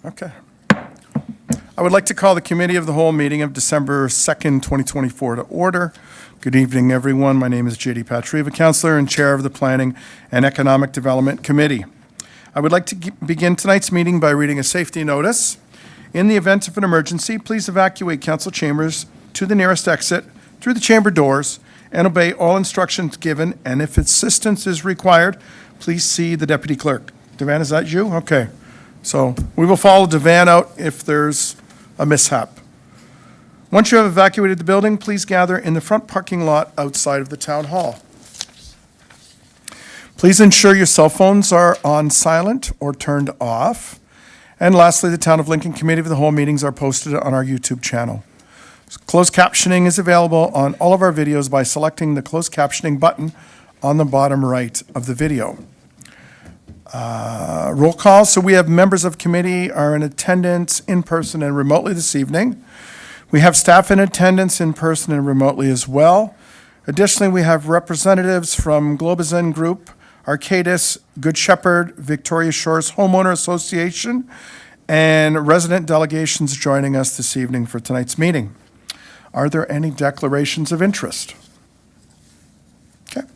Okay. I would like to call the Committee of the Whole meeting of December 2nd, 2024 to order. Good evening, everyone. My name is J.D. Patriva, Councillor and Chair of the Planning and Economic Development Committee. I would like to begin tonight's meeting by reading a safety notice. In the event of an emergency, please evacuate council chambers to the nearest exit through the chamber doors and obey all instructions given, and if assistance is required, please see the Deputy Clerk. Devan, is that you? Okay. So we will follow Devan out if there's a mishap. Once you have evacuated the building, please gather in the front parking lot outside of the Town Hall. Please ensure your cell phones are on silent or turned off. And lastly, the Town of Lincoln Committee of the Whole meetings are posted on our YouTube channel. Closed captioning is available on all of our videos by selecting the closed captioning button on the bottom right of the video. Roll call. So we have members of committee are in attendance in person and remotely this evening. We have staff in attendance in person and remotely as well. Additionally, we have representatives from Globazin Group, Arcadis, Good Shepherd, Victoria Shores Homeowner Association, and resident delegations joining us this evening for tonight's meeting. Are there any declarations of interest? Okay.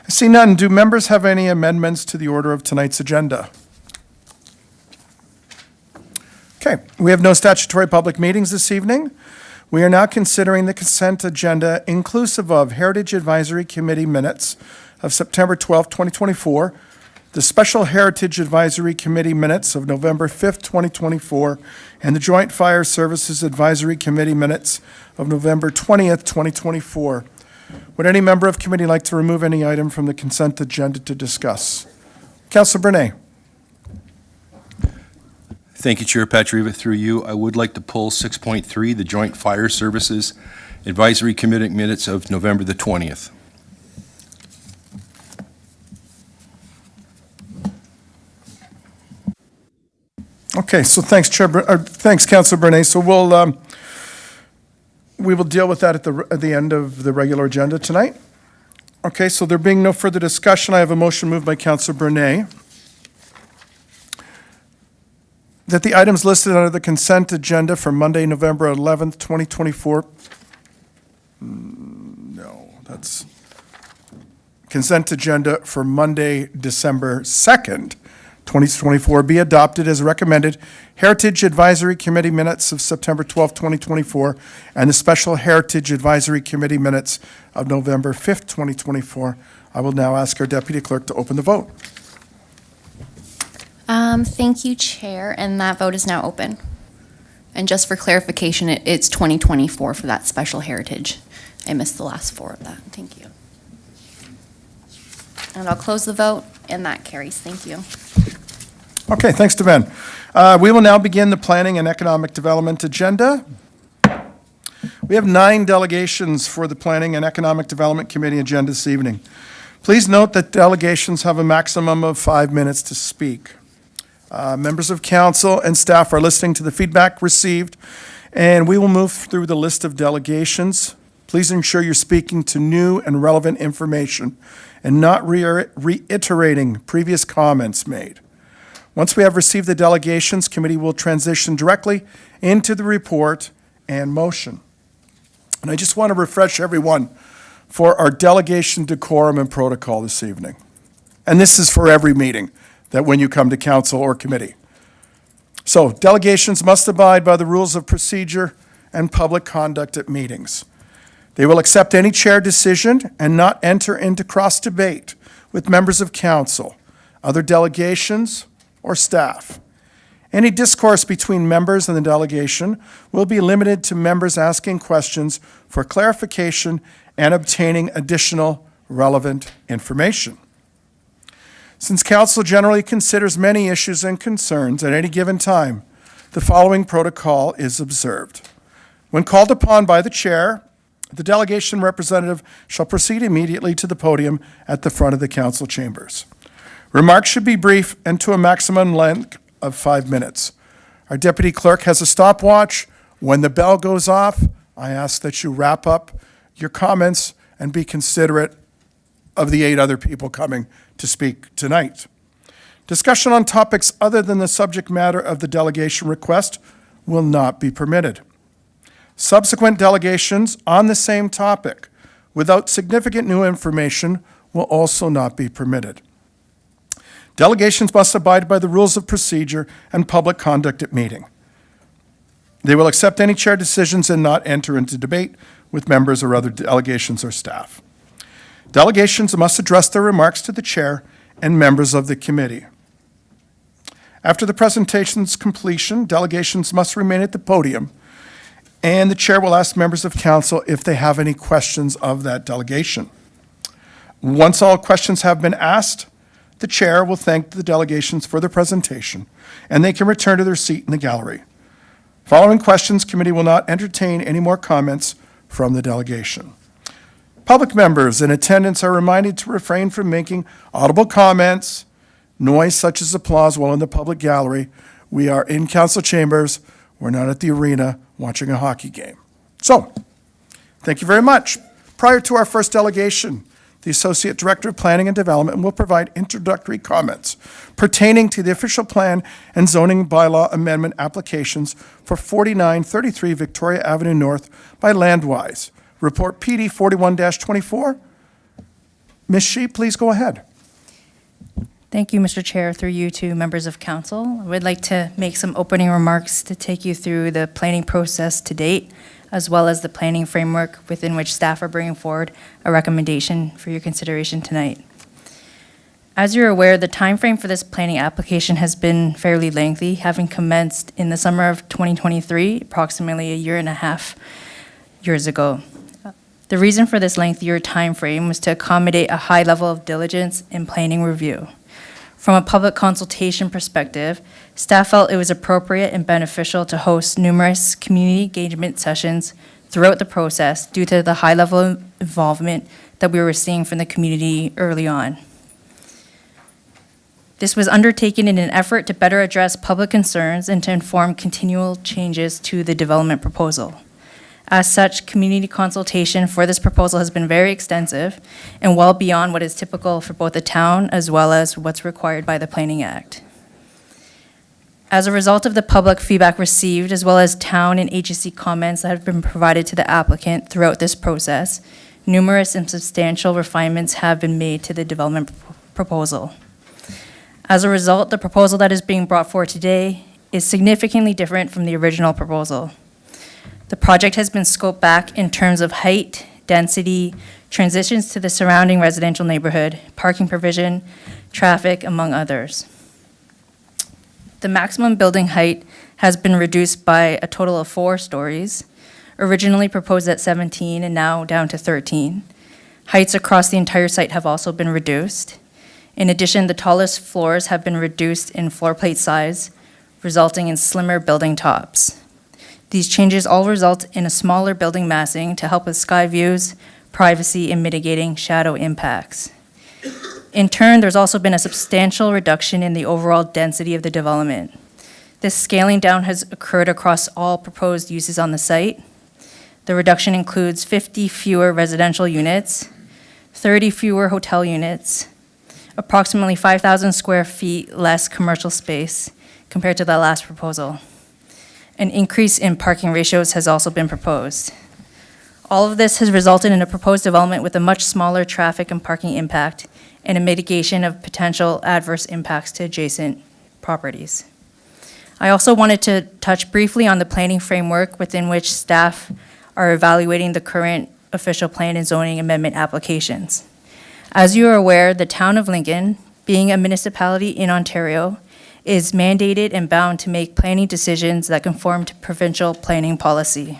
I see none. Do members have any amendments to the order of tonight's agenda? Okay. We have no statutory public meetings this evening. We are now considering the consent agenda inclusive of Heritage Advisory Committee minutes of September 12, 2024, the Special Heritage Advisory Committee minutes of November 5th, 2024, and the Joint Fire Services Advisory Committee minutes of November 20th, 2024. Would any member of committee like to remove any item from the consent agenda to discuss? Councillor Bernay. Thank you, Chair Patriva. Through you, I would like to pull 6.3, the Joint Fire Services Advisory Committee minutes of November the 20th. Okay, so thanks, Councillor Bernay. So we will deal with that at the end of the regular agenda tonight. Okay, so there being no further discussion, I have a motion moved by Councillor Bernay that the items listed under the consent agenda for Monday, November 11th, 2024. No, that's consent agenda for Monday, December 2nd, 2024 be adopted as recommended. Heritage Advisory Committee minutes of September 12, 2024, and the Special Heritage Advisory Committee minutes of November 5th, 2024. I will now ask our Deputy Clerk to open the vote. Thank you, Chair, and that vote is now open. And just for clarification, it's 2024 for that Special Heritage. I missed the last four of that. Thank you. And I'll close the vote, and that carries. Thank you. Okay, thanks to Ben. We will now begin the Planning and Economic Development agenda. We have 9 delegations for the Planning and Economic Development Committee agenda this evening. Please note that delegations have a maximum of 5 minutes to speak. Members of council and staff are listening to the feedback received, and we will move through the list of delegations. Please ensure you're speaking to new and relevant information and not reiterating previous comments made. Once we have received the delegations, committee will transition directly into the report and motion. And I just want to refresh everyone for our delegation decorum and protocol this evening. And this is for every meeting that when you come to council or committee. So delegations must abide by the rules of procedure and public conduct at meetings. They will accept any chair decision and not enter into cross debate with members of council, other delegations, or staff. Any discourse between members and the delegation will be limited to members asking questions for clarification and obtaining additional relevant information. Since council generally considers many issues and concerns at any given time, the following protocol is observed. When called upon by the chair, the delegation representative shall proceed immediately to the podium at the front of the council chambers. Remarks should be brief and to a maximum length of 5 minutes. Our deputy clerk has a stopwatch. When the bell goes off, I ask that you wrap up your comments and be considerate of the 8 other people coming to speak tonight. Discussion on topics other than the subject matter of the delegation request will not be permitted. Subsequent delegations on the same topic without significant new information will also not be permitted. Delegations must abide by the rules of procedure and public conduct at meeting. They will accept any chair decisions and not enter into debate with members or other delegations or staff. Delegations must address their remarks to the chair and members of the committee. After the presentation's completion, delegations must remain at the podium, and the chair will ask members of council if they have any questions of that delegation. Once all questions have been asked, the chair will thank the delegations for their presentation, and they can return to their seat in the gallery. Following questions, committee will not entertain any more comments from the delegation. Public members in attendance are reminded to refrain from making audible comments, noise such as applause while in the public gallery. We are in council chambers. We're not at the arena watching a hockey game. So, thank you very much. Prior to our first delegation, the Associate Director of Planning and Development will provide introductory comments pertaining to the official plan and zoning bylaw amendment applications for 4933 Victoria Avenue North by Landwise. Report PD 41-24. Ms. Shi, please go ahead. Thank you, Mr. Chair. Through you to members of council, I would like to make some opening remarks to take you through the planning process to date, as well as the planning framework within which staff are bringing forward a recommendation for your consideration tonight. As you're aware, the timeframe for this planning application has been fairly lengthy, having commenced in the summer of 2023, approximately a year and a half years ago. The reason for this lengthier timeframe was to accommodate a high level of diligence in planning review. From a public consultation perspective, staff felt it was appropriate and beneficial to host numerous community engagement sessions throughout the process due to the high level of involvement that we were seeing from the community early on. This was undertaken in an effort to better address public concerns and to inform continual changes to the development proposal. As such, community consultation for this proposal has been very extensive and well beyond what is typical for both the town as well as what's required by the Planning Act. As a result of the public feedback received, as well as town and agency comments that have been provided to the applicant throughout this process, numerous and substantial refinements have been made to the development proposal. As a result, the proposal that is being brought forward today is significantly different from the original proposal. The project has been scoped back in terms of height, density, transitions to the surrounding residential neighborhood, parking provision, traffic, among others. The maximum building height has been reduced by a total of 4 stories, originally proposed at 17 and now down to 13. Heights across the entire site have also been reduced. In addition, the tallest floors have been reduced in floor plate size, resulting in slimmer building tops. These changes all result in a smaller building massing to help with sky views, privacy, and mitigating shadow impacts. In turn, there's also been a substantial reduction in the overall density of the development. This scaling down has occurred across all proposed uses on the site. The reduction includes 50 fewer residential units, 30 fewer hotel units, approximately 5,000 square feet less commercial space compared to the last proposal. An increase in parking ratios has also been proposed. All of this has resulted in a proposed development with a much smaller traffic and parking impact and a mitigation of potential adverse impacts to adjacent properties. I also wanted to touch briefly on the planning framework within which staff are evaluating the current official plan and zoning amendment applications. As you are aware, the town of Lincoln, being a municipality in Ontario, is mandated and bound to make planning decisions that conform to provincial planning policy.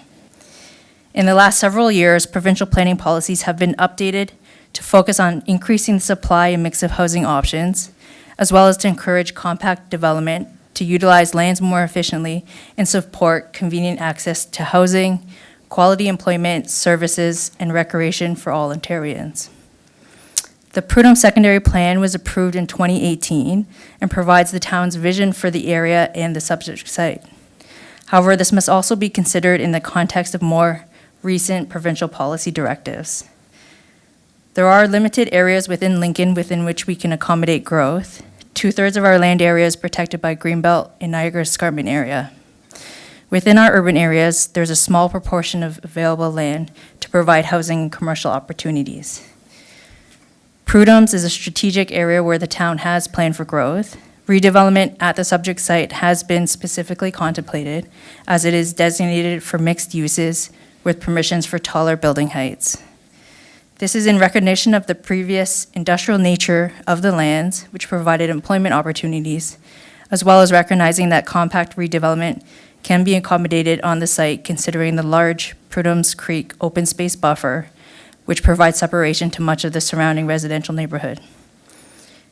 In the last several years, provincial planning policies have been updated to focus on increasing the supply and mix of housing options, as well as to encourage compact development, to utilize lands more efficiently, and support convenient access to housing, quality employment, services, and recreation for all Ontarians. The Prudhoe Secondary Plan was approved in 2018 and provides the town's vision for the area and the subject site. However, this must also be considered in the context of more recent provincial policy directives. There are limited areas within Lincoln within which we can accommodate growth. 2/3 of our land area is protected by Greenbelt and Niagara Escarpment area. Within our urban areas, there's a small proportion of available land to provide housing and commercial opportunities. Prudhome's is a strategic area where the town has planned for growth. Redevelopment at the subject site has been specifically contemplated, as it is designated for mixed uses with permissions for taller building heights. This is in recognition of the previous industrial nature of the lands, which provided employment opportunities, as well as recognizing that compact redevelopment can be accommodated on the site considering the large Prudhome's Creek open space buffer, which provides separation to much of the surrounding residential neighborhood.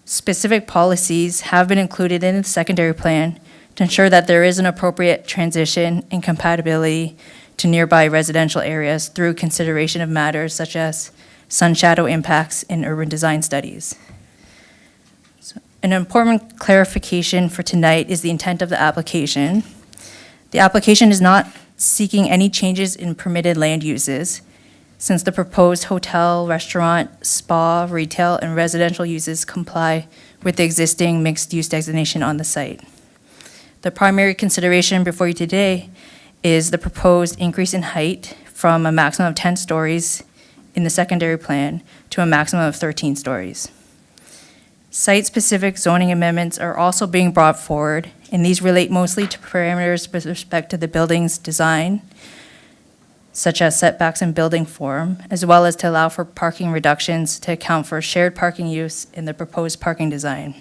Specific policies have been included in the secondary plan to ensure that there is an appropriate transition and compatibility to nearby residential areas through consideration of matters such as sun shadow impacts in urban design studies. So, an important clarification for tonight is the intent of the application. The application is not seeking any changes in permitted land uses, since the proposed hotel, restaurant, spa, retail, and residential uses comply with the existing mixed-use designation on the site. The primary consideration before you today is the proposed increase in height from a maximum of 10 stories in the secondary plan to a maximum of 13 stories. Site-specific zoning amendments are also being brought forward, and these relate mostly to parameters with respect to the building's design, such as setbacks and building form, as well as to allow for parking reductions to account for shared parking use in the proposed parking design.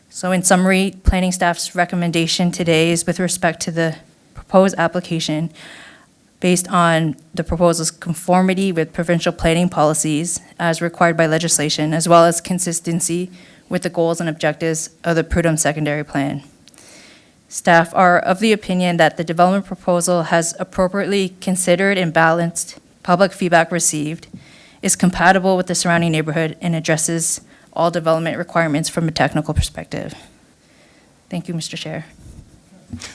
So in summary, planning staff's recommendation today is with respect to the proposed application based on the proposal's conformity with provincial planning policies as required by legislation, as well as consistency with the goals and objectives of the Prudhomme Secondary Plan. Staff are of the opinion that the development proposal has appropriately considered and balanced public feedback received, is compatible with the surrounding neighborhood, and addresses all development requirements from a technical perspective. Thank you, Mr. Chair.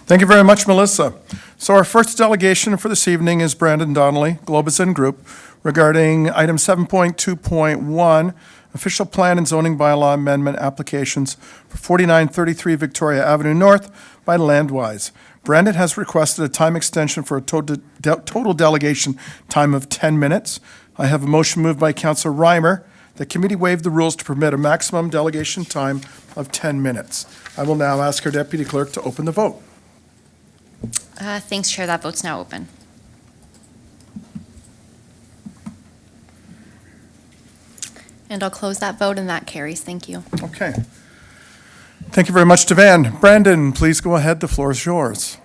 Thank you very much, Melissa. So our first delegation for this evening is Brandon Donnelly, Globazin Group, regarding item 7.2.1, official plan and zoning bylaw amendment applications for 4933 Victoria Avenue North by Landwise. Brandon has requested a time extension for a total delegation time of 10 minutes. I have a motion moved by Councillor Reimer. The committee waived the rules to permit a maximum delegation time of 10 minutes. I will now ask our deputy clerk to open the vote. Thanks, Chair. That vote's now open. And I'll close that vote, and that carries. Thank you. Okay. Thank you very much, Devan. Brandon, please go ahead. The floor is yours.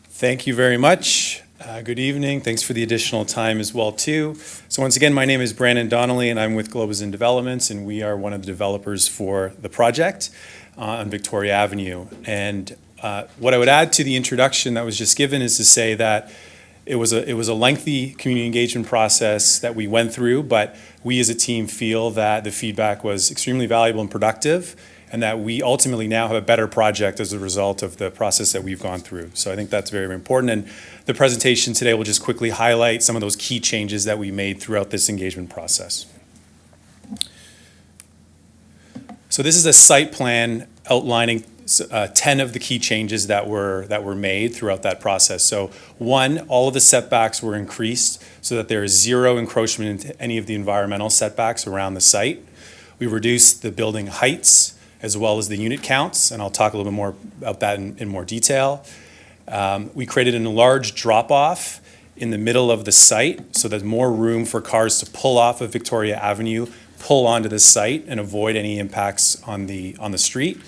Thank you very much. Good evening. Thanks for the additional time as well, too. So once again, my name is Brandon Donnelly, and I'm with Globazin Developments, and we are one of the developers for the project on Victoria Avenue. And what I would add to the introduction that was just given is to say that it was a lengthy community engagement process that we went through, but we as a team feel that the feedback was extremely valuable and productive, and that we ultimately now have a better project as a result of the process that we've gone through. So I think that's very, very important. And the presentation today will just quickly highlight some of those key changes that we made throughout this engagement process. So this is a site plan outlining 10 of the key changes that were made throughout that process. So one, all of the setbacks were increased so that there is zero encroachment into any of the environmental setbacks around the site. We reduced the building heights as well as the unit counts, and I'll talk a little bit more about that in more detail. We created a large drop-off in the middle of the site so there's more room for cars to pull off of Victoria Avenue, pull onto the site, and avoid any impacts on the street.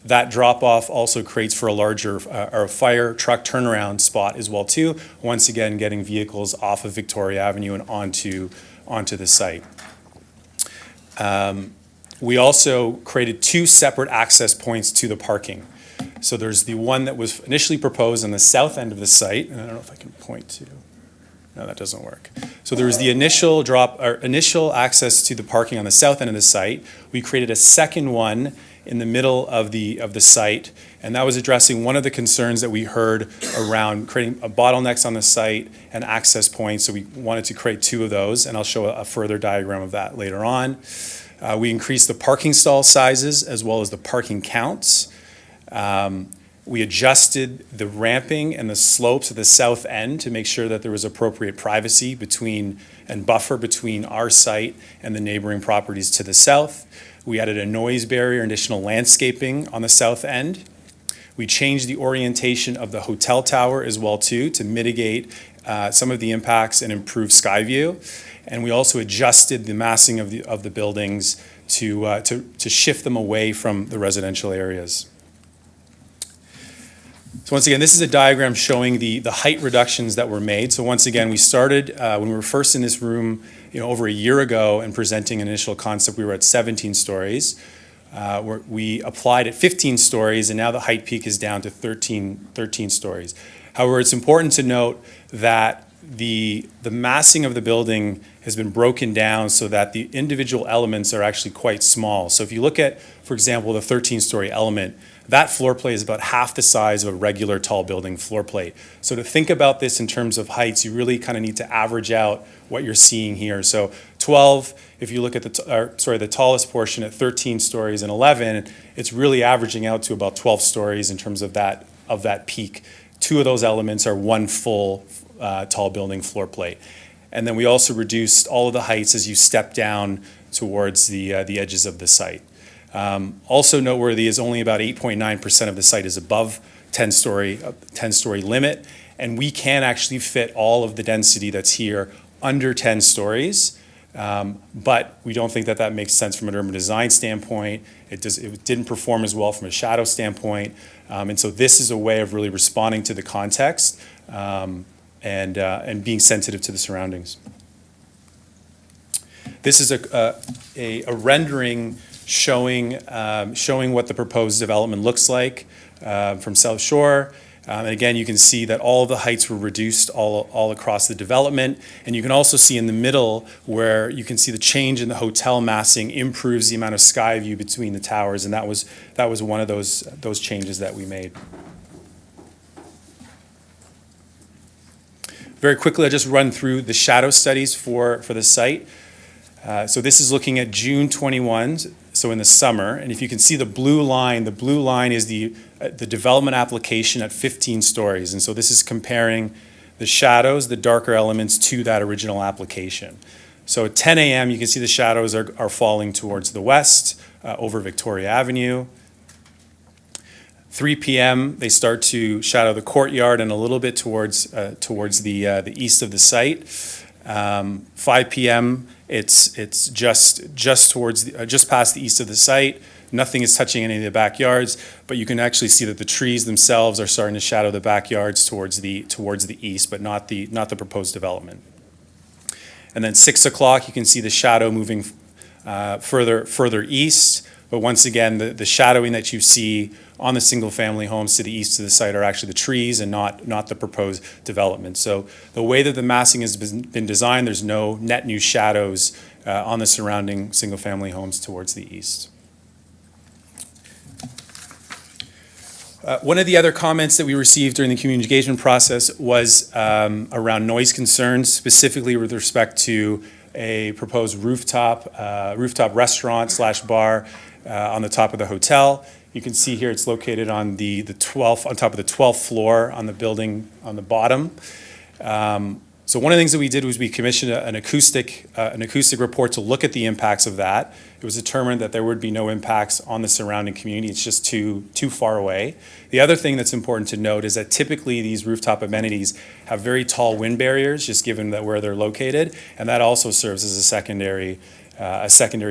That drop-off also creates for a larger or fire truck turnaround spot as well, too, once again getting vehicles off of Victoria Avenue and onto the site. We also created two separate access points to the parking. So there's the one that was initially proposed on the south end of the site, and I don't know if I can point to. No, that doesn't work. So there was the initial access to the parking on the south end of the site. We created a second one in the middle of the site, and that was addressing one of the concerns that we heard around creating bottlenecks on the site and access points. So we wanted to create two of those, and I'll show a further diagram of that later on. We increased the parking stall sizes as well as the parking counts. We adjusted the ramping and the slopes at the south end to make sure that there was appropriate privacy between and buffer between our site and the neighboring properties to the south. We added a noise barrier and additional landscaping on the south end. We changed the orientation of the hotel tower as well too to mitigate some of the impacts and improve sky view. And we also adjusted the massing of the buildings to shift them away from the residential areas. So once again, this is a diagram showing the height reductions that were made. So once again, we started, when we were first in this room, over a year ago and presenting an initial concept, we were at 17 stories. We applied at 15 stories, and now the height peak is down to 13 stories. However, it's important to note that the massing of the building has been broken down so that the individual elements are actually quite small. So if you look at, for example, the 13-story element, that floor plate is about half the size of a regular tall building floor plate. So to think about this in terms of heights, you really kind of need to average out what you're seeing here. So 12, if you look at the tallest portion at 13 stories and 11, it's really averaging out to about 12 stories in terms of that peak. Two of those elements are one full tall building floor plate. And then we also reduced all of the heights as you step down towards the edges of the site. Also noteworthy is only about 8.9% of the site is above 10-story limit, and we can actually fit all of the density that's here under 10 stories, but we don't think that makes sense from an urban design standpoint. It didn't perform as well from a shadow standpoint, and so this is a way of really responding to the context and being sensitive to the surroundings. This is a rendering showing what the proposed development looks like from South Shore. And again, you can see that all of the heights were reduced all across the development. And you can also see in the middle where you can see the change in the hotel massing improves the amount of sky view between the towers. And that was one of those changes that we made. Very quickly, I'll just run through the shadow studies for the site. So this is looking at June 21, so in the summer. And if you can see the blue line is the development application at 15 stories. And so this is comparing the shadows, the darker elements, to that original application. So at 10 a.m., you can see the shadows are falling towards the west over Victoria Avenue. 3 p.m., they start to shadow the courtyard and a little bit towards the east of the site. 5 p.m., it's just past the east of the site. Nothing is touching any of the backyards, but you can actually see that the trees themselves are starting to shadow the backyards towards the east, but not the proposed development. And then 6 o'clock, you can see the shadow moving further east. But once again, the shadowing that you see on the single-family homes to the east of the site are actually the trees and not the proposed development. So the way that the massing has been designed, there's no net new shadows on the surrounding single-family homes towards the east. One of the other comments that we received during the community engagement process was around noise concerns, specifically with respect to a proposed rooftop restaurant/bar on the top of the hotel. You can see here it's located on the 12th, on top of the 12th floor on the building on the bottom. So one of the things that we did was we commissioned an acoustic report to look at the impacts of that. It was determined that there would be no impacts on the surrounding community. It's just too far away. The other thing that's important to note is that typically these rooftop amenities have very tall wind barriers, just given that where they're located, and that also serves as a secondary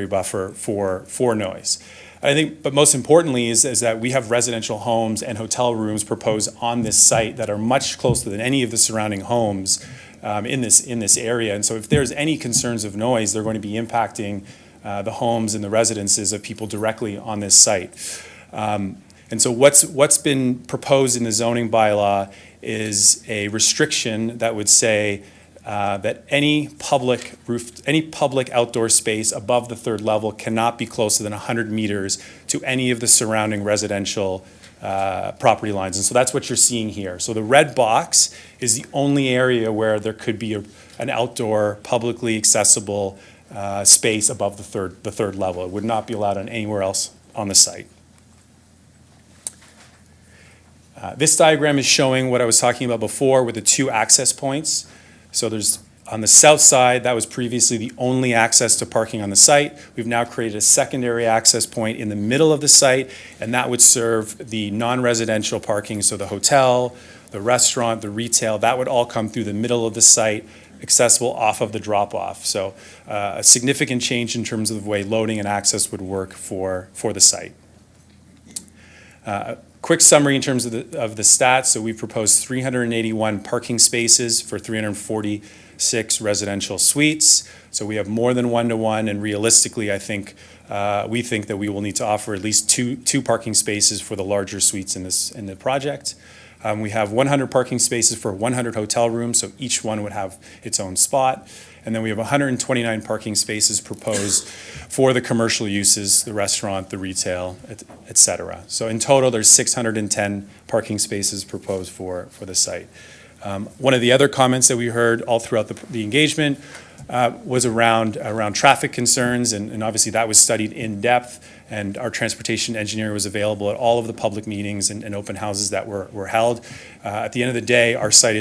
buffer for noise. I think, but most importantly is that we have residential homes and hotel rooms proposed on this site that are much closer than any of the surrounding homes in this area. And so if there's any concerns of noise, they're going to be impacting the homes and the residences of people directly on this site. And so what's been proposed in the zoning bylaw is a restriction that would say that any public outdoor space above the third level cannot be closer than 100 meters to any of the surrounding residential property lines. And so that's what you're seeing here. So the red box is the only area where there could be an outdoor, publicly accessible space above the third level. It would not be allowed on anywhere else on the site. This diagram is showing what I was talking about before with the two access points. So there's on the south side, that was previously the only access to parking on the site. We've now created a secondary access point in the middle of the site, and that would serve the non-residential parking, so the hotel, the restaurant, the retail, that would all come through the middle of the site, accessible off of the drop-off. So a significant change in terms of the way loading and access would work for the site. Quick summary in terms of the stats. So we've proposed 381 parking spaces for 346 residential suites. So we have more than one-to-one, and realistically, I think we think that we will need to offer at least two parking spaces for the larger suites in the project. We have 100 parking spaces for 100 hotel rooms, so each one would have its own spot. And then we have 129 parking spaces proposed for the commercial uses, the restaurant, the retail, et cetera. So in total, there's 610 parking spaces proposed for the site. One of the other comments that we heard all throughout the engagement was around traffic concerns, and obviously that was studied in depth, and our transportation engineer was available at all of the public meetings and open houses that were held. At the end of the day, our site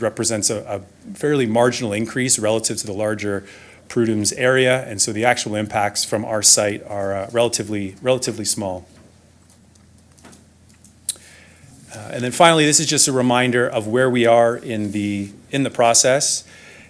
represents a fairly marginal increase relative to the larger Prudhome's area, and so the actual impacts from our site are relatively small. And then finally, this is just a reminder of where we are in the process.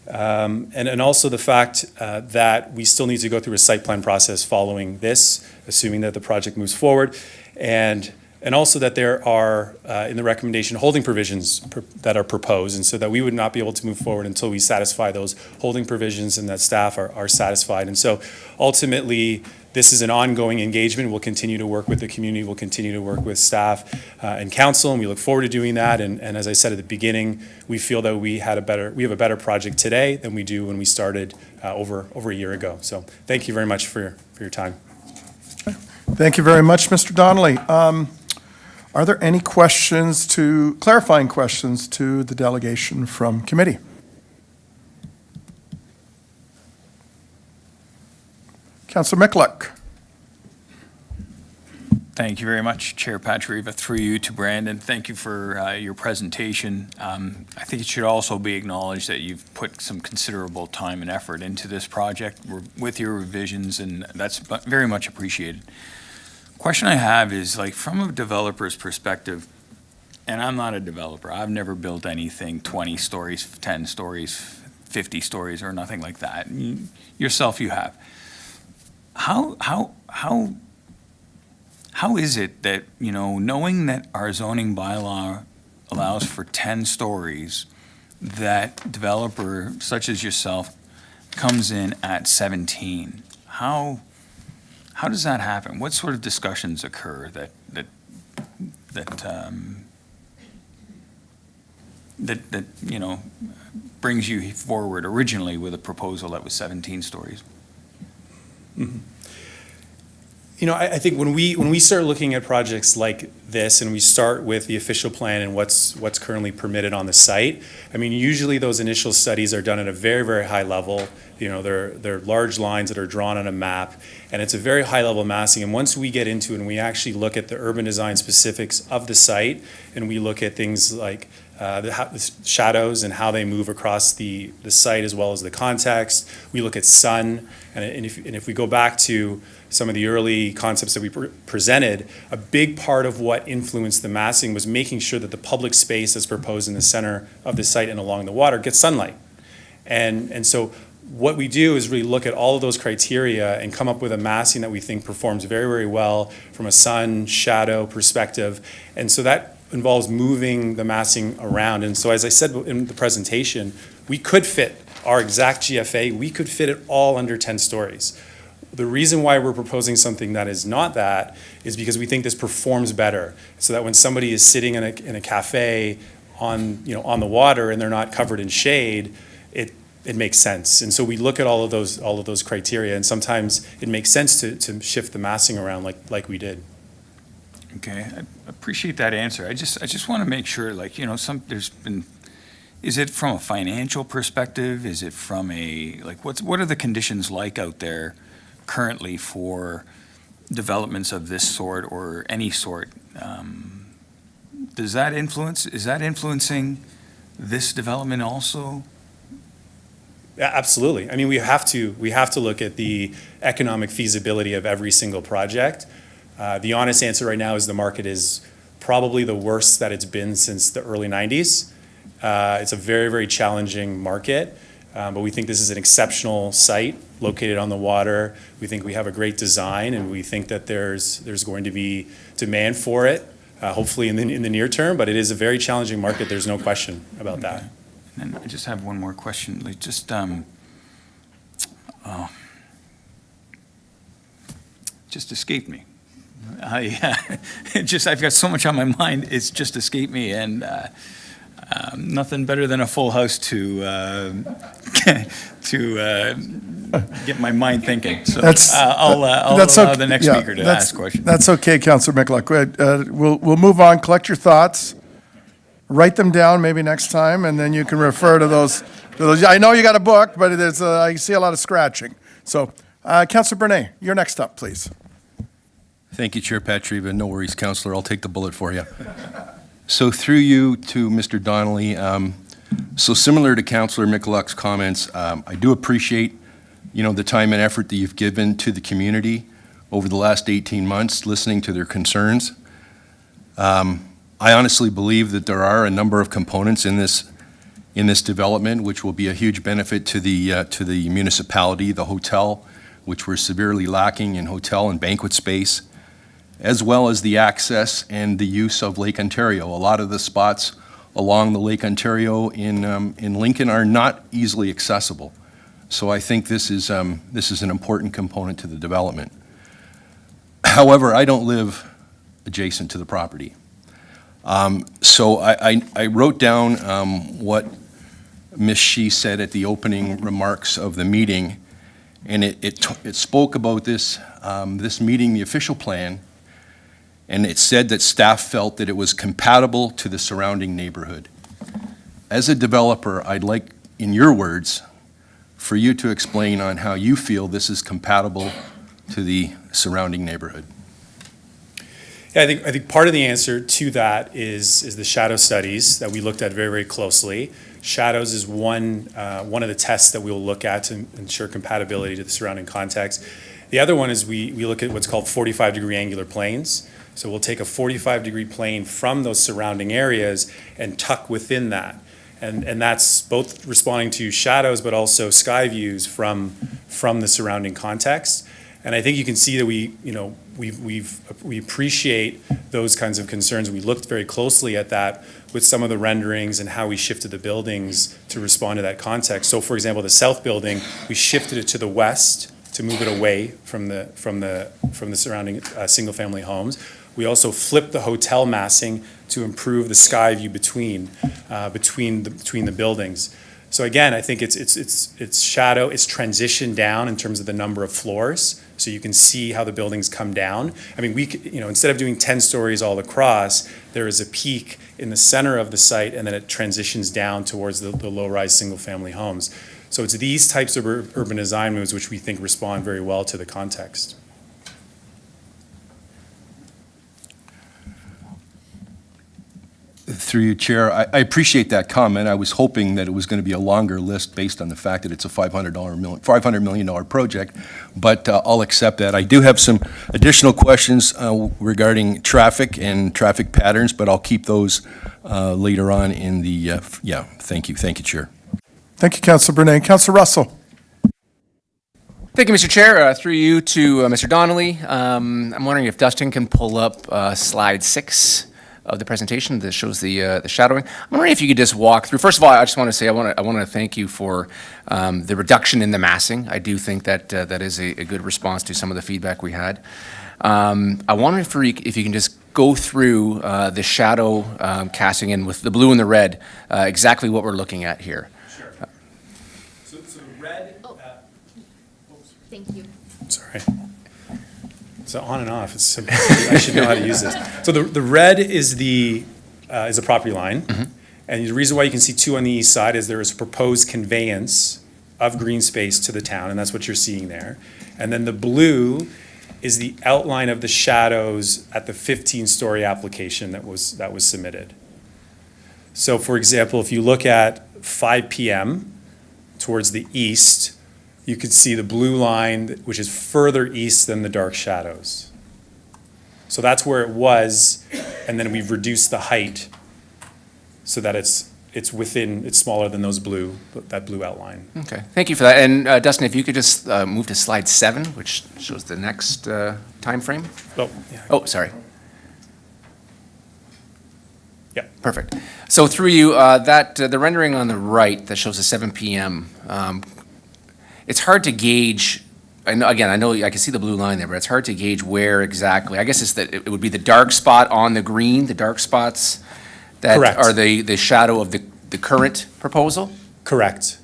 And also the fact that we still need to go through a site plan process following this, assuming that the project moves forward, and also that there are, in the recommendation, holding provisions that are proposed, and so that we would not be able to move forward until we satisfy those holding provisions and that staff are satisfied. And so ultimately, this is an ongoing engagement. We'll continue to work with the community. We'll continue to work with staff and council, and we look forward to doing that. And as I said at the beginning, we feel that we have a better project today than we do when we started over a year ago. So thank you very much for your time. Thank you very much, Mr. Donnelly. Are there any clarifying questions to the delegation from committee? Councillor Michalak. Thank you very much, Chair Patriva, through you to Brandon. Thank you for your presentation. I think it should also be acknowledged that you've put some considerable time and effort into this project with your revisions, and that's very much appreciated. Question I have is, like, from a developer's perspective, and I'm not a developer, I've never built anything 20 stories, 10 stories, 50 stories, or nothing like that. Yourself, you have. How is it that, knowing that our zoning bylaw allows for 10 stories, that developer such as yourself comes in at 17? How does that happen? What sort of discussions occur that brings you forward originally with a proposal that was 17 stories? Mm-hmm. I think when we start looking at projects like this, and we start with the official plan and what's currently permitted on the site, I mean, usually those initial studies are done at a very, very high level. They're large lines that are drawn on a map, and it's a very high level massing. And once we get into it and we actually look at the urban design specifics of the site, and we look at things like the shadows and how they move across the site as well as the context, we look at sun, and if we go back to some of the early concepts that we presented, a big part of what influenced the massing was making sure that the public space that's proposed in the center of the site and along the water gets sunlight. And so what we do is really look at all of those criteria and come up with a massing that we think performs very, very well from a sun, shadow perspective. And so that involves moving the massing around. And so as I said in the presentation, we could fit our exact GFA, we could fit it all under 10 stories. The reason why we're proposing something that is not that is because we think this performs better, so that when somebody is sitting in a cafe on the water and they're not covered in shade, it makes sense. And so we look at all of those criteria, and sometimes it makes sense to shift the massing around like we did. Okay, I appreciate that answer. I just want to make sure, like, there's been, is it from a financial perspective? Is it from what are the conditions like out there currently for developments of this sort or any sort? Is that influencing this development also? Yeah, absolutely. I mean, we have to look at the economic feasibility of every single project. The honest answer right now is the market is probably the worst that it's been since the early 90s. It's a very, very challenging market, but we think this is an exceptional site located on the water. We think we have a great design, and we think that there's going to be demand for it, hopefully in the near term, but it is a very challenging market. There's no question about that. And I just have one more question, like just escaped me. I've got so much on my mind, it's just escaped me, and nothing better than a full house to get my mind thinking. So I'll allow the next speaker to ask questions. That's okay, Councillor Michalak. We'll move on, collect your thoughts, write them down maybe next time, and then you can refer to those. I know you got a book, but I see a lot of scratching. So, Councillor Bernay, you're next up, please. Thank you, Chair Patriva. No worries, Councillor. I'll take the bullet for you. So through you to Mr. Donnelly, so similar to Councillor Michalak's comments, I do appreciate, the time and effort that you've given to the community over the last 18 months, listening to their concerns. I honestly believe that there are a number of components in this development which will be a huge benefit to the municipality, the hotel, which we're severely lacking in hotel and banquet space, as well as the access and the use of Lake Ontario. A lot of the spots along the Lake Ontario in Lincoln are not easily accessible. So I think this is an important component to the development. However, I don't live adjacent to the property. So I wrote down what Ms. Shee said at the opening remarks of the meeting, and it spoke about this meeting, the official plan, and it said that staff felt that it was compatible to the surrounding neighborhood. As a developer, I'd like, in your words, for you to explain on how you feel this is compatible to the surrounding neighborhood. Yeah, I think part of the answer to that is the shadow studies that we looked at very, very closely. Shadows is one of the tests that we will look at to ensure compatibility to the surrounding context. The other one is we look at what's called 45-degree angular planes. So we'll take a 45-degree plane from those surrounding areas and tuck within that. And that's both responding to shadows, but also sky views from the surrounding context. And I think you can see that we appreciate those kinds of concerns. We looked very closely at that with some of the renderings and how we shifted the buildings to respond to that context. So, for example, the south building, we shifted it to the west to move it away from the surrounding single-family homes. We also flipped the hotel massing to improve the sky view between the buildings. So again, I think it's shadow, it's transitioned down in terms of the number of floors, so you can see how the buildings come down. I mean, instead of doing 10 stories all across, there is a peak in the center of the site, and then it transitions down towards the low-rise single-family homes. So it's these types of urban design moves which we think respond very well to the context. Through you, Chair, I appreciate that comment. I was hoping that it was going to be a longer list based on the fact that it's a $500 million project, but I'll accept that. I do have some additional questions regarding traffic and traffic patterns, but I'll keep those later on in the, thank you. Thank you, Chair. Thank you, Councillor Bernay. Councillor Russell. Thank you, Mr. Chair. Through you to Mr. Donnelly. I'm wondering if Dustin can pull up slide 6 of the presentation that shows the shadowing. I'm wondering if you could just walk through. First of all, I just want to say I want to thank you for the reduction in the massing. I do think that that is a good response to some of the feedback we had. I wonder if you can just go through the shadow casting in with the blue and the red, exactly what we're looking at here. Sure. Thank you. Sorry. So on and off, it's simple. I should know how to use this. So the red is the property line. And the reason why you can see two on the east side is there is a proposed conveyance of green space to the town, and that's what you're seeing there. And then the blue is the outline of the shadows at the 15-story application that was submitted. So for example, if you look at 5 p.m. towards the east, you could see the blue line, which is further east than the dark shadows. So that's where it was, and then we've reduced the height so that it's smaller than that blue outline. Okay, thank you for that. And Dustin, if you could just move to slide 7, which shows the next timeframe. Oh, yeah. Oh, sorry. Yeah. Perfect. So through you, the rendering on the right that shows the 7 p.m., it's hard to gauge. I know I can see the blue line there, but it's hard to gauge where exactly. I guess it's that it would be the dark spot on the green, the dark spots that Correct. are the shadow of the current proposal? Correct.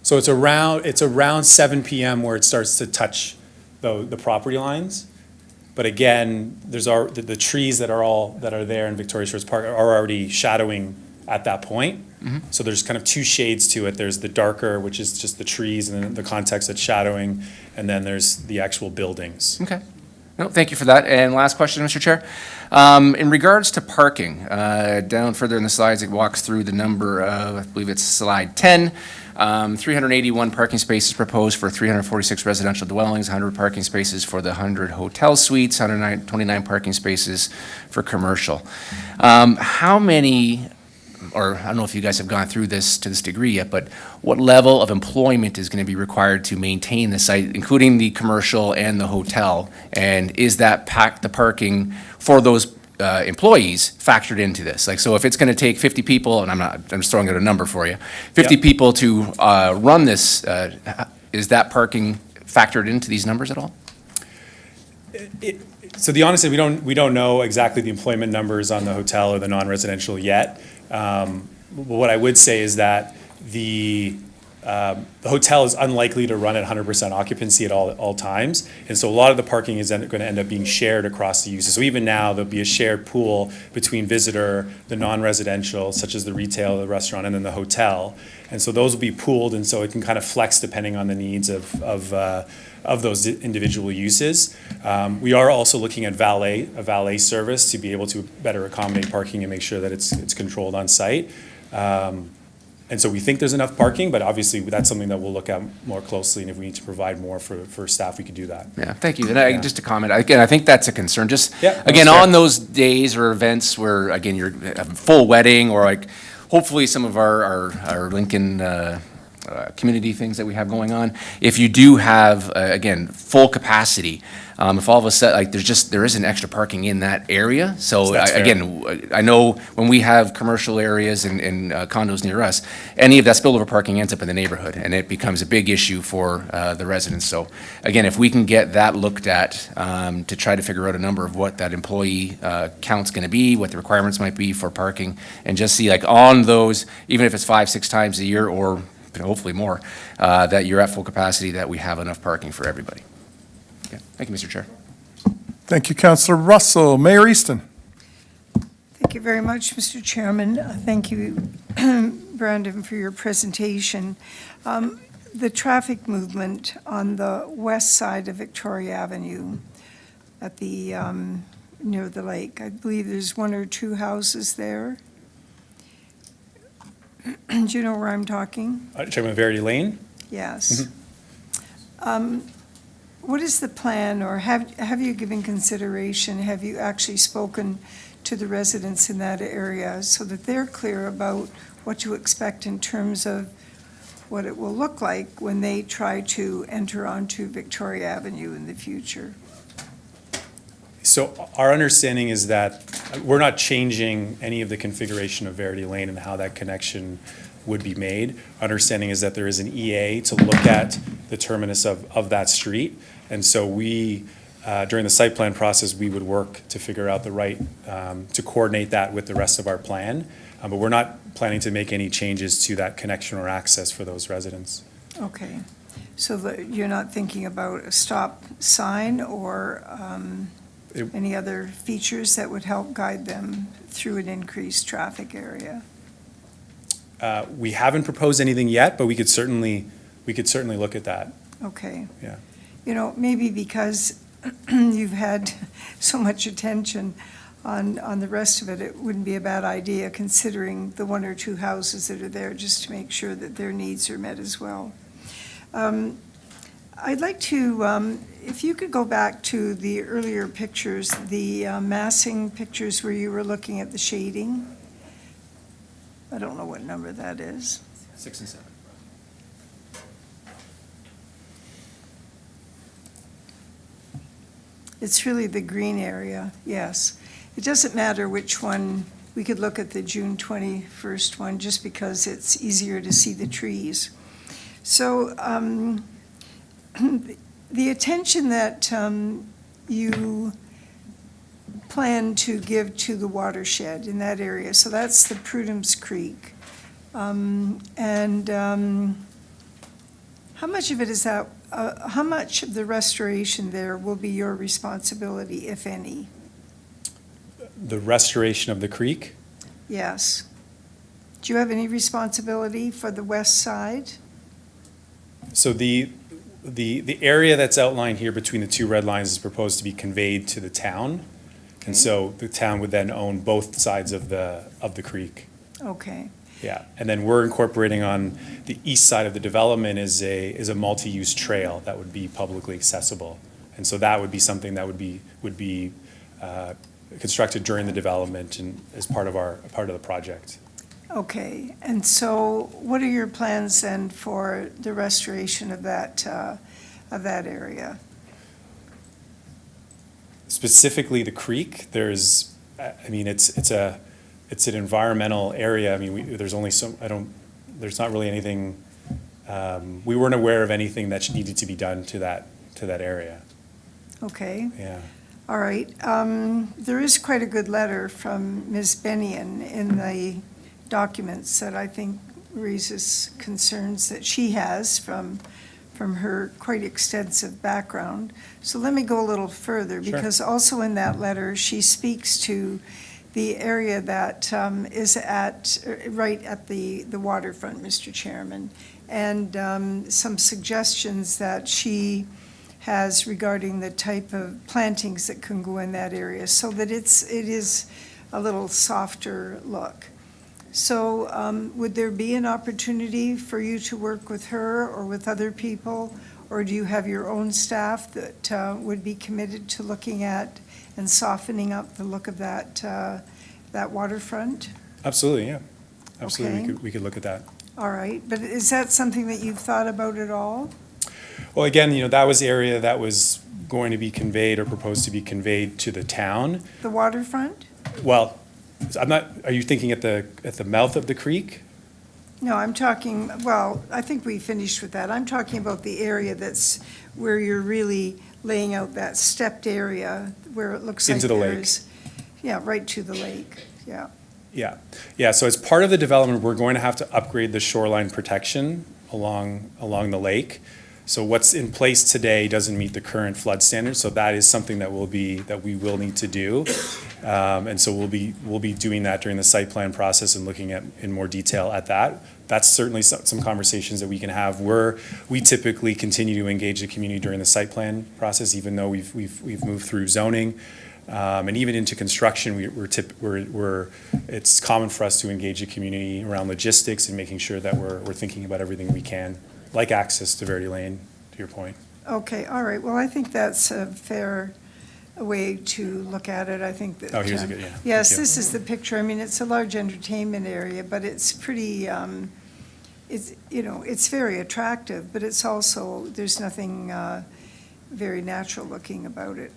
So it's around 7 p.m. where it starts to touch the property lines. But again, there's the trees that are there in Victoria Shores Park are already shadowing at that point. So there's kind of two shades to it. There's the darker, which is just the trees and then the context that's shadowing, and then there's the actual buildings. Okay. No, thank you for that. And last question, Mr. Chair. In regards to parking, down further in the slides, it walks through the number of, I believe it's slide 10, 381 parking spaces proposed for 346 residential dwellings, 100 parking spaces for the 100 hotel suites, 129 parking spaces for commercial. How many, or I don't know if you guys have gone through this to this degree yet, but what level of employment is going to be required to maintain the site, including the commercial and the hotel? And is that the parking for those employees factored into this? Like, so if it's going to take 50 people, and I'm just throwing out a number for you, 50 Yep. people to run this, is that parking factored into these numbers at all? So the honest thing, we don't know exactly the employment numbers on the hotel or the non-residential yet. What I would say is that the hotel is unlikely to run at 100% occupancy at all times, and so a lot of the parking is going to end up being shared across the uses. So even now, there'll be a shared pool between visitor, the non-residential, such as the retail, the restaurant, and then the hotel. And so those will be pooled, and so it can kind of flex depending on the needs of those individual uses. We are also looking at a valet service to be able to better accommodate parking and make sure that it's controlled on site. And so we think there's enough parking, but obviously that's something that we'll look at more closely, and if we need to provide more for staff, we could do that. Yeah, thank you. And just to comment, again, I think that's a concern. Just, Yeah, again, that's fair. on those days or events where, again, you're having full wedding, or like, hopefully some of our Lincoln community things that we have going on, if you do have, again, full capacity, if all of a sudden, like, there isn't extra parking in that area. So That's fair. again, I know when we have commercial areas and condos near us, any of that spillover parking ends up in the neighborhood, and it becomes a big issue for the residents. So again, if we can get that looked at to try to figure out a number of what that employee count's going to be, what the requirements might be for parking, and just see, like, on those, even if it's 5-6 times a year, or hopefully more, that you're at full capacity, that we have enough parking for everybody. Okay. Thank you, Mr. Chair. Thank you, Councillor Russell. Mayor Easton. Thank you very much, Mr. Chairman. Thank you, Brandon, for your presentation. The traffic movement on the west side of Victoria Avenue at the, near the lake, I believe there's 1 or 2 houses there. Do you know where I'm talking? Talking about Verity Lane? Yes. What is the plan, or have you given consideration, have you actually spoken to the residents in that area so that they're clear about what to expect in terms of what it will look like when they try to enter onto Victoria Avenue in the future? So our understanding is that we're not changing any of the configuration of Verity Lane and how that connection would be made. Understanding is that there is an EA to look at the terminus of that street. And so we, during the site plan process, we would work to figure out the right, to coordinate that with the rest of our plan. But we're not planning to make any changes to that connection or access for those residents. Okay. So that you're not thinking about a stop sign or any other features that would help guide them through an increased traffic area? We haven't proposed anything yet, but we could certainly look at that. Okay. Yeah. You know, maybe because you've had so much attention on the rest of it, it wouldn't be a bad idea, considering the one or two houses that are there, just to make sure that their needs are met as well. I'd like to, if you could go back to the earlier pictures, the massing pictures where you were looking at the shading. I don't know what number that is. 6 and 7. It's really the green area, yes. It doesn't matter which one, we could look at the June 21st one, just because it's easier to see the trees. So the attention that you plan to give to the watershed in that area, so that's the Prudhome's Creek. How much of it is that, how much of the restoration there will be your responsibility, if any? The restoration of the creek? Yes. Do you have any responsibility for the west side? So the area that's outlined here between the two red lines is proposed to be conveyed to the town. And so the town would then own both sides of the creek. Okay, Yeah, and then we're incorporating on the east side of the development is a multi-use trail that would be publicly accessible. And so that would be something that would be constructed during the development and as part of the project. okay. And so what are your plans then for the restoration of that area? Specifically the creek, there's, I mean, it's an environmental area. I mean, there's only there's not really anything, we weren't aware of anything that needed to be done to that area. Okay, Yeah. all right. There is quite a good letter from Ms. Bennion in the documents that I think raises concerns that she has from her quite extensive background. So let me go a little further, Sure. because also in that letter, she speaks to the area that is right at the waterfront, Mr. Chairman, and some suggestions that she has regarding the type of plantings that can go in that area, so that it is a little softer look. So would there be an opportunity for you to work with her or with other people? Or do you have your own staff that would be committed to looking at and softening up the look of that waterfront? Absolutely, yeah. Absolutely, Okay. we could look at that. All right, but is that something that you've thought about at all? Well, again, that was area that was going to be conveyed or proposed to be conveyed to the town. The waterfront? Well, are you thinking at the mouth of the creek? No, I'm talking, well, I think we finished with that. I'm talking about the area that's where you're really laying out that stepped area where it looks like Into the lake. there's. Yeah, right to the lake, yeah. Yeah, so as part of the development, we're going to have to upgrade the shoreline protection along the lake. So what's in place today doesn't meet the current flood standards, so that is something that we will need to do. And so we'll be doing that during the site plan process and looking at in more detail at that. That's certainly some conversations that we can have. We typically continue to engage the community during the site plan process, even though we've moved through zoning. And even into construction, it's common for us to engage the community around logistics and making sure that we're thinking about everything we can, like access to Verdi Lane, to your point. Okay, all right, well, I think that's a fair way to look at it, I think that. Oh, here's a good, yeah. Yes, Thank you. this is the picture, I mean, it's a large entertainment area, but it's pretty, it's very attractive, but it's also, there's nothing very natural looking about it,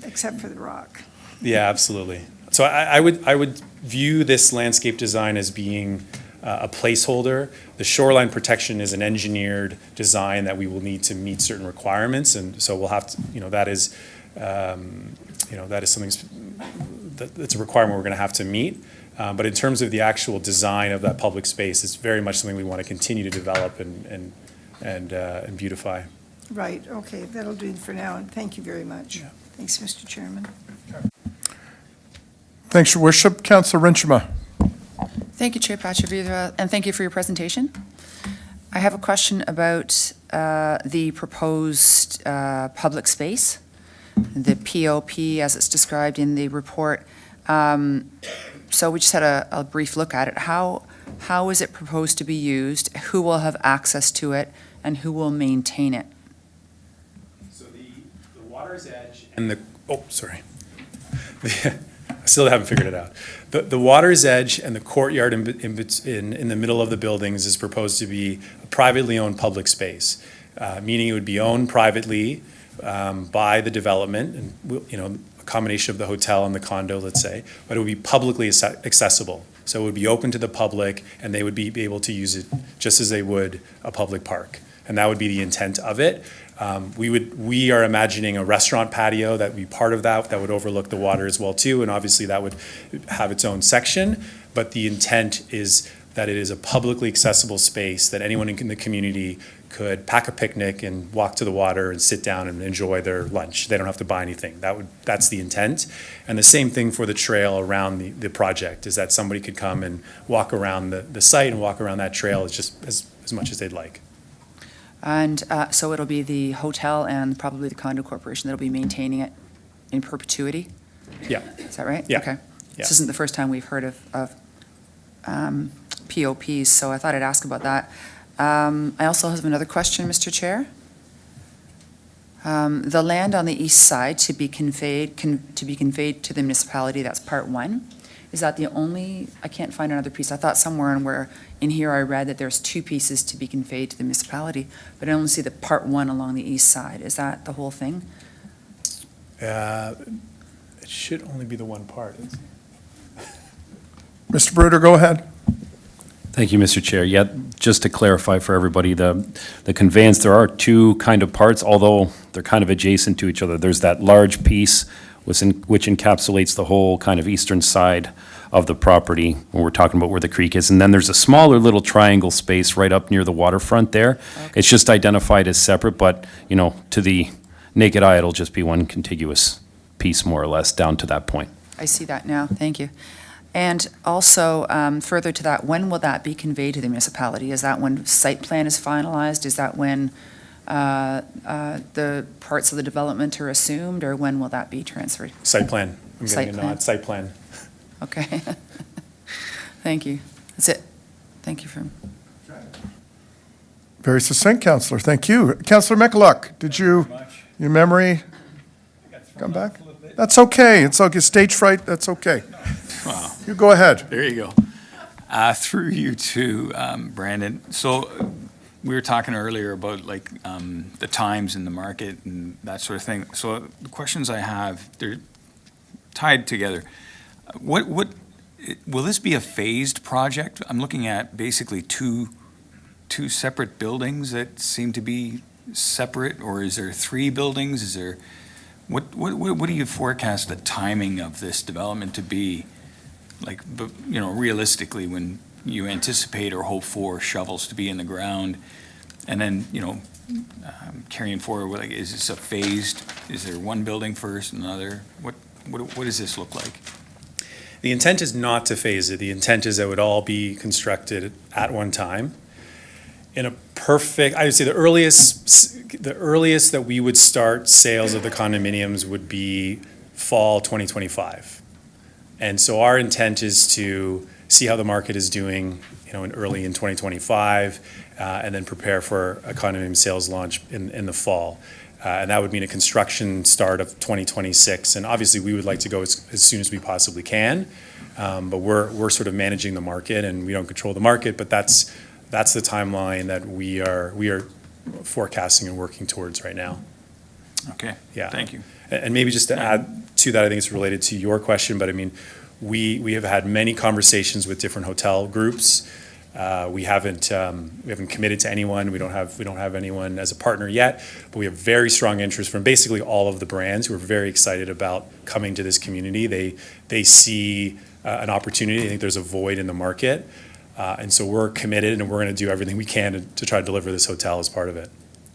except for the rock. Yeah, absolutely. So I would view this landscape design as being a placeholder. The shoreline protection is an engineered design that we will need to meet certain requirements, and so we'll have to, that is something that's a requirement we're going to have to meet. But in terms of the actual design of that public space, it's very much something we want to continue to develop and and beautify. Right, okay, that'll do for now, and thank you very much. Thanks, Mr. Chairman. Thanks, Your Worship. Councillor Renchema. Thank you, Chair Patrick, and thank you for your presentation. I have a question about the proposed public space, the POP as it's described in the report. So we just had a brief look at it. How is it proposed to be used? Who will have access to it, and who will maintain it? So the water's edge and the, oh, sorry. I still haven't figured it out. The water's edge and the courtyard in the middle of the buildings is proposed to be a privately owned public space, meaning it would be owned privately by the development, and a combination of the hotel and the condo, let's say, but it would be publicly accessible. So it would be open to the public, and they would be able to use it just as they would a public park. And that would be the intent of it. We are imagining a restaurant patio that would be part of that would overlook the water as well too, and obviously that would have its own section. But the intent is that it is a publicly accessible space that anyone in the community could pack a picnic and walk to the water and sit down and enjoy their lunch. They don't have to buy anything. That's the intent. And the same thing for the trail around the project, is that somebody could come and walk around the site and walk around that trail just as much as they'd like. And so it'll be the hotel and probably the condo corporation that'll be maintaining it in perpetuity? Yeah. Is that right? Yeah. Okay. Yeah. This isn't the first time we've heard of POPs, so I thought I'd ask about that. I also have another question, Mr. Chair. The land on the east side to be conveyed to the municipality, that's part one. Is that the only, I can't find another piece. I thought somewhere in here I read that there's two pieces to be conveyed to the municipality, but I only see the part one along the east side. Is that the whole thing? It should only be the one part. Mr. Bruder, go ahead. Thank you, Mr. Chair. Yeah, just to clarify for everybody, the conveyance, there are two kind of parts, although they're kind of adjacent to each other. There's that large piece which encapsulates the whole kind of eastern side of the property when we're talking about where the creek is. And then there's a smaller little triangle space right up near the waterfront there. Okay. It's just identified as separate, but, to the naked eye, it'll just be one contiguous piece, more or less, down to that point. I see that now. Thank you. And also, further to that, when will that be conveyed to the municipality? Is that when site plan is finalized? Is that when the parts of the development are assumed, or when will that be transferred? Site plan. I'm Site getting a plan. nod. Site plan. Okay. Thank you. That's it. Thank you for. Very succinct, Councillor. Thank you. Councillor McLuck, did your memory come back? That's okay. It's okay. Stage fright, that's okay. Wow. You go ahead. There you go. Through you to Brandon. So we were talking earlier about the times in the market and that sort of thing. So the questions I have, they're tied together. What will this be a phased project? I'm looking at basically two separate buildings that seem to be separate, or is there three buildings? Is there what do you forecast the timing of this development to be? Realistically, when you anticipate or hope for shovels to be in the ground, and then, carrying forward, is this a phased, is there one building first, another? What does this look like? The intent is not to phase it. The intent is that it would all be constructed at one time. In a perfect, I would say the earliest that we would start sales of the condominiums would be fall 2025. And so our intent is to see how the market is doing, early in 2025, and then prepare for a condominium sales launch in the fall. And that would mean a construction start of 2026. And obviously, we would like to go as soon as we possibly can. But we're sort of managing the market, and we don't control the market. But that's the timeline that we are forecasting and working towards right now. Okay. Yeah. Thank you. And maybe just to add to that, I think it's related to your question, but I mean, we have had many conversations with different hotel groups. We haven't committed to anyone. We don't have anyone as a partner yet, but we have very strong interest from basically all of the brands who are very excited about coming to this community. They see an opportunity. I think there's a void in the market. And so we're committed, and we're going to do everything we can to try to deliver this hotel as part of it.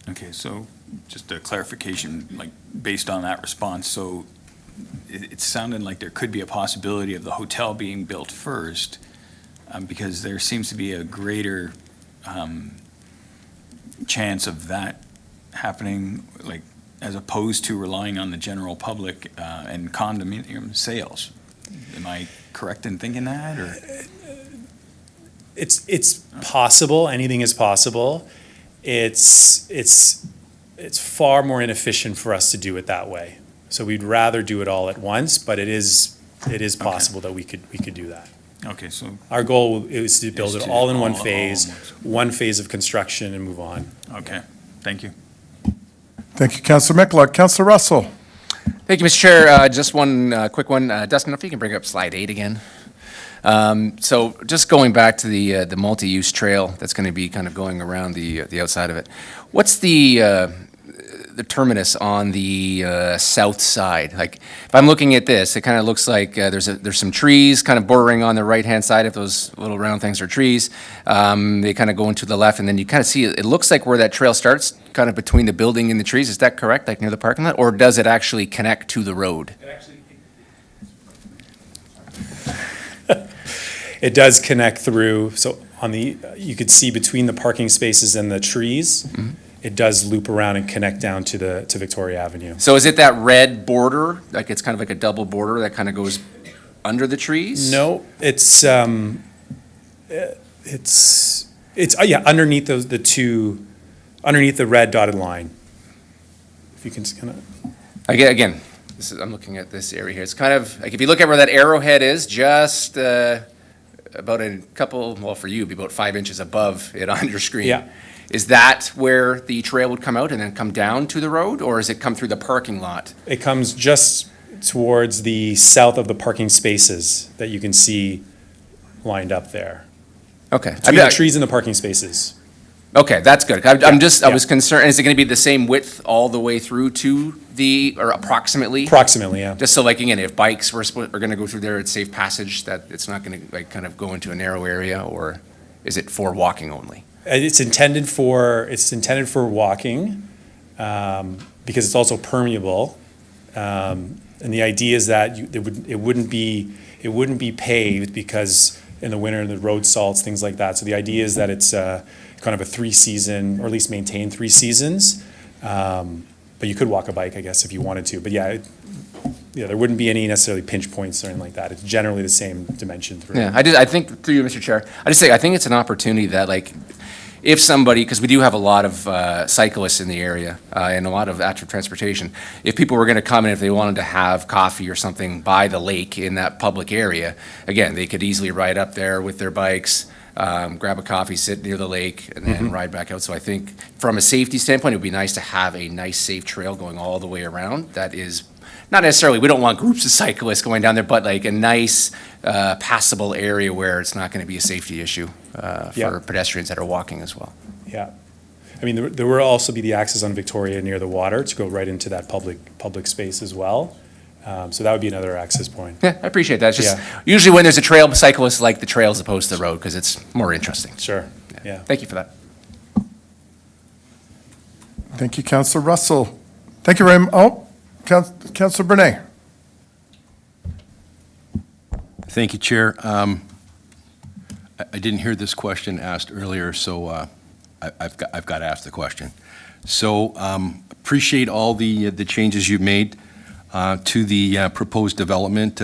Okay, so just a clarification, like, based on that response, so it sounded like there could be a possibility of the hotel being built first, because there seems to be a greater chance of that happening, like, as opposed to relying on the general public and condominium sales. Am I correct in thinking that, or? It's possible. Anything is possible. It's far more inefficient for us to do it that way. So we'd rather do it all at once, but it is possible that we could do that. Okay, so, Our goal is to build Is it to all in one all- phase, all at one phase of construction and move on. okay, thank you. Thank you, Councillor Michalak. Councillor Russell? Thank you, Mr. Chair. Just one quick one. Dustin, if you can bring up slide 8 again. So just going back to the multi-use trail that's going to be kind of going around the outside of it. What's the terminus on the south side? Like, if I'm looking at this, it kind of looks like there's some trees kind of bordering on the right-hand side. If those little round things are trees, they kind of go into the left, and then you kind of see it looks like where that trail starts, kind of between the building and the trees. Is that correct, like near the parking lot, or does it actually connect to the road? It does connect through, so you could see between the parking spaces and the trees, it does loop around and connect down to Victoria Avenue. So is it that red border, like it's kind of like a double border that kind of goes under the trees? No, it's underneath underneath the red dotted line. If you can kind of. Again, I'm looking at this area here. It's kind of, like, if you look at where that arrowhead is, just about a couple, well, for you, it'd be about 5 inches above it on your screen. Yeah. Is that where the trail would come out and then come down to the road, or does it come through the parking lot? It comes just towards the south of the parking spaces that you can see lined up there. Okay. Between the trees and the parking spaces. Okay, that's good. I Yeah. was concerned, is it going to be the same width all the way through to or approximately? Approximately, yeah. Just so, like, again, if bikes are going to go through there, it's safe passage, that it's not going to, like, kind of go into a narrow area, or is it for walking only? It's intended for walking, because it's also permeable. And the idea is that it wouldn't be paved, because in the winter, the road salts, things like that. So the idea is that it's kind of a 3-season, or at least maintain 3 seasons. But you could walk a bike, I guess, if you wanted to. But yeah, there wouldn't be any necessarily pinch points or anything like that. It's generally the same dimension through. Yeah, I think, through you, Mr. Chair, I think it's an opportunity that, like, if somebody, because we do have a lot of cyclists in the area and a lot of active transportation, if people were going to come in, if they wanted to have coffee or something by the lake in that public area, again, they could easily ride up there with their bikes, grab a coffee, sit near the lake, and then ride back out. So I think from a safety standpoint, it would be nice to have a nice, safe trail going all the way around. That is, not necessarily, we don't want groups of cyclists going down there, but like a nice passable area where it's not going to be a safety issue Yeah. for pedestrians that are walking as well. Yeah. I mean, there will also be the access on Victoria near the water to go right into that public space as well. So that would be another access point. Yeah, I appreciate that. It's just, Yeah. usually when there's a trail, cyclists like the trail as opposed to the road, because it's more interesting. Sure, yeah. Thank you for that. Thank you, Councillor Russell. Thank you very much. Councillor Brunei. Thank you, Chair. I didn't hear this question asked earlier, so I've got to ask the question. So appreciate all the changes you've made to the proposed development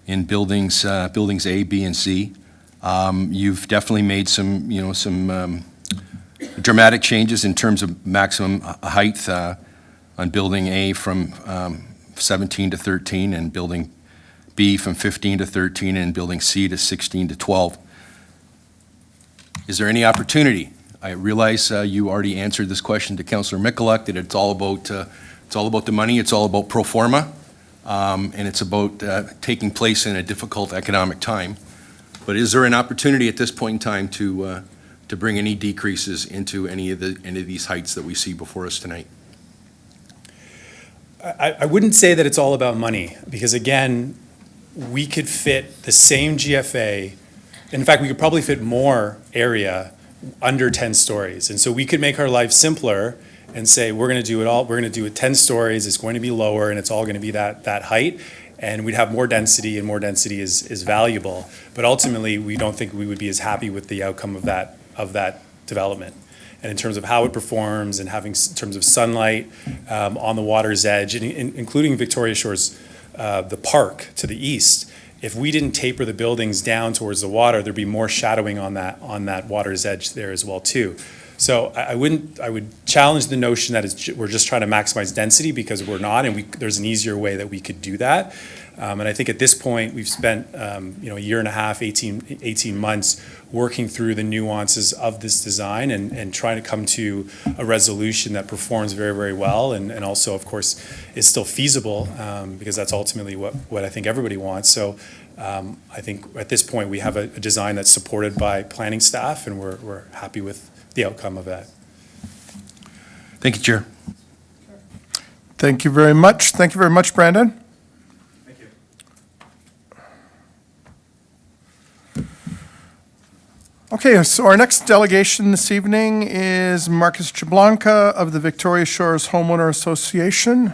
in buildings A, B, and C. You've definitely made some dramatic changes in terms of maximum height on building A from 17 to 13, and building B from 15 to 13, and building C to 16 to 12. Is there any opportunity? I realize you already answered this question to Councillor Michalak, that it's all about the money, it's all about pro forma, and it's about taking place in a difficult economic time. But is there an opportunity at this point in time to bring any decreases into any of these heights that we see before us tonight? I wouldn't say that it's all about money, because again, we could fit the same GFA In fact, we could probably fit more area under 10 stories. And so we could make our life simpler and say, we're going to do it all, we're going to do it 10 stories, it's going to be lower, and it's all going to be that height. And we'd have more density, and more density is valuable. But ultimately, we don't think we would be as happy with the outcome of that development. And in terms of how it performs and having, in terms of sunlight on the water's edge, and including Victoria Shores, the park to the east, if we didn't taper the buildings down towards the water, there'd be more shadowing on that water's edge there as well too. So I would challenge the notion that we're just trying to maximize density, because we're not, and there's an easier way that we could do that. And I think at this point, we've spent a year and a half, 18 months working through the nuances of this design and trying to come to a resolution that performs very, very well, and also, of course, is still feasible, because that's ultimately what I think everybody wants. So I think at this point, we have a design that's supported by planning staff, and we're happy with the outcome of that. Thank you, Chair. Thank you very much. Thank you very much, Brandon. Thank you. Okay, so our next delegation this evening is Marcus Jablonka of the Victoria Shores Homeowner Association.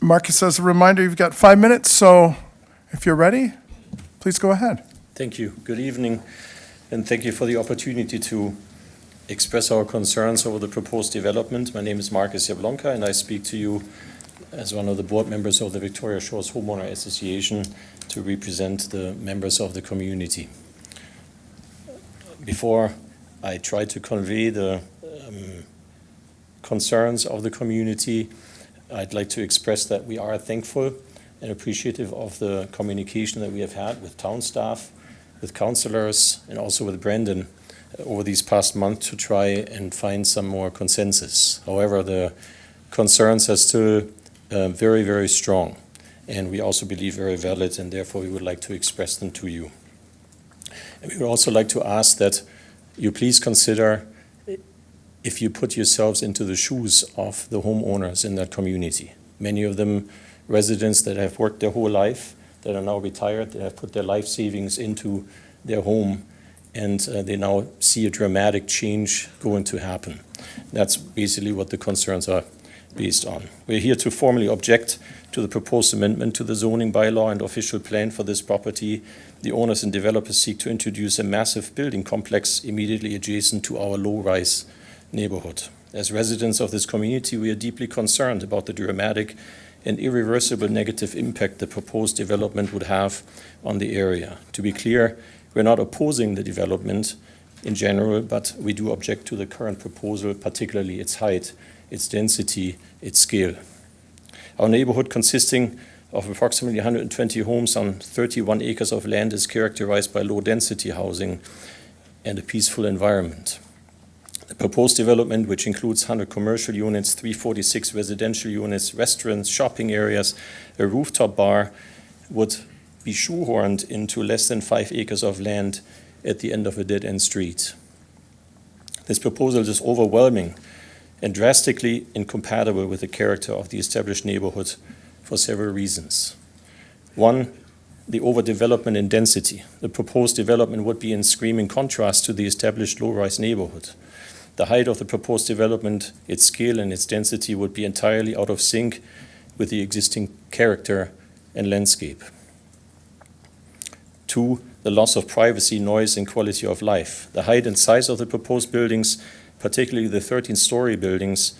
Marcus, as a reminder, you've got 5 minutes, so if you're ready, please go ahead. Thank you. Good evening, and thank you for the opportunity to express our concerns over the proposed development. My name is Marcus Jablonka, and I speak to you as one of the board members of the Victoria Shores Homeowner Association to represent the members of the community. Before I try to convey the concerns of the community, I'd like to express that we are thankful and appreciative of the communication that we have had with town staff, with councillors, and also with Brandon over these past months to try and find some more consensus. However, the concerns are still very, very strong, and we also believe very valid, and therefore we would like to express them to you. And we would also like to ask that you please consider, if you put yourselves into the shoes of the homeowners in that community, many of them residents that have worked their whole life, that are now retired, that have put their life savings into their home, and they now see a dramatic change going to happen. That's basically what the concerns are based on. We're here to formally object to the proposed amendment to the zoning bylaw and official plan for this property. The owners and developers seek to introduce a massive building complex immediately adjacent to our low-rise neighborhood. As residents of this community, we are deeply concerned about the dramatic and irreversible negative impact the proposed development would have on the area. To be clear, we're not opposing the development in general, but we do object to the current proposal, particularly its height, its density, its scale. Our neighborhood, consisting of approximately 120 homes on 31 acres of land, is characterized by low-density housing and a peaceful environment. The proposed development, which includes 100 commercial units, 346 residential units, restaurants, shopping areas, a rooftop bar, would be shoehorned into less than 5 acres of land at the end of a dead-end street. This proposal is overwhelming and drastically incompatible with the character of the established neighborhood for several reasons. One, the overdevelopment in density. The proposed development would be in screaming contrast to the established low-rise neighborhood. The height of the proposed development, its scale and its density would be entirely out of sync with the existing character and landscape. Two, the loss of privacy, noise, and quality of life. The height and size of the proposed buildings, particularly the 13-story buildings,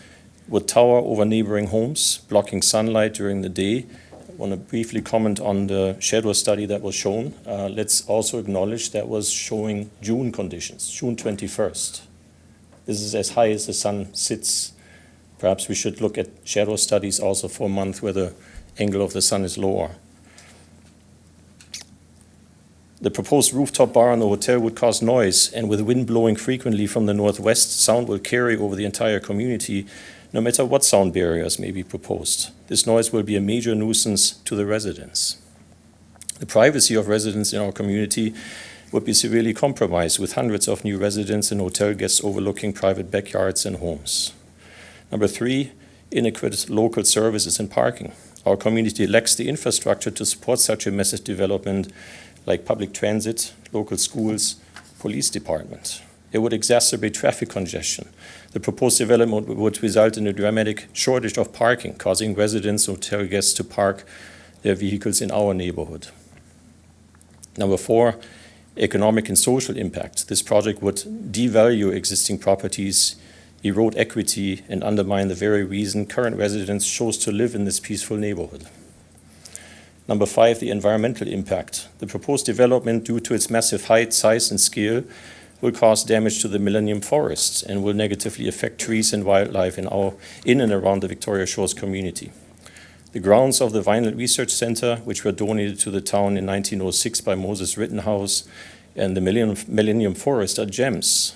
would tower over neighboring homes, blocking sunlight during the day. I want to briefly comment on the shadow study that was shown. Let's also acknowledge that was showing June conditions, June 21st. This is as high as the sun sits. Perhaps we should look at shadow studies also for a month where the angle of the sun is lower. The proposed rooftop bar in the hotel would cause noise, and with wind blowing frequently from the northwest, sound will carry over the entire community, no matter what sound barriers may be proposed. This noise will be a major nuisance to the residents. The privacy of residents in our community would be severely compromised, with hundreds of new residents and hotel guests overlooking private backyards and homes. Number three, inadequate local services and parking. Our community lacks the infrastructure to support such a massive development, like public transit, local schools, police department. It would exacerbate traffic congestion. The proposed development would result in a dramatic shortage of parking, causing residents or hotel guests to park their vehicles in our neighborhood. Number 4, economic and social impact. This project would devalue existing properties, erode equity, and undermine the very reason current residents chose to live in this peaceful neighborhood. Number 5, the environmental impact. The proposed development, due to its massive height, size, and scale, will cause damage to the Millennium Forests and will negatively affect trees and wildlife in and around the Victoria Shores community. The grounds of the Vineland Research Center, which were donated to the town in 1906 by Moses Rittenhouse, and the Millennium Forest are gems.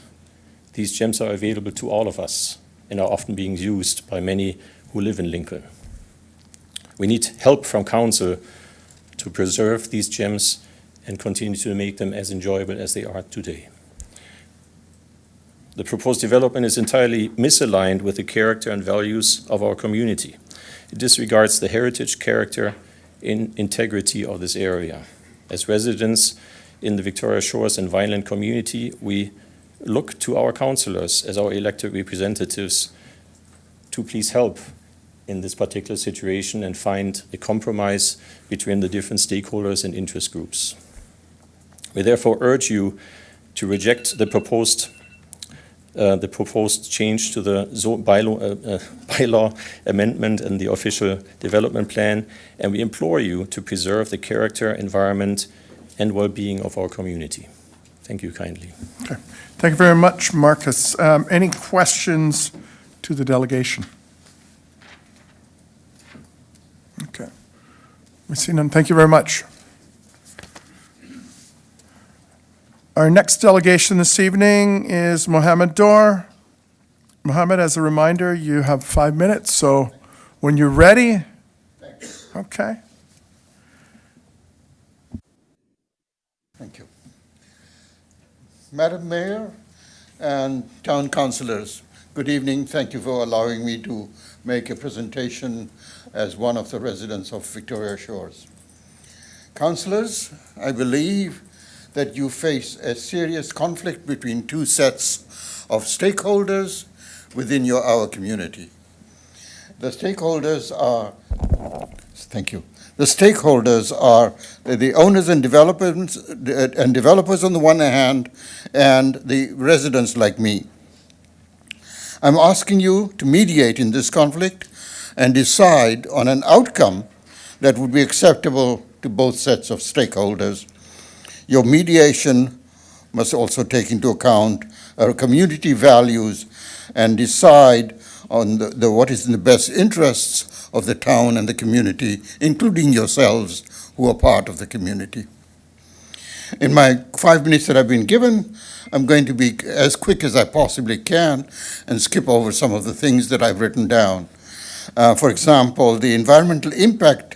These gems are available to all of us and are often being used by many who live in Lincoln. We need help from council to preserve these gems and continue to make them as enjoyable as they are today. The proposed development is entirely misaligned with the character and values of our community. It disregards the heritage, character, and integrity of this area. As residents in the Victoria Shores and Vineland community, we look to our councillors as our elected representatives to please help in this particular situation and find a compromise between the different stakeholders and interest groups. We therefore urge you to reject the proposed change to the bylaw amendment and the official development plan, and we implore you to preserve the character, environment, and well-being of our community. Thank you kindly. Okay. Thank you very much, Marcus. Any questions to the delegation? Okay. We see none. Thank you very much. Our next delegation this evening is Mohammed Dor. Mohammed, as a reminder, you have 5 minutes, so when you're ready. Okay. Thank you. Madam Mayor and town councillors, good evening. Thank you for allowing me to make a presentation as one of the residents of Victoria Shores. Councillors, I believe that you face a serious conflict between two sets of stakeholders within our community. The stakeholders are, thank you. The stakeholders are the owners and developers on the one hand, and the residents like me. I'm asking you to mediate in this conflict and decide on an outcome that would be acceptable to both sets of stakeholders. Your mediation must also take into account our community values and decide on what is in the best interests of the town and the community, including yourselves who are part of the community. In my 5 minutes that I've been given, I'm going to be as quick as I possibly can and skip over some of the things that I've written down. For example, the environmental impact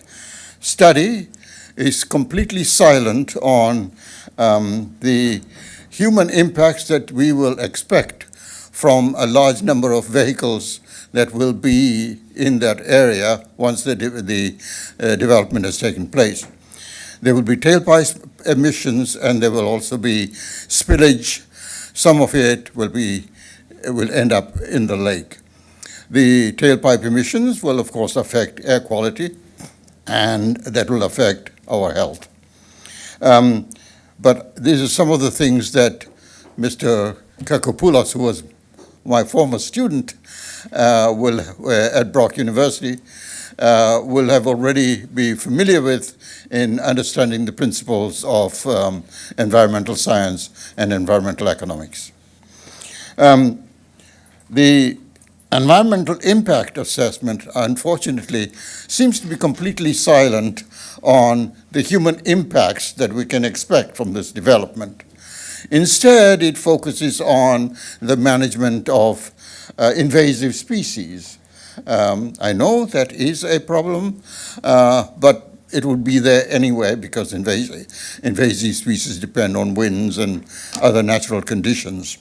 study is completely silent on the human impacts that we will expect from a large number of vehicles that will be in that area once the development has taken place. There will be tailpipe emissions, and there will also be spillage. Some of it will end up in the lake. The tailpipe emissions will, of course, affect air quality, and that will affect our health. But these are some of the things that Mr. Kakopoulos, who was my former student at Brock University, will have already be familiar with in understanding the principles of environmental science and environmental economics. The environmental impact assessment, unfortunately, seems to be completely silent on the human impacts that we can expect from this development. Instead, it focuses on the management of invasive species. I know that is a problem, but it would be there anyway because invasive species depend on winds and other natural conditions.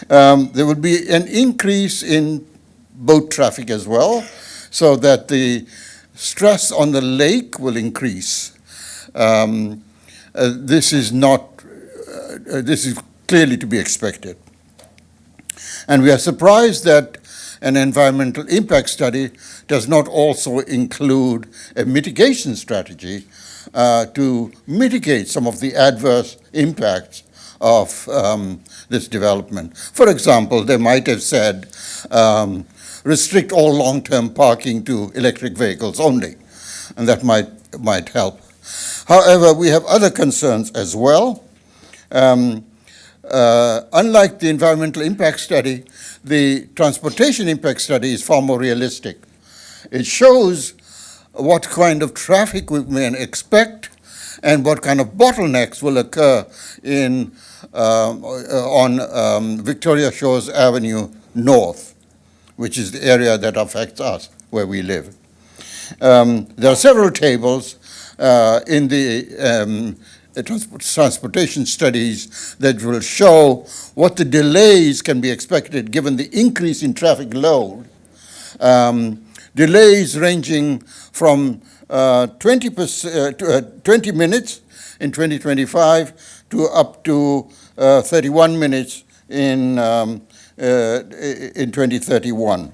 There would be an increase in boat traffic as well, so that the stress on the lake will increase. This is clearly to be expected. And we are surprised that an environmental impact study does not also include a mitigation strategy to mitigate some of the adverse impacts of this development. For example, they might have said, restrict all long-term parking to electric vehicles only, and that might help. However, we have other concerns as well. Unlike the environmental impact study, the transportation impact study is far more realistic. It shows what kind of traffic we may expect and what kind of bottlenecks will occur on Victoria Shores Avenue North, which is the area that affects us, where we live. There are several tables in the transportation studies that will show what the delays can be expected given the increase in traffic load. Delays ranging from 20 minutes in 2025 to up to 31 minutes in 2031.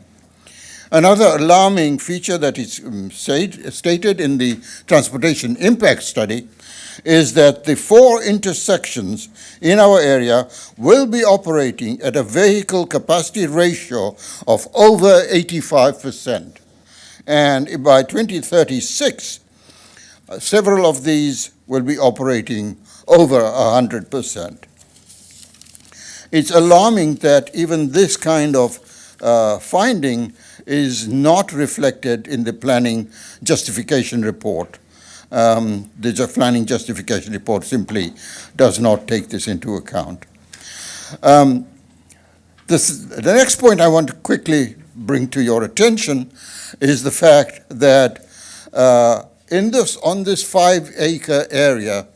Another alarming feature that is stated in the transportation impact study is that the 4 intersections in our area will be operating at a vehicle capacity ratio of over 85%. And by 2036, several of these will be operating over 100%. It's alarming that even this kind of finding is not reflected in the planning justification report. The planning justification report simply does not take this into account. The next point I want to quickly bring to your attention is the fact that on this 5-acre area,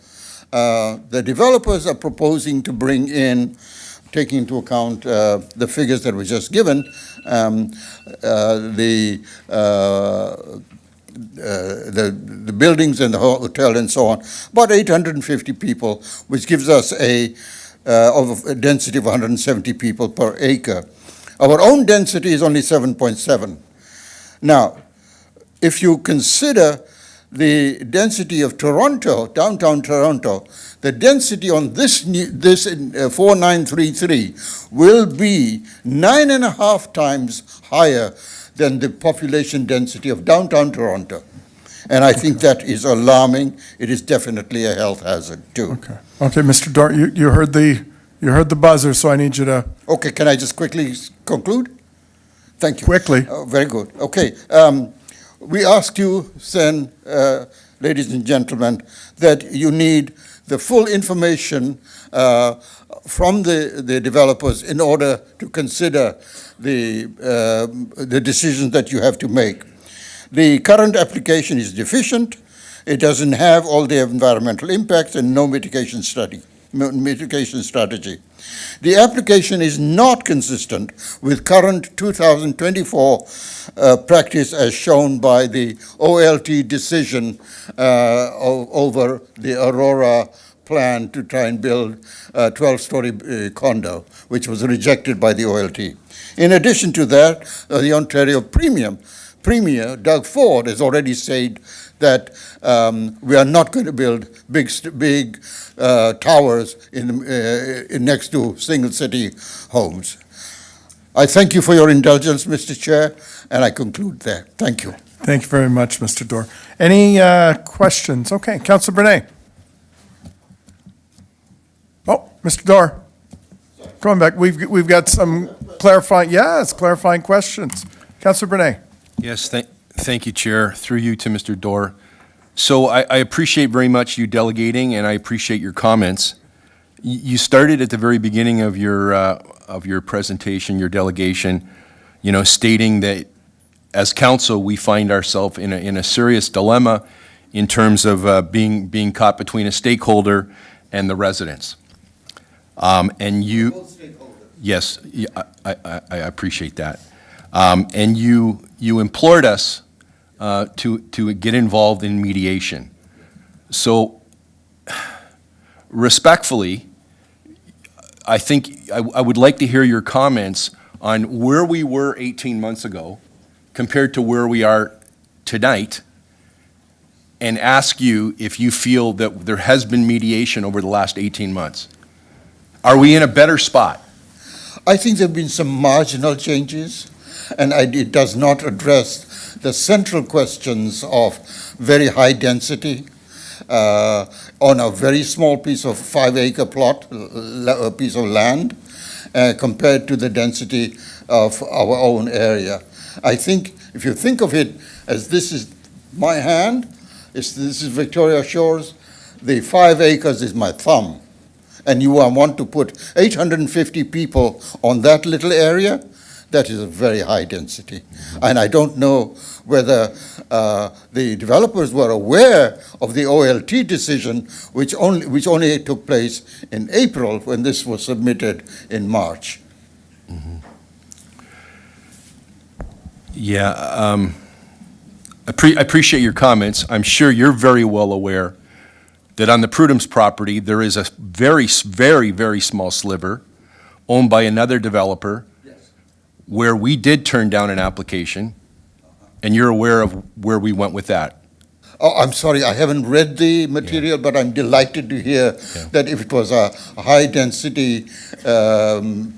the developers are proposing to bring in, taking into account the figures that were just given, the buildings and the hotel and so on, about 850 people, which gives us a density of 170 people per acre. Our own density is only 7.7. Now, if you consider the density of Toronto, downtown Toronto, the density on this 4933 will be 9.5 times higher than the population density of downtown Toronto. And I think that is alarming. It is definitely a health hazard, too. Okay, Mr. Dorr, you heard the buzzer, so I need you to... Okay, can I just quickly conclude? Thank you. Quickly. Very good. Okay. We ask you, then, ladies and gentlemen, that you need the full information from the developers in order to consider the decisions that you have to make. The current application is deficient. It doesn't have all the environmental impacts and no mitigation strategy. The application is not consistent with current 2024 practice as shown by the OLT decision over the Aurora plan to try and build a 12-story condo, which was rejected by the OLT. In addition to that, the Ontario Premier, Doug Ford, has already said that we are not going to build big towers next to single-city homes. I thank you for your indulgence, Mr. Chair, and I conclude there. Thank you. Thank you very much, Mr. Dorr. Any questions? Okay, Councillor Bernay. Oh, Mr. Dorr. Coming back. We've got some clarifying questions. Councillor Bernay. Yes, thank you, Chair. Through you to Mr. Dorr. So I appreciate very much you delegating, and I appreciate your comments. You started at the very beginning of your presentation, your delegation, stating that as council we find ourselves in a serious dilemma in terms of being caught between a stakeholder and the residents. And you, yes, I appreciate that. And you implored us to get involved in mediation. So respectfully, I think I would like to hear your comments on where we were 18 months ago compared to where we are tonight, and ask you if you feel that there has been mediation over the last 18 months. Are we in a better spot? I think there have been some marginal changes, and it does not address the central questions of very high density on a very small piece of 5-acre plot, a piece of land, compared to the density of our own area. I think if you think of it as this is my hand, this is Victoria Shores, the 5 acres is my thumb, and you want to put 850 people on that little area, that is a very high density. And I don't know whether the developers were aware of the OLT decision, which only took place in April when this was submitted in March. Yeah, I appreciate your comments. I'm sure you're very well aware that on the Prudhome's property, there is a very, very, very small sliver owned by another developer where we did turn down an application, and you're aware of where we went with that. Oh, I'm sorry, I haven't read the material, but I'm delighted to hear that if it was a high-density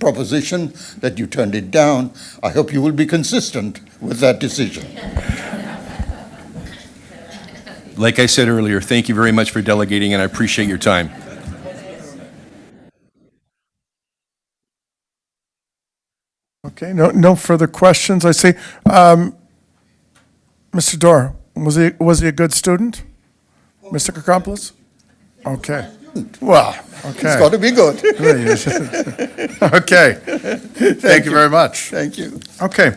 proposition, that you turned it down. I hope you will be consistent with that decision. Like I said earlier, thank you very much for delegating, and I appreciate your time. Okay, no further questions. I see. Mr. Dorr, was he a good student? Mr. Kokompoulos? Okay. Well, okay. It's got to be good. Okay. Thank you very much. Thank you. Okay.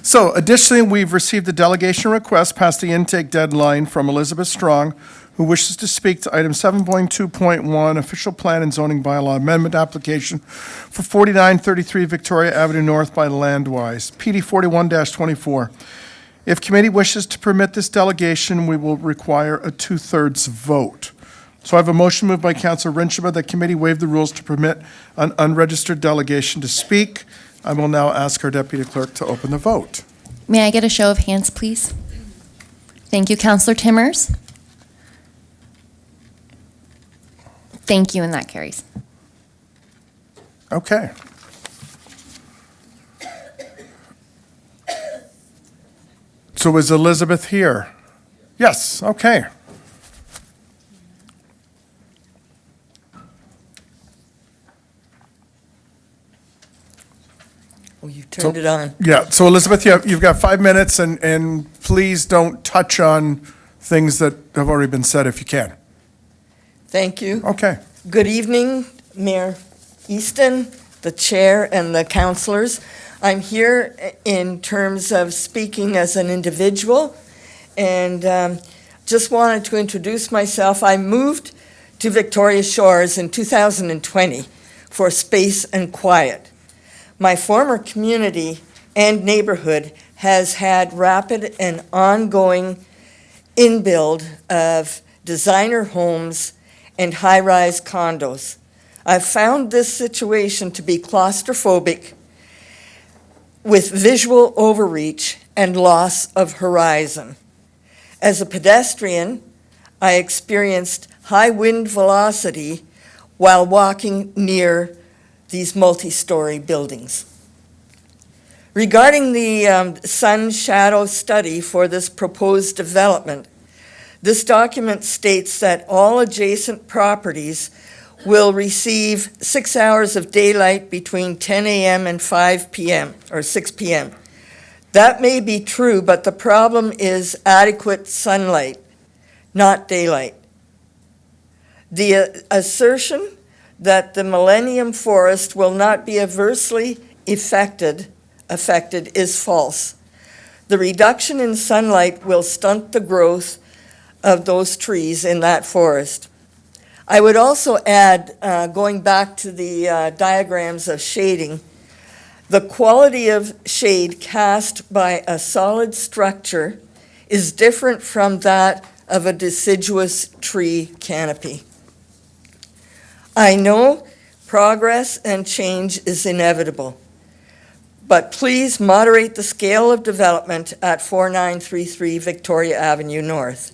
So additionally, we've received a delegation request past the intake deadline from Elizabeth Strong, who wishes to speak to item 7.2.1, official plan and zoning bylaw amendment application for 4933 Victoria Avenue North by Landwise, PD 41-24. If committee wishes to permit this delegation, we will require a 2/3 vote. So I have a motion moved by Councilor Rinchima that committee waive the rules to permit an unregistered delegation to speak. I will now ask our deputy clerk to open the vote. May I get a show of hands, please? Thank you, Councillor Timmers. Thank you, and that carries. Okay. So is Elizabeth here? Yes, okay. Well, you turned it on. Yeah, so Elizabeth, you've got 5 minutes, and please don't touch on things that have already been said if you can. Thank you. Okay. Good evening, Mayor Easton, the chair, and the councilors. I'm here in terms of speaking as an individual, and just wanted to introduce myself. I moved to Victoria Shores in 2020 for space and quiet. My former community and neighborhood has had rapid and ongoing inbuild of designer homes and high-rise condos. I've found this situation to be claustrophobic with visual overreach and loss of horizon. As a pedestrian, I experienced high wind velocity while walking near these multi-story buildings. Regarding the sun shadow study for this proposed development, this document states that all adjacent properties will receive 6 hours of daylight between 10 a.m. and 5 p.m. or 6 p.m. That may be true, but the problem is adequate sunlight, not daylight. The assertion that the Millennium Forest will not be adversely affected is false. The reduction in sunlight will stunt the growth of those trees in that forest. I would also add, going back to the diagrams of shading, the quality of shade cast by a solid structure is different from that of a deciduous tree canopy. I know progress and change is inevitable, but please moderate the scale of development at 4933 Victoria Avenue North.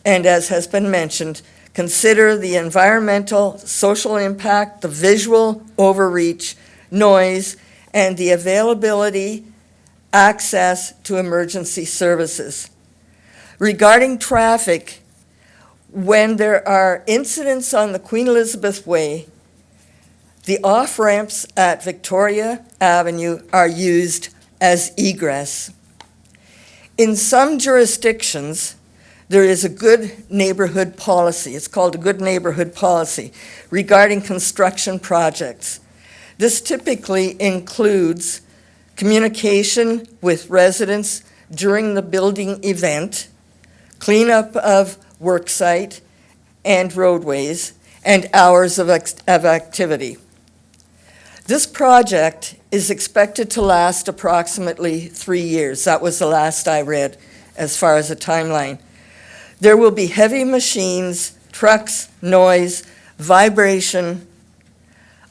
And as has been mentioned, consider the environmental, social impact, the visual overreach, noise, and the availability, access to emergency services. Regarding traffic, when there are incidents on the Queen Elizabeth Way, the off-ramps at Victoria Avenue are used as egress. In some jurisdictions, there is a good neighborhood policy. It's called a good neighborhood policy regarding construction projects. This typically includes communication with residents during the building event, cleanup of worksite and roadways, and hours of activity. This project is expected to last approximately 3 years. That was the last I read as far as a timeline. There will be heavy machines, trucks, noise, vibration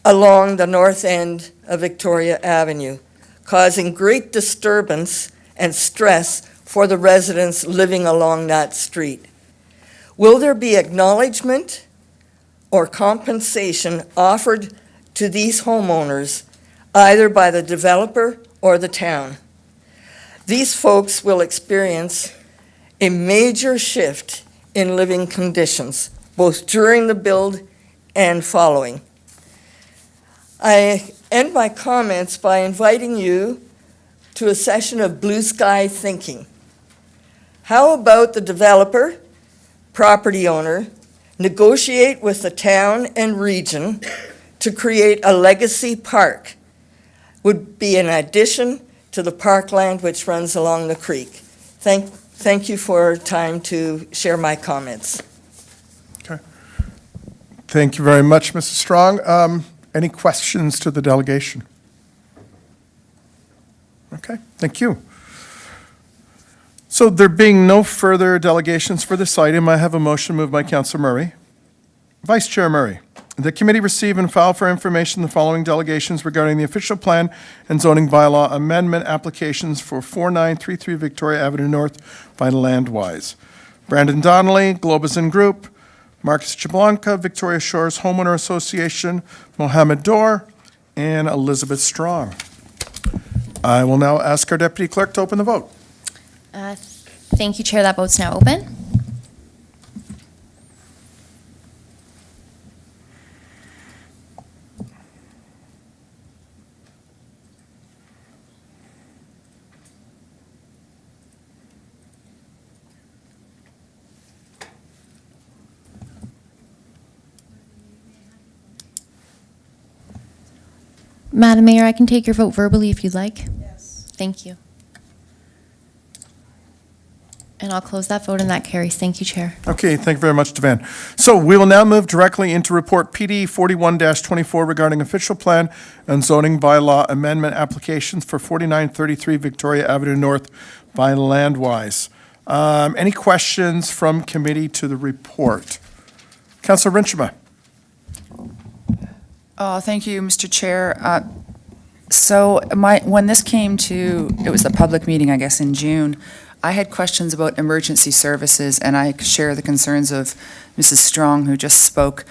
along the north end of Victoria Avenue, causing great disturbance and stress for the residents living along that street. Will there be acknowledgement or compensation offered to these homeowners, either by the developer or the town? These folks will experience a major shift in living conditions, both during the build and following. I end my comments by inviting you to a session of blue sky thinking. How about the developer, property owner, negotiate with the town and region to create a legacy park? Would be an addition to the parkland which runs along the creek. Thank you for time to share my comments. Thank you very much, Mrs. Strong. Any questions to the delegation? Okay, thank you. So there being no further delegations for this item, I have a motion moved by Councillor Murray. Vice Chair Murray, the committee receive and file for information the following delegations regarding the official plan and zoning bylaw amendment applications for 4933 Victoria Avenue North by Landwise. Brandon Donnelly, Globazin Group, Marcus Chablanca, Victoria Shores Homeowner Association, Mohammed Dor, and Elizabeth Strong. I will now ask our deputy clerk to open the vote. Thank you, Chair. That vote's now open. Madam Mayor, I can take your vote verbally if you'd like. Yes. Thank you. And I'll close that vote and that carries. Thank you, Chair. Okay, thank you very much, Devan. So we will now move directly into Report PD 41-24 regarding official plan and zoning bylaw amendment applications for 4933 Victoria Avenue North by Landwise. Any questions from committee to the report? Councillor Rinchema. Oh, thank you, Mr. Chair. So when this came to, it was the public meeting, I guess, in June, I had questions about emergency services, and I share the concerns of Mrs. Strong, who just spoke.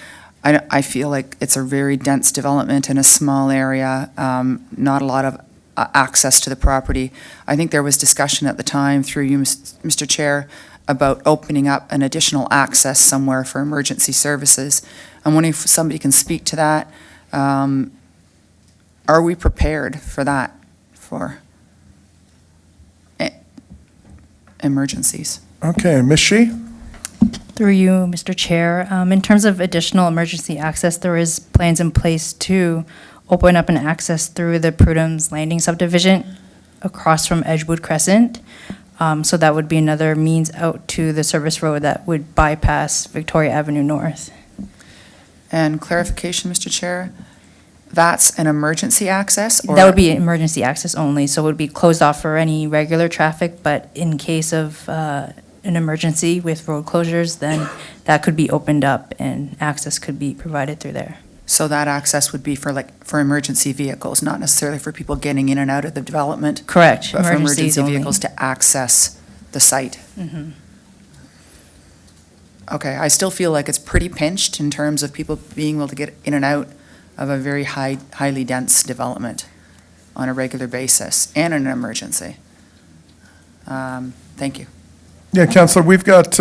I feel like it's a very dense development in a small area, not a lot of access to the property. I think there was discussion at the time through you, Mr. Chair, about opening up an additional access somewhere for emergency services. I'm wondering if somebody can speak to that. Are we prepared for that, for emergencies? Okay, Ms. Shi? Through you, Mr. Chair, in terms of additional emergency access, there is plans in place to open up an access through the Prudham's Landing subdivision across from Edgewood Crescent. So that would be another means out to the service road that would bypass Victoria Avenue North. And clarification, Mr. Chair, That's an emergency access? Or That would be emergency access only, so it would be closed off for any regular traffic, but in case of an emergency with road closures, then that could be opened up and access could be provided through there. So that access would be for emergency vehicles, not necessarily for people getting in and out of the development? Correct, But for emergencies emergency only. vehicles to access the site? Mhm. Okay, I still feel like it's pretty pinched in terms of people being able to get in and out of a very highly dense development on a regular basis and in an emergency. Thank you. Yeah, Councillor, we've got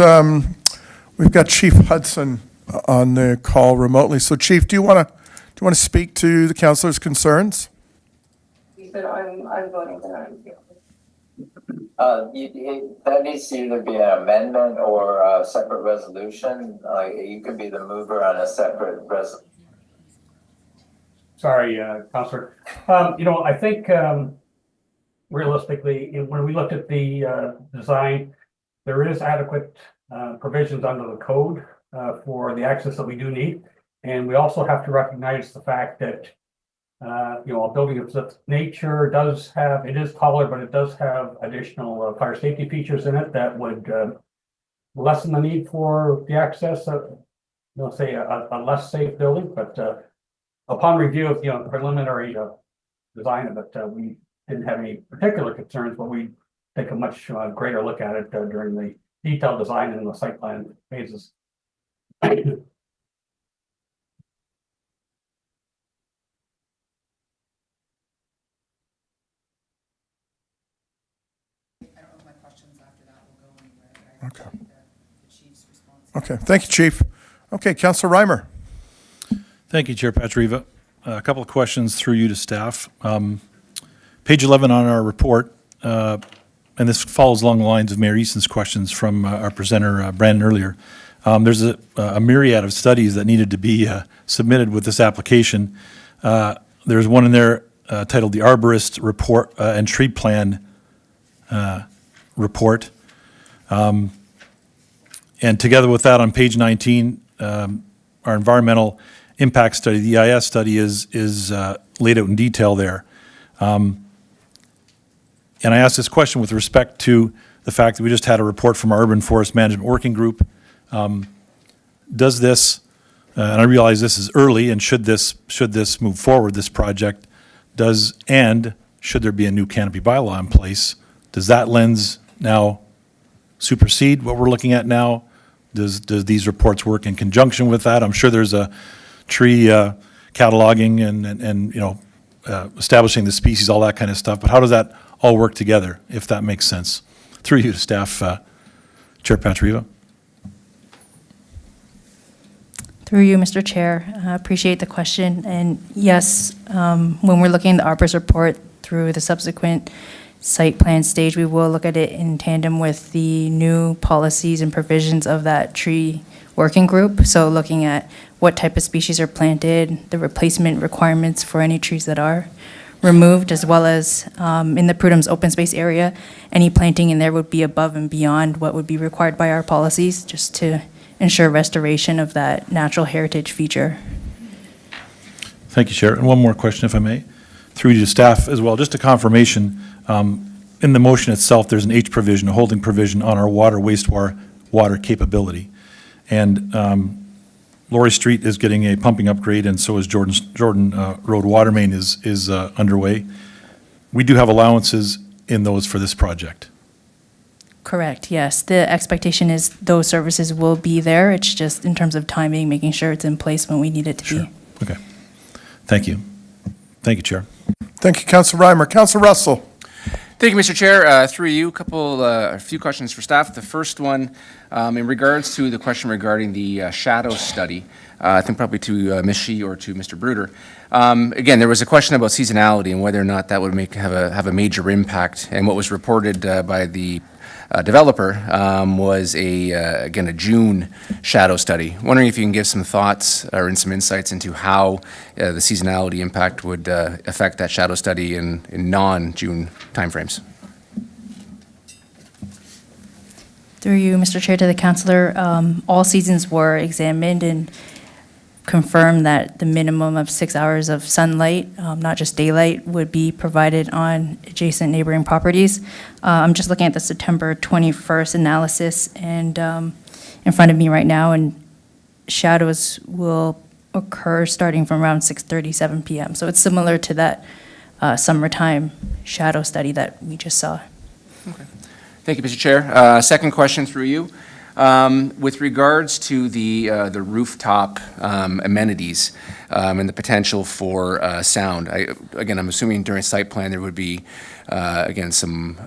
Chief Hudson on the call remotely. So Chief, do you want to speak to the councillor's concerns? I'm voting for that needs to either be an amendment or a separate resolution. You could be the mover on a separate resolution. Sorry, Councillor. I think realistically, when we looked at the design, there is adequate provisions under the code for the access that we do need. And we also have to recognize the fact that a building of such nature it is taller, but it does have additional fire safety features in it that would lessen the need for the access of, say, a less safe building. But upon review of, the preliminary design of it, we didn't have any particular concerns, but we take a much greater look at it during the detailed design and the site plan phases. Okay, thank you, Chief. Okay, Councillor Reimer. Thank you, Chair Patriva. A couple of questions through you to staff. Page 11 on our report, and this follows along the lines of Mayor Easton's questions from our presenter, Brandon, earlier. There's a myriad of studies that needed to be submitted with this application. There's one in there titled the Arborist Report and Tree Plan Report. And together with that, on page 19, our environmental impact study, the EIS study, is laid out in detail there. And I asked this question with respect to the fact that we just had a report from our Urban Forest Management Working Group. Does this, and I realize this is early, and should this move forward, this project, should there be a new canopy bylaw in place, does that lens now supersede what we're looking at now? Does these reports work in conjunction with that? I'm sure there's a tree cataloging and establishing the species, all that kind of stuff, but how does that all work together, if that makes sense? Through you to staff, Chair Patriva. Through you, Mr. Chair, I appreciate the question. And yes, when we're looking at the ARPA's report through the subsequent site plan stage, we will look at it in tandem with the new policies and provisions of that tree working group. So looking at what type of species are planted, the replacement requirements for any trees that are removed, as well as in the Prudhome's open space area, any planting in there would be above and beyond what would be required by our policies, just to ensure restoration of that natural heritage feature. Thank you, Chair. And one more question, if I may, through you to staff as well. Just a confirmation, in the motion itself, there's an H provision, a holding provision on our water capability. And Laurie Street is getting a pumping upgrade, and so is Jordan Road water main is underway. We do have allowances in those for this project. Correct, yes. The expectation is those services will be there. It's just in terms of timing, making sure it's in place when we need it to be. Okay. Thank you. Thank you, Chair. Thank you, Councillor Reimer. Councillor Russell. Thank you, Mr. Chair. Through you, a few questions for staff. The first one, in regards to the question regarding the shadow study, I think probably to Ms. Shee or to Mr. Bruder. Again, there was a question about seasonality and whether or not that would have a major impact. And what was reported by the developer was again a June shadow study. Wondering if you can give some thoughts or some insights into how the seasonality impact would affect that shadow study in non-June timeframes. Through you, Mr. Chair, to the councillor, all seasons were examined, and confirm that the minimum of 6 hours of sunlight, not just daylight, would be provided on adjacent neighboring properties. I'm just looking at the September 21st analysis and in front of me right now, and shadows will occur starting from around 6:37 p.m. So it's similar to that summertime shadow study that we just saw. Thank you, Mr. Chair. Second question through you. With regards to the rooftop amenities and the potential for sound, again, I'm assuming during site plan there would be, again, some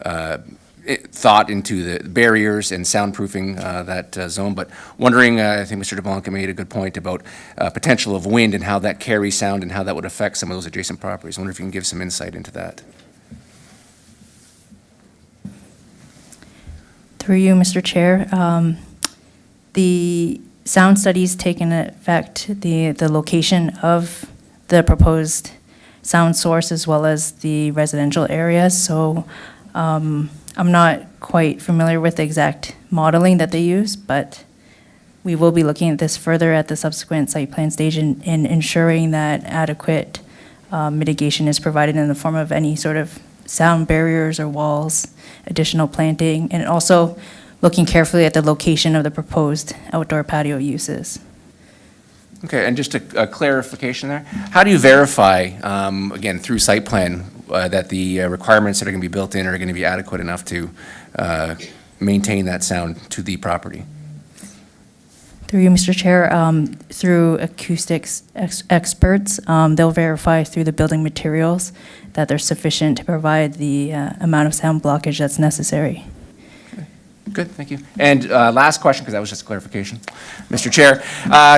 thought into the barriers and soundproofing that zone, but wondering, I think Mr. DeBlanca made a good point about potential of wind and how that carries sound and how that would affect some of those adjacent properties. I wonder if you can give some insight into that. Through you, Mr. Chair, the sound studies take into effect the location of the proposed sound source as well as the residential areas. So I'm not quite familiar with the exact modeling that they use, but we will be looking at this further at the subsequent site plan stage and ensuring that adequate mitigation is provided in the form of any sort of sound barriers or walls, additional planting, and also looking carefully at the location of the proposed outdoor patio uses. Okay, and just a clarification there. How do you verify, again, through site plan, that the requirements that are going to be built in are going to be adequate enough to maintain that sound to the property? Through you, Mr. Chair, through acoustics experts, they'll verify through the building materials that they're sufficient to provide the amount of sound blockage that's necessary. Good, thank you. And last question, because that was just a clarification. Mr. Chair,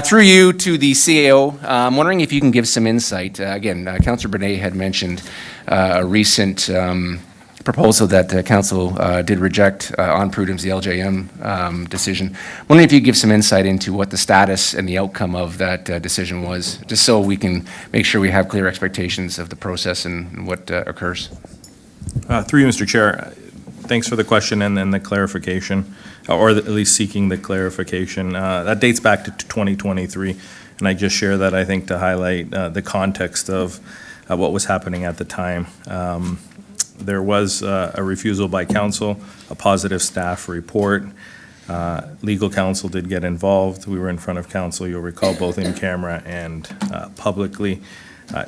through you to the CAO, I'm wondering if you can give some insight. Again, Councillor Bernay had mentioned a recent proposal that Council did reject on Prudhome's, the LJM decision. Wondering if you could give some insight into what the status and the outcome of that decision was, just so we can make sure we have clear expectations of the process and what occurs. Through you, Mr. Chair, thanks for the question and then the clarification, or at least seeking the clarification. That dates back to 2023, and I just share that, I think, to highlight the context of what was happening at the time. There was a refusal by council, a positive staff report. Legal counsel did get involved. We were in front of council, you'll recall, both in camera and publicly,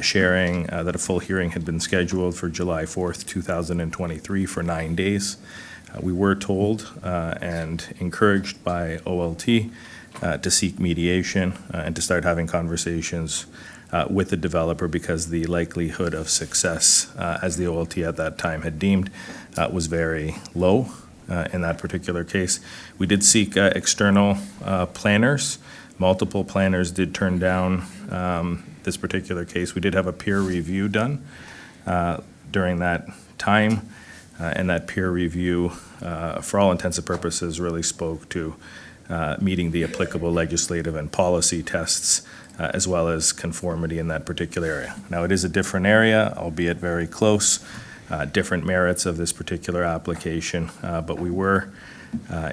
sharing that a full hearing had been scheduled for July 4th, 2023 for 9 days. We were told and encouraged by OLT to seek mediation and to start having conversations with the developer, because the likelihood of success, as the OLT at that time had deemed, was very low in that particular case. We did seek external planners. Multiple planners did turn down this particular case. We did have a peer review done during that time, and that peer review, for all intents and purposes, really spoke to meeting the applicable legislative and policy tests, as well as conformity in that particular area. Now, it is a different area, albeit very close, different merits of this particular application, but we were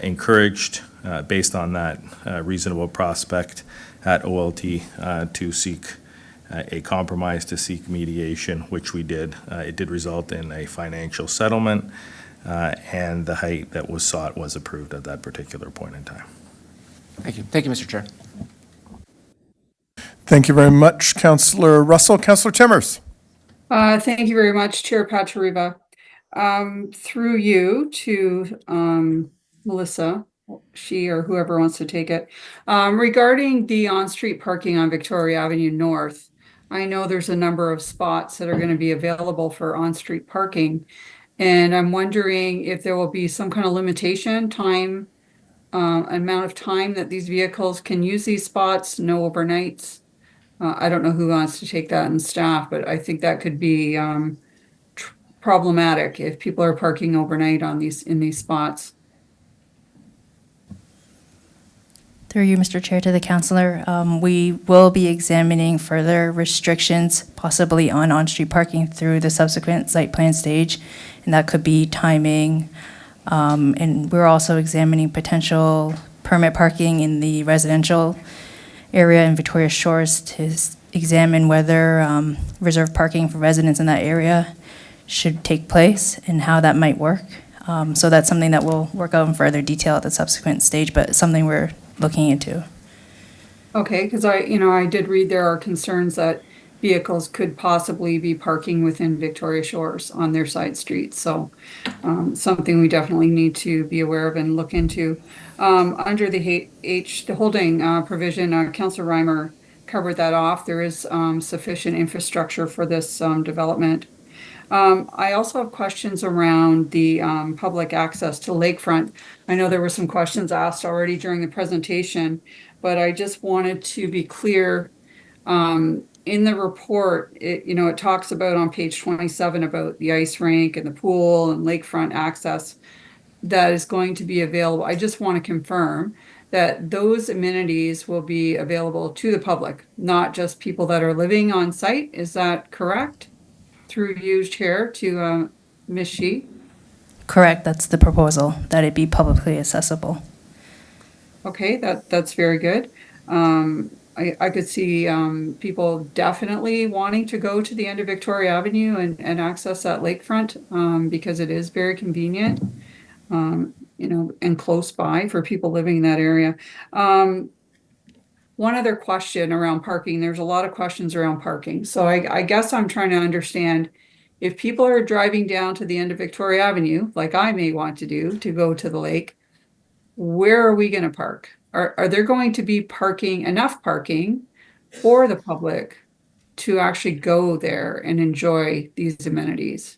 encouraged, based on that reasonable prospect at OLT, to seek a compromise, to seek mediation, which we did. It did result in a financial settlement, and the height that was sought was approved at that particular point in time. Thank you. Thank you, Mr. Chair. Thank you very much, Councillor Russell. Councillor Timmers. Thank you very much, Chair Patriva. Through you to Melissa, she or whoever wants to take it. Regarding the on-street parking on Victoria Avenue North, I know there's a number of spots that are going to be available for on-street parking, and I'm wondering if there will be some kind of limitation, amount of time that these vehicles can use these spots, no overnights. I don't know who wants to take that in staff, but I think that could be problematic if people are parking overnight in these spots. Through you, Mr. Chair, to the councillor, we will be examining further restrictions, possibly on-street parking through the subsequent site plan stage, and that could be timing. And we're also examining potential permit parking in the residential area in Victoria Shores to examine whether reserved parking for residents in that area should take place and how that might work. So that's something that we'll work out in further detail at the subsequent stage, but something we're looking into. Okay, because I did read there are concerns that vehicles could possibly be parking within Victoria Shores on their side streets. So something we definitely need to be aware of and look into. Under the the holding provision, Councillor Reimer covered that off. There is sufficient infrastructure for this development. I also have questions around the public access to lakefront. I know there were some questions asked already during the presentation, but I just wanted to be clear. In the report, it talks about on page 27 about the ice rink and the pool and lakefront access that is going to be available. I just want to confirm that those amenities will be available to the public, not just people that are living on site. Is that correct? Through you, Chair, to Ms. Shi. Correct, that's the proposal, that it be publicly accessible. Okay, that's very good. I could see people definitely wanting to go to the end of Victoria Avenue and access that lakefront because it is very convenient, and close by for people living in that area. One other question around parking. There's a lot of questions around parking. So I guess I'm trying to understand if people are driving down to the end of Victoria Avenue, like I may want to do, to go to the lake, where are we going to park? Are there going to be enough parking for the public to actually go there and enjoy these amenities?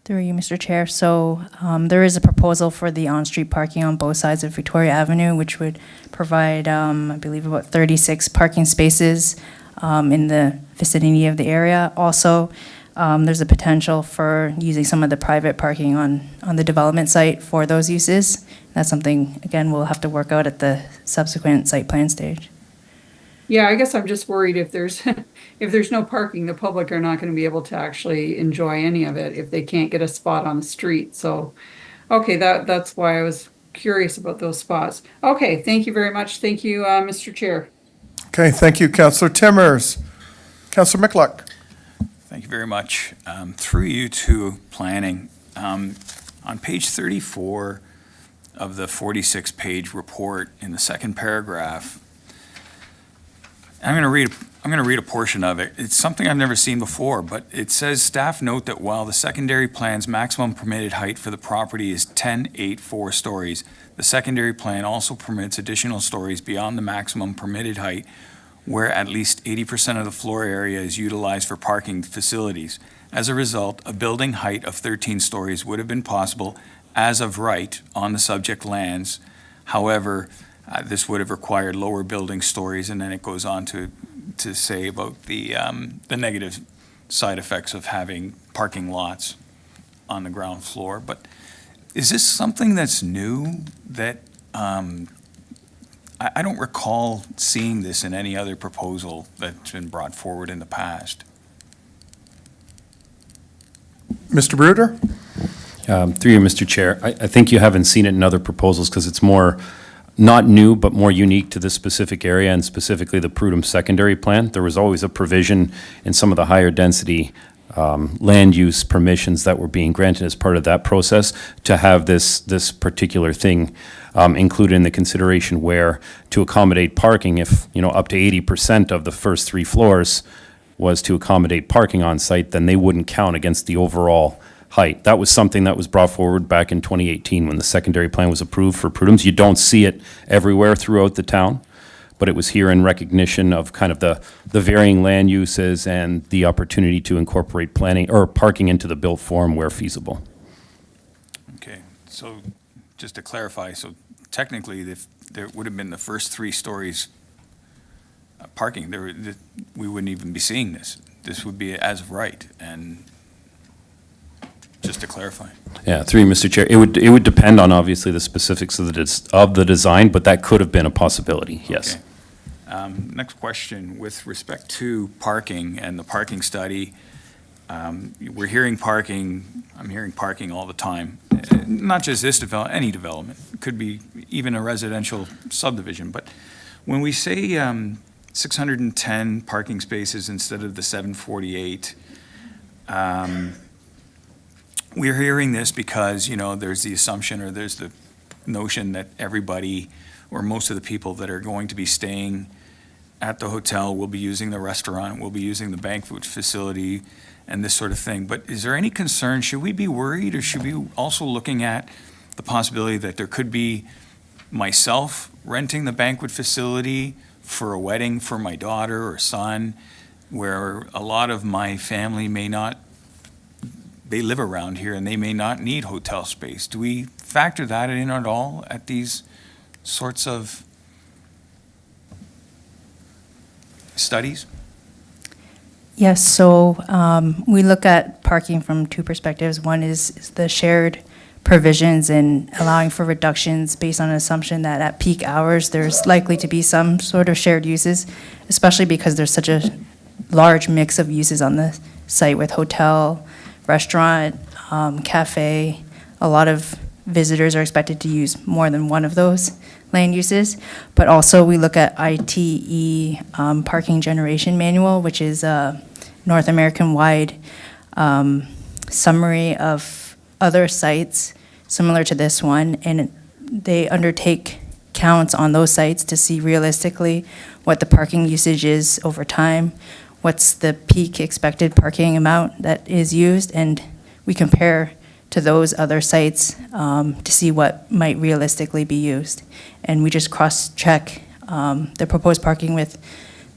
Through you, Mr. Chair. So there is a proposal for the on-street parking on both sides of Victoria Avenue, which would provide, I believe, about 36 parking spaces in the vicinity of the area. Also, there's a potential for using some of the private parking on the development site for those uses. That's something, again, we'll have to work out at the subsequent site plan stage. Yeah, I guess I'm just worried if there's no parking, the public are not going to be able to actually enjoy any of it if they can't get a spot on the street. So, okay, that's why I was curious about those spots. Okay, thank you very much. Thank you, Mr. Chair. Okay, thank you, Councillor Timmers. Councillor Michalak. Thank you very much. Through you to planning, on page 34 of the 46-page report in the second paragraph, I'm going to read a portion of it. It's something I've never seen before, but it says, staff note that while the secondary plan's maximum permitted height for the property is 10.84 stories, the secondary plan also permits additional stories beyond the maximum permitted height where at least 80% of the floor area is utilized for parking facilities. As a result, a building height of 13 stories would have been possible as of right on the subject lands. However, this would have required lower building stories, and then it goes on to say about the negative side effects of having parking lots on the ground floor. But is this something that's new that I don't recall seeing this in any other proposal that's been brought forward in the past? Mr. Bruder? Through you, Mr. Chair, I think you haven't seen it in other proposals because it's more, not new, but more unique to this specific area and specifically the Prudhoe secondary plan. There was always a provision in some of the higher density land use permissions that were being granted as part of that process to have this particular thing included in the consideration where to accommodate parking, if up to 80% of the first 3 floors was to accommodate parking on site, then they wouldn't count against the overall height. That was something that was brought forward back in 2018 when the secondary plan was approved for Prudhoe. You don't see it everywhere throughout the town, but it was here in recognition of kind of the varying land uses and the opportunity to incorporate planning or parking into the built form where feasible. Okay, so just to clarify, so technically, if there would have been the first 3 stories parking, we wouldn't even be seeing this. This would be as of right, and just to clarify. Yeah, through you, Mr. Chair, it would depend on obviously the specifics of the design, but that could have been a possibility, yes. Okay. Next question, with respect to parking and the parking study, We're hearing parking, I'm hearing parking all the time. Not just this development, any development. It could be even a residential subdivision. But when we say 610 parking spaces instead of the 748, we're hearing this because, there's the assumption or there's the notion that everybody or most of the people that are going to be staying at the hotel will be using the restaurant, will be using the banquet facility and this sort of thing. But is there any concern? Should we be worried, or should we also looking at the possibility that there could be myself renting the banquet facility for a wedding for my daughter or son, where a lot of my family they live around here and they may not need hotel space? Do we factor that in at all at these sorts of studies? Yes, so we look at parking from two perspectives. One is the shared provisions and allowing for reductions based on an assumption that at peak hours, there's likely to be some sort of shared uses, especially because there's such a large mix of uses on the site with hotel, restaurant, cafe. A lot of visitors are expected to use more than one of those land uses. But also we look at ITE parking generation manual, which is a North American-wide summary of other sites similar to this one, and they undertake counts on those sites to see realistically what the parking usage is over time, what's the peak expected parking amount that is used, and we compare to those other sites to see what might realistically be used. And we just cross-check the proposed parking with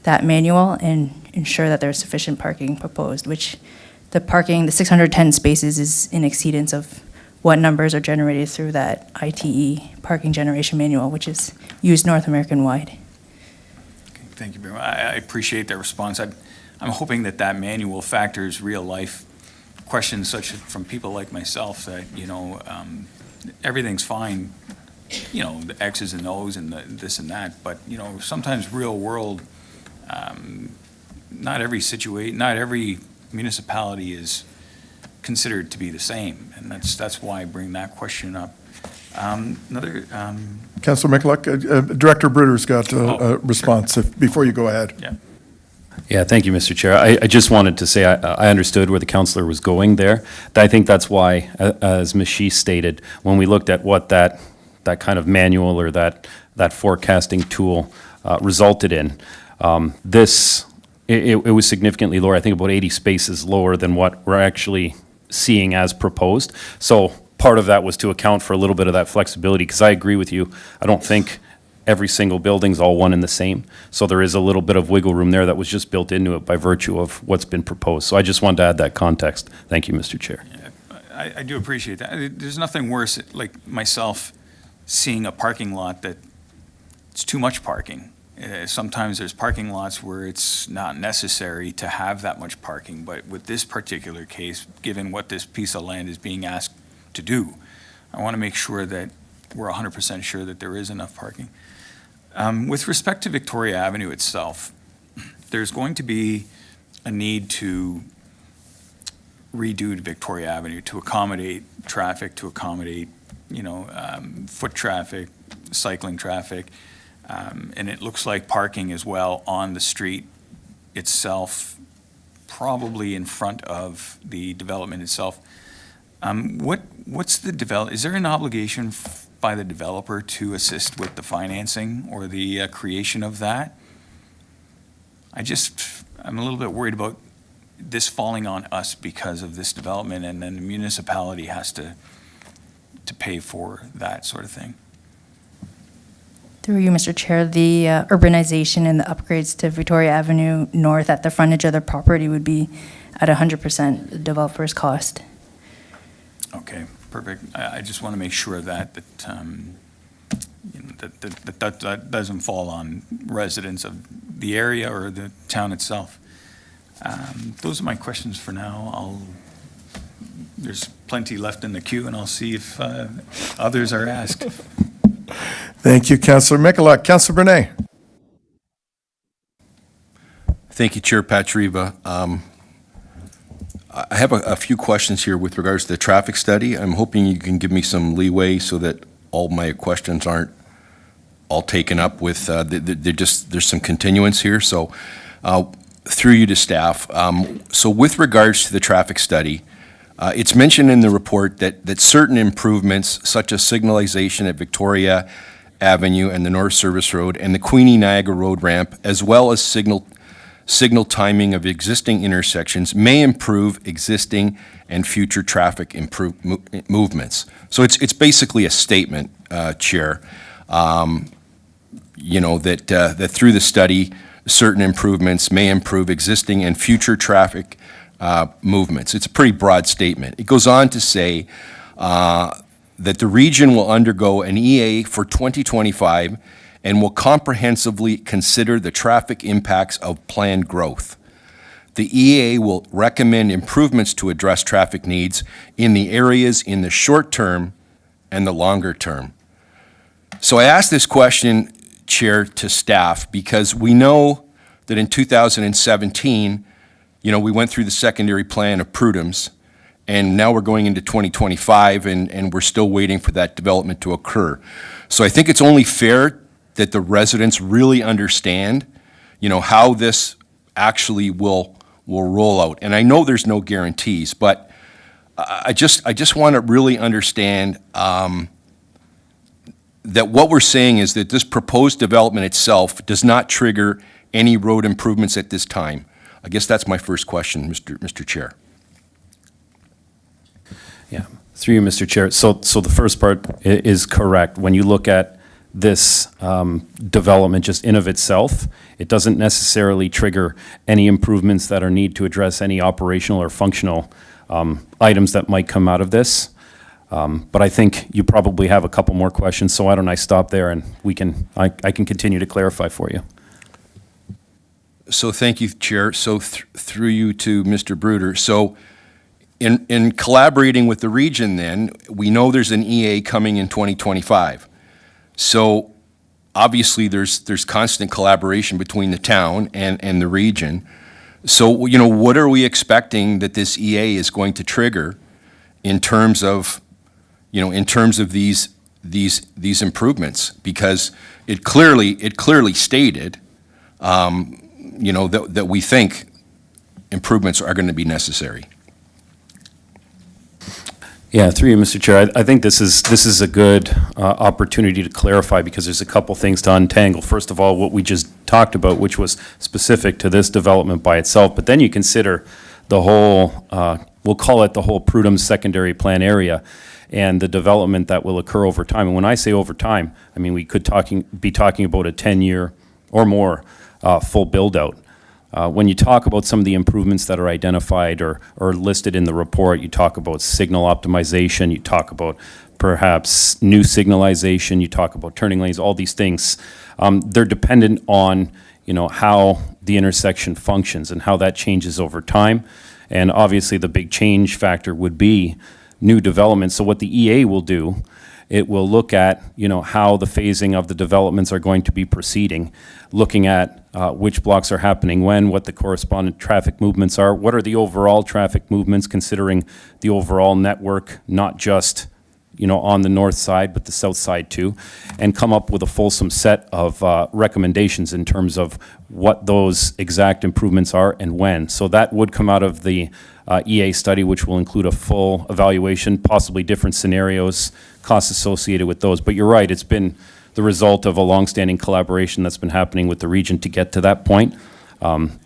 that manual and ensure that there's sufficient parking proposed, which the 610 spaces is in exceedance of what numbers are generated through that ITE parking generation manual, which is used North American-wide. Thank you very much. I appreciate that response. I'm hoping that manual factors real-life questions such from people like myself that, everything's fine, the X's and O's and this and that, but, sometimes real world, not every municipality is considered to be the same, and that's why I bring that question up. Councillor Michalak, Director Bruder's got a response before you go ahead. Yeah. Yeah, thank you, Mr. Chair. I just wanted to say I understood where the councillor was going there. I think that's why, as Ms. Shee stated, when we looked at what that kind of manual or that forecasting tool resulted in, it was significantly lower. I think about 80 spaces lower than what we're actually seeing as proposed. So part of that was to account for a little bit of that flexibility, because I agree with you. I don't think every single building's all one and the same. So there is a little bit of wiggle room there that was just built into it by virtue of what's been proposed. So I just wanted to add that context. Thank you, Mr. Chair. Yeah, I do appreciate that. There's nothing worse, like myself, seeing a parking lot that it's too much parking. Sometimes there's parking lots where it's not necessary to have that much parking, but with this particular case, given what this piece of land is being asked to do, I want to make sure that we're 100% sure that there is enough parking. With respect to Victoria Avenue itself, there's going to be a need to redo Victoria Avenue to accommodate traffic, to accommodate, foot traffic, cycling traffic, and it looks like parking as well on the street itself, probably in front of the development itself. What's the is there an obligation by the developer to assist with the financing or the creation of that? I'm a little bit worried about this falling on us because of this development, and then the municipality has to pay for that sort of thing. Through you, Mr. Chair, the urbanization and the upgrades to Victoria Avenue North at the frontage of the property would be at 100% the developer's cost. Okay, perfect. I just want to make sure that doesn't fall on residents of the area or the town itself. Those are my questions for now. There's plenty left in the queue, and I'll see if others are asked. Thank you, Councillor Michalak. Councillor Brunet. Thank you, Chair Patriva. I have a few questions here with regards to the traffic study. I'm hoping you can give me some leeway so that all my questions aren't all taken up with, there's some continuance here. So through you to staff. So with regards to the traffic study, it's mentioned in the report that certain improvements, such as signalization at Victoria Avenue and the North Service Road and the Queenie Niagara Road ramp, as well as signal timing of existing intersections, may improve existing and future traffic movements. So it's basically a statement, Chair, that through the study, certain improvements may improve existing and future traffic movements. It's a pretty broad statement. It goes on to say that the region will undergo an EA for 2025 and will comprehensively consider the traffic impacts of planned growth. The EA will recommend improvements to address traffic needs in the areas in the short term and the longer term. So I asked this question, Chair, to staff because we know that in 2017, we went through the secondary plan of Prudhome's, and now we're going into 2025, and we're still waiting for that development to occur. So I think it's only fair that the residents really understand, how this actually will roll out. And I know there's no guarantees, but I just want to really understand that what we're saying is that this proposed development itself does not trigger any road improvements at this time. I guess that's my first question, Mr. Chair. Yeah, through you, Mr. Chair. So the first part is correct. When you look at this development just in of itself, it doesn't necessarily trigger any improvements that are need to address any operational or functional items that might come out of this. But I think you probably have a couple more questions, so why don't I stop there and I can continue to clarify for you. So thank you, Chair. So through you to Mr. Bruder. So in collaborating with the region then, we know there's an EA coming in 2025. So obviously there's constant collaboration between the town and the region. So, what are we expecting that this EA is going to trigger in terms of, these improvements? Because it clearly stated, that we think improvements are going to be necessary. Yeah, through you, Mr. Chair. I think this is a good opportunity to clarify because there's a couple things to untangle. First of all, what we just talked about, which was specific to this development by itself, but then you consider the whole, we'll call it the whole Prudhomme secondary plan area and the development that will occur over time. And when I say over time, I mean we could be talking about a 10-year or more full build-out. When you talk about some of the improvements that are identified or listed in the report, you talk about signal optimization, you talk about perhaps new signalization, you talk about turning lanes, all these things. They're dependent on, how the intersection functions and how that changes over time. And obviously the big change factor would be new development. So what the EA will do, it will look at, how the phasing of the developments are going to be proceeding, looking at which blocks are happening when, what the correspondent traffic movements are, what are the overall traffic movements considering the overall network, not just, on the north side, but the south side too, and come up with a fulsome set of recommendations in terms of what those exact improvements are and when. So that would come out of the EA study, which will include a full evaluation, possibly different scenarios, costs associated with those. But you're right, it's been the result of a longstanding collaboration that's been happening with the region to get to that point,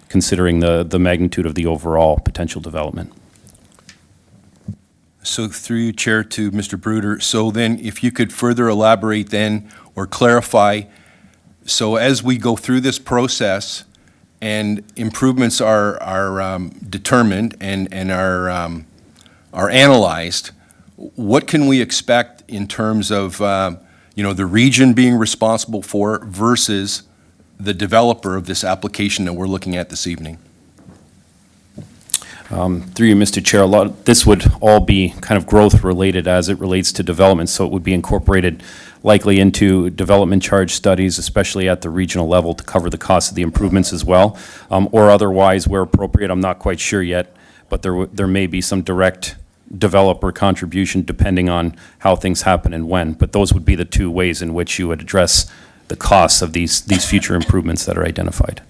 considering the magnitude of the overall potential development. So through you, Chair, to Mr. Bruder. So then if you could further elaborate then or clarify, so as we go through this process and improvements are determined and are analyzed, what can we expect in terms of the region being responsible for versus the developer of this application that we're looking at this evening? Through you, Mr. Chair, this would all be kind of growth related as it relates to development, so it would be incorporated likely into development charge studies, especially at the regional level, to cover the cost of the improvements as well, or otherwise where appropriate. I'm not quite sure yet, but there may be some direct developer contribution depending on how things happen and when. But those would be the two ways in which you would address the costs of these future improvements that are identified.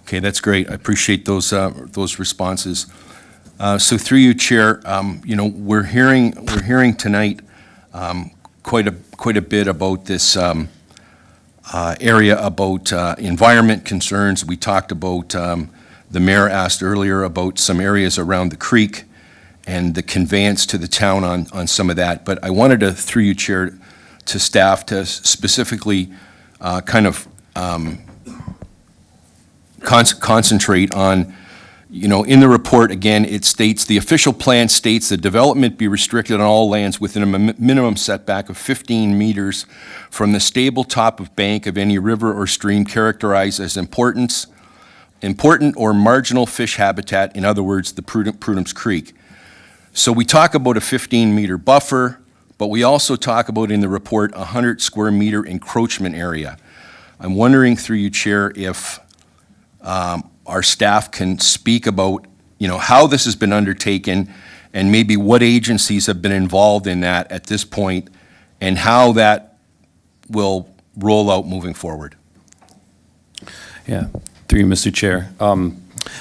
Okay, that's great. I appreciate those responses. So through you, Chair, you know, we're hearing tonight quite a bit about this area about environment concerns. We talked about, the mayor asked earlier about some areas around the creek and the conveyance to the town on some of that. But I wanted to, through you, Chair, to staff to specifically kind of concentrate on, you know, in the report, again, it states, the official plan states the development be restricted on all lands within a minimum setback of 15 meters from the stable top of bank of any river or stream characterized as important or marginal fish habitat, in other words, the Prudence Creek. So we talk about a 15-meter buffer, but we also talk about in the report a 100 square meter encroachment area. I'm wondering through you, Chair, if our staff can speak about, you know, how this has been undertaken and maybe what agencies have been involved in that at this point and how that will roll out moving forward. Yeah, through you, Mr. Chair.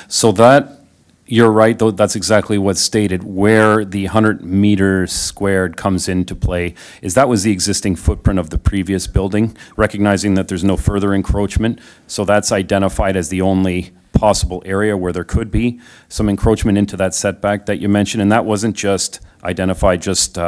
So that, you're right, though, that's exactly what's stated. Where the 100 meters squared comes into play is that was the existing footprint of the previous building, recognizing that there's no further encroachment. So that's identified as the only possible area where there could be some encroachment into that setback that you mentioned. And that wasn't just identified just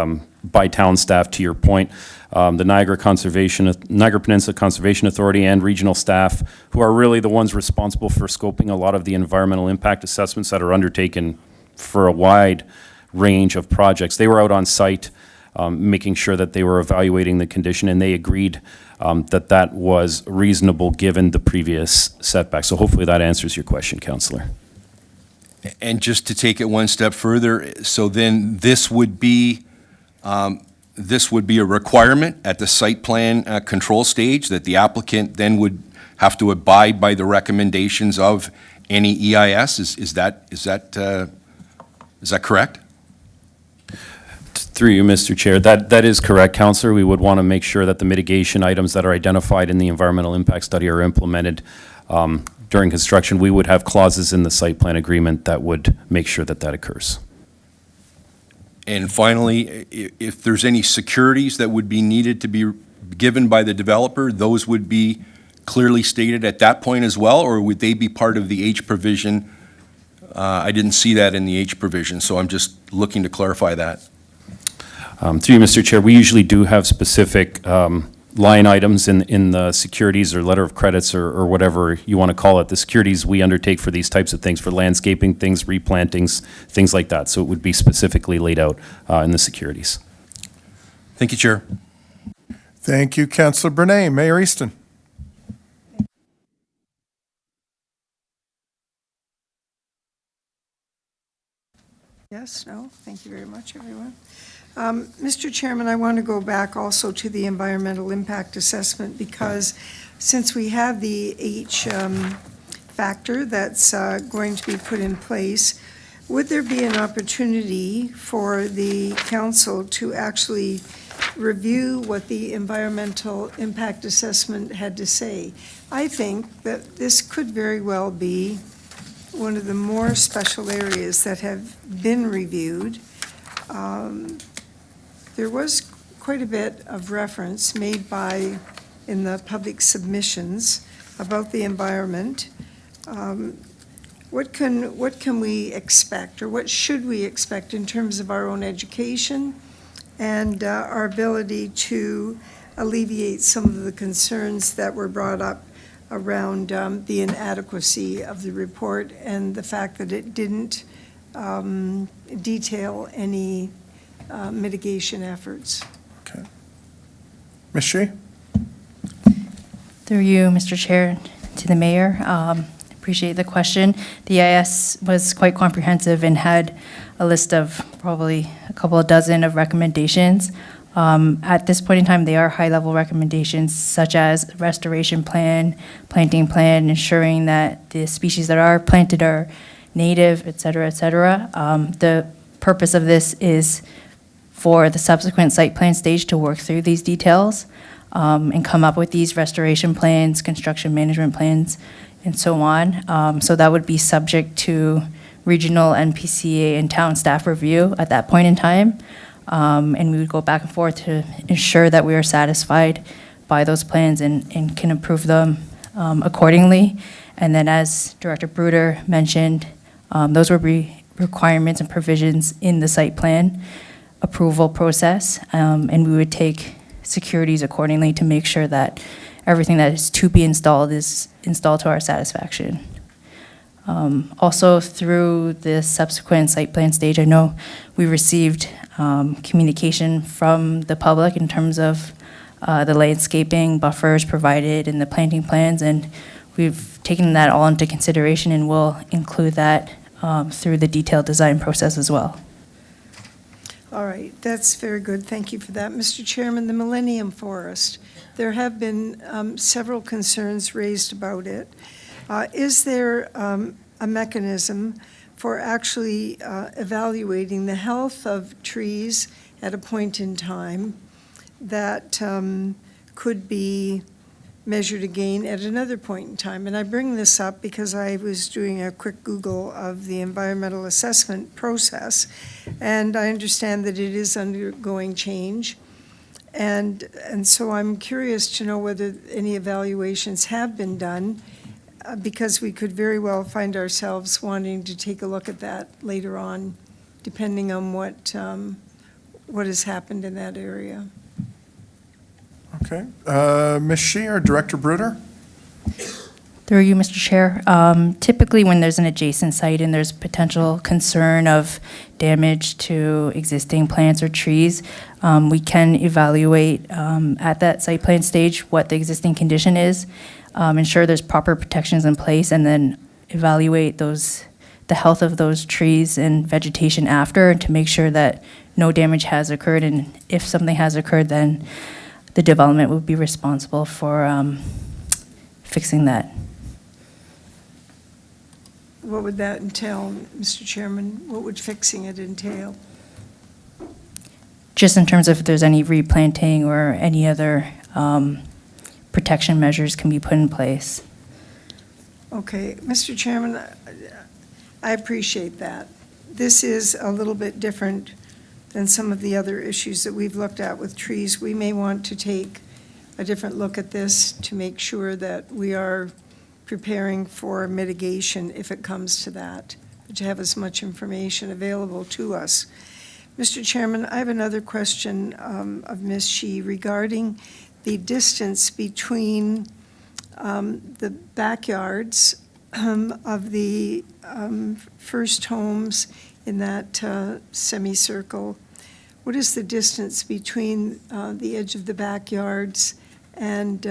by town staff, to your point. The Niagara Peninsula Conservation Authority and regional staff, who are really the ones responsible for scoping a lot of the environmental impact assessments that are undertaken for a wide range of projects. They were out on site making sure that they were evaluating the condition, and they agreed that that was reasonable given the previous setback. So hopefully that answers your question, Councillor. And just to take it one step further, so then this would be a requirement at the site plan control stage that the applicant then would have to abide by the recommendations of any EIS. Is that correct? Through you, Mr. Chair, that is correct, Councillor. We would want to make sure that the mitigation items that are identified in the environmental impact study are implemented during construction. We would have clauses in the site plan agreement that would make sure that that occurs. And finally, if there's any securities that would be needed to be given by the developer, those would be clearly stated at that point as well, or would they be part of the H provision? I didn't see that in the H provision, so I'm just looking to clarify that. Through you, Mr. Chair, we usually do have specific line items in the securities or letter of credits or whatever you want to call it. The securities we undertake for these types of things, for landscaping things, replantings, things like that. So it would be specifically laid out in the securities. Thank you, Chair. Thank you, Councillor Bernay. Mayor Easton. Yes, no, thank you very much, everyone. Mr. Chairman, I want to go back also to the environmental impact assessment because since we have the H factor that's going to be put in place, would there be an opportunity for the council to actually review what the environmental impact assessment had to say? I think that this could very well be one of the more special areas that have been reviewed. There was quite a bit of reference made in the public submissions about the environment. What can we expect, or what should we expect in terms of our own education and our ability to alleviate some of the concerns that were brought up around the inadequacy of the report and the fact that it didn't detail any mitigation efforts? Okay. Ms. Shea? Through you, Mr. Chair, to the mayor. Appreciate the question. The EIS was quite comprehensive and had a list of probably a couple of dozen of recommendations. At this point in time, they are high-level recommendations such as restoration plan, planting plan, ensuring that the species that are planted are native, et cetera, et cetera. The purpose of this is for the subsequent site plan stage to work through these details and come up with these restoration plans, construction management plans, and so on. So that would be subject to regional NPCA and town staff review at that point in time. And we would go back and forth to ensure that we are satisfied by those plans and can approve them accordingly. And then as Director Bruder mentioned, those would be requirements and provisions in the site plan approval process. And we would take securities accordingly to make sure that everything that is to be installed is installed to our satisfaction. Also, through the subsequent site plan stage, I know we received communication from the public in terms of the landscaping buffers provided and the planting plans, and we've taken that all into consideration and will include that through the detailed design process as well. All right, that's very good. Thank you for that. Mr. Chairman, the Millennium Forest, there have been several concerns raised about it. Is there a mechanism for actually evaluating the health of trees at a point in time that could be measured again at another point in time? And I bring this up because I was doing a quick Google of the environmental assessment process, and I understand that it is undergoing change. And so I'm curious to know whether any evaluations have been done, because we could very well find ourselves wanting to take a look at that later on, depending on what has happened in that area. Okay. Ms. Shi or Director Bruder? Through you, Mr. Chair. Typically, when there's an adjacent site and there's potential concern of damage to existing plants or trees, we can evaluate at that site plan stage what the existing condition is, ensure there's proper protections in place, and then evaluate the health of those trees and vegetation after to make sure that no damage has occurred. And if something has occurred, then the development would be responsible for fixing that. What would that entail, Mr. Chairman? What would fixing it entail? Just in terms of if there's any replanting or any other protection measures can be put in place. Okay, Mr. Chairman, I appreciate that. This is a little bit different than some of the other issues that we've looked at with trees. We may want to take a different look at this to make sure that we are preparing for mitigation if it comes to that, but to have as much information available to us. Mr. Chairman, I have another question of Ms. Shi regarding the distance between the backyards of the first homes in that semicircle. What is the distance between the edge of the backyards and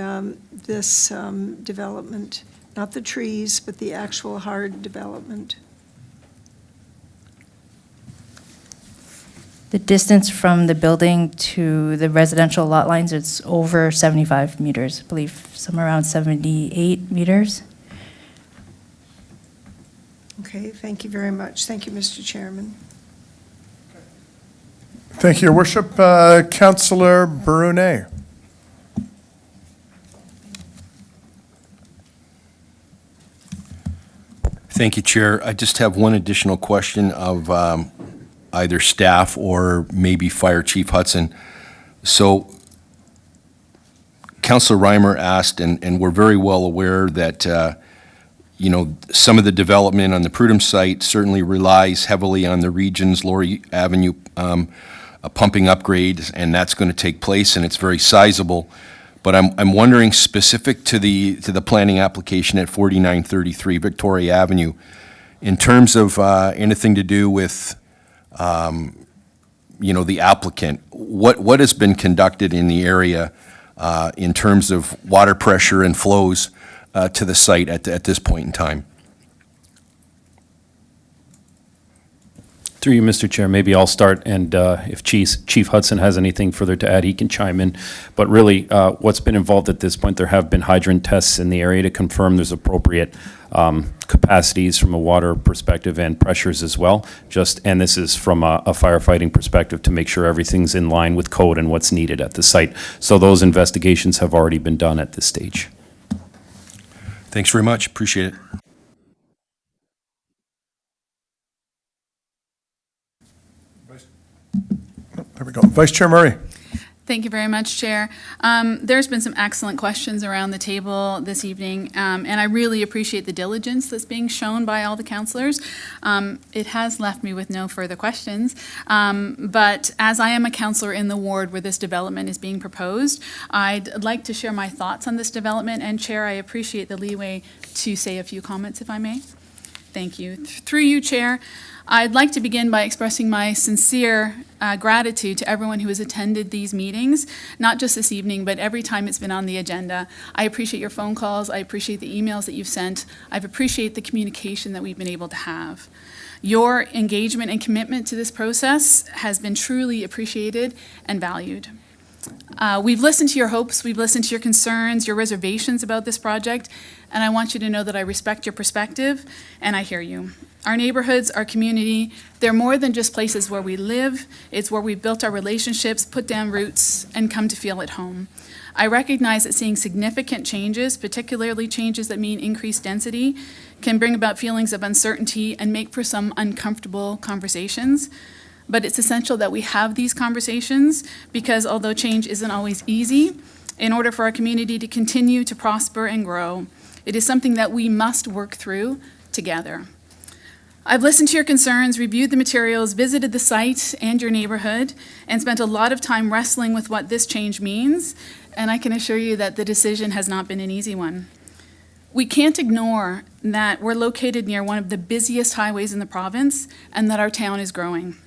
this development? Not the trees, but the actual hard development. The distance from the building to the residential lot lines is over 75 meters, I believe somewhere around 78 meters. Okay, thank you very much. Thank you, Mr. Chairman. Thank you, Your Worship. Councillor Brunet. Thank you, Chair. I just have one additional question of either staff or maybe Fire Chief Hudson. So Councillor Reimer asked, and we're very well aware that, some of the development on the Prudhoe site certainly relies heavily on the region's Laurie Avenue a pumping upgrade, and that's going to take place, and it's very sizable. But I'm wondering, specific to the planning application at 4933 Victoria Avenue, in terms of anything to do with, the applicant, what has been conducted in the area in terms of water pressure and flows to the site at this point in time? Through you, Mr. Chair, maybe I'll start, and if Chief Hudson has anything further to add, he can chime in. But really, what's been involved at this point, there have been hydrant tests in the area to confirm there's appropriate capacities from a water perspective and pressures as well. And this is from a firefighting perspective to make sure everything's in line with code and what's needed at the site. So those investigations have already been done at this stage. Thanks very much. Appreciate it. There we go. Vice Chair Murray. Thank you very much, Chair. There's been some excellent questions around the table this evening, and I really appreciate the diligence that's being shown by all the councillors. It has left me with no further questions, but as I am a councillor in the ward where this development is being proposed, I'd like to share my thoughts on this development, and Chair, I appreciate the leeway to say a few comments, if I may. Thank you. Through you, Chair, I'd like to begin by expressing my sincere gratitude to everyone who has attended these meetings, not just this evening, but every time it's been on the agenda. I appreciate your phone calls. I appreciate the emails that you've sent. I appreciate the communication that we've been able to have. Your engagement and commitment to this process has been truly appreciated and valued. We've listened to your hopes, we've listened to your concerns, your reservations about this project, and I want you to know that I respect your perspective and I hear you. Our neighborhoods, our community, they're more than just places where we live. It's where we've built our relationships, put down roots, and come to feel at home. I recognize that seeing significant changes, particularly changes that mean increased density, can bring about feelings of uncertainty and make for some uncomfortable conversations. But it's essential that we have these conversations because although change isn't always easy, in order for our community to continue to prosper and grow, it is something that we must work through together. I've listened to your concerns, reviewed the materials, visited the site and your neighborhood, and spent a lot of time wrestling with what this change means, and I can assure you that the decision has not been an easy one. We can't ignore that we're located near one of the busiest highways in the province and that our town is growing.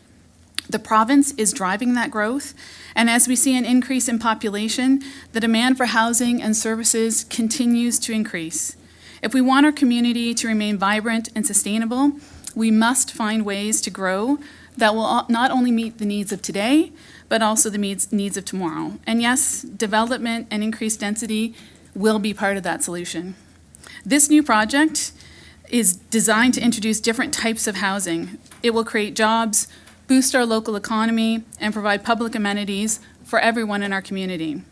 The province is driving that growth, and as we see an increase in population, the demand for housing and services continues to increase. If we want our community to remain vibrant and sustainable, we must find ways to grow that will not only meet the needs of today, but also the needs of tomorrow. And yes, development and increased density will be part of that solution. This new project is designed to introduce different types of housing. It will create jobs, boost our local economy, and provide public amenities for everyone in our community.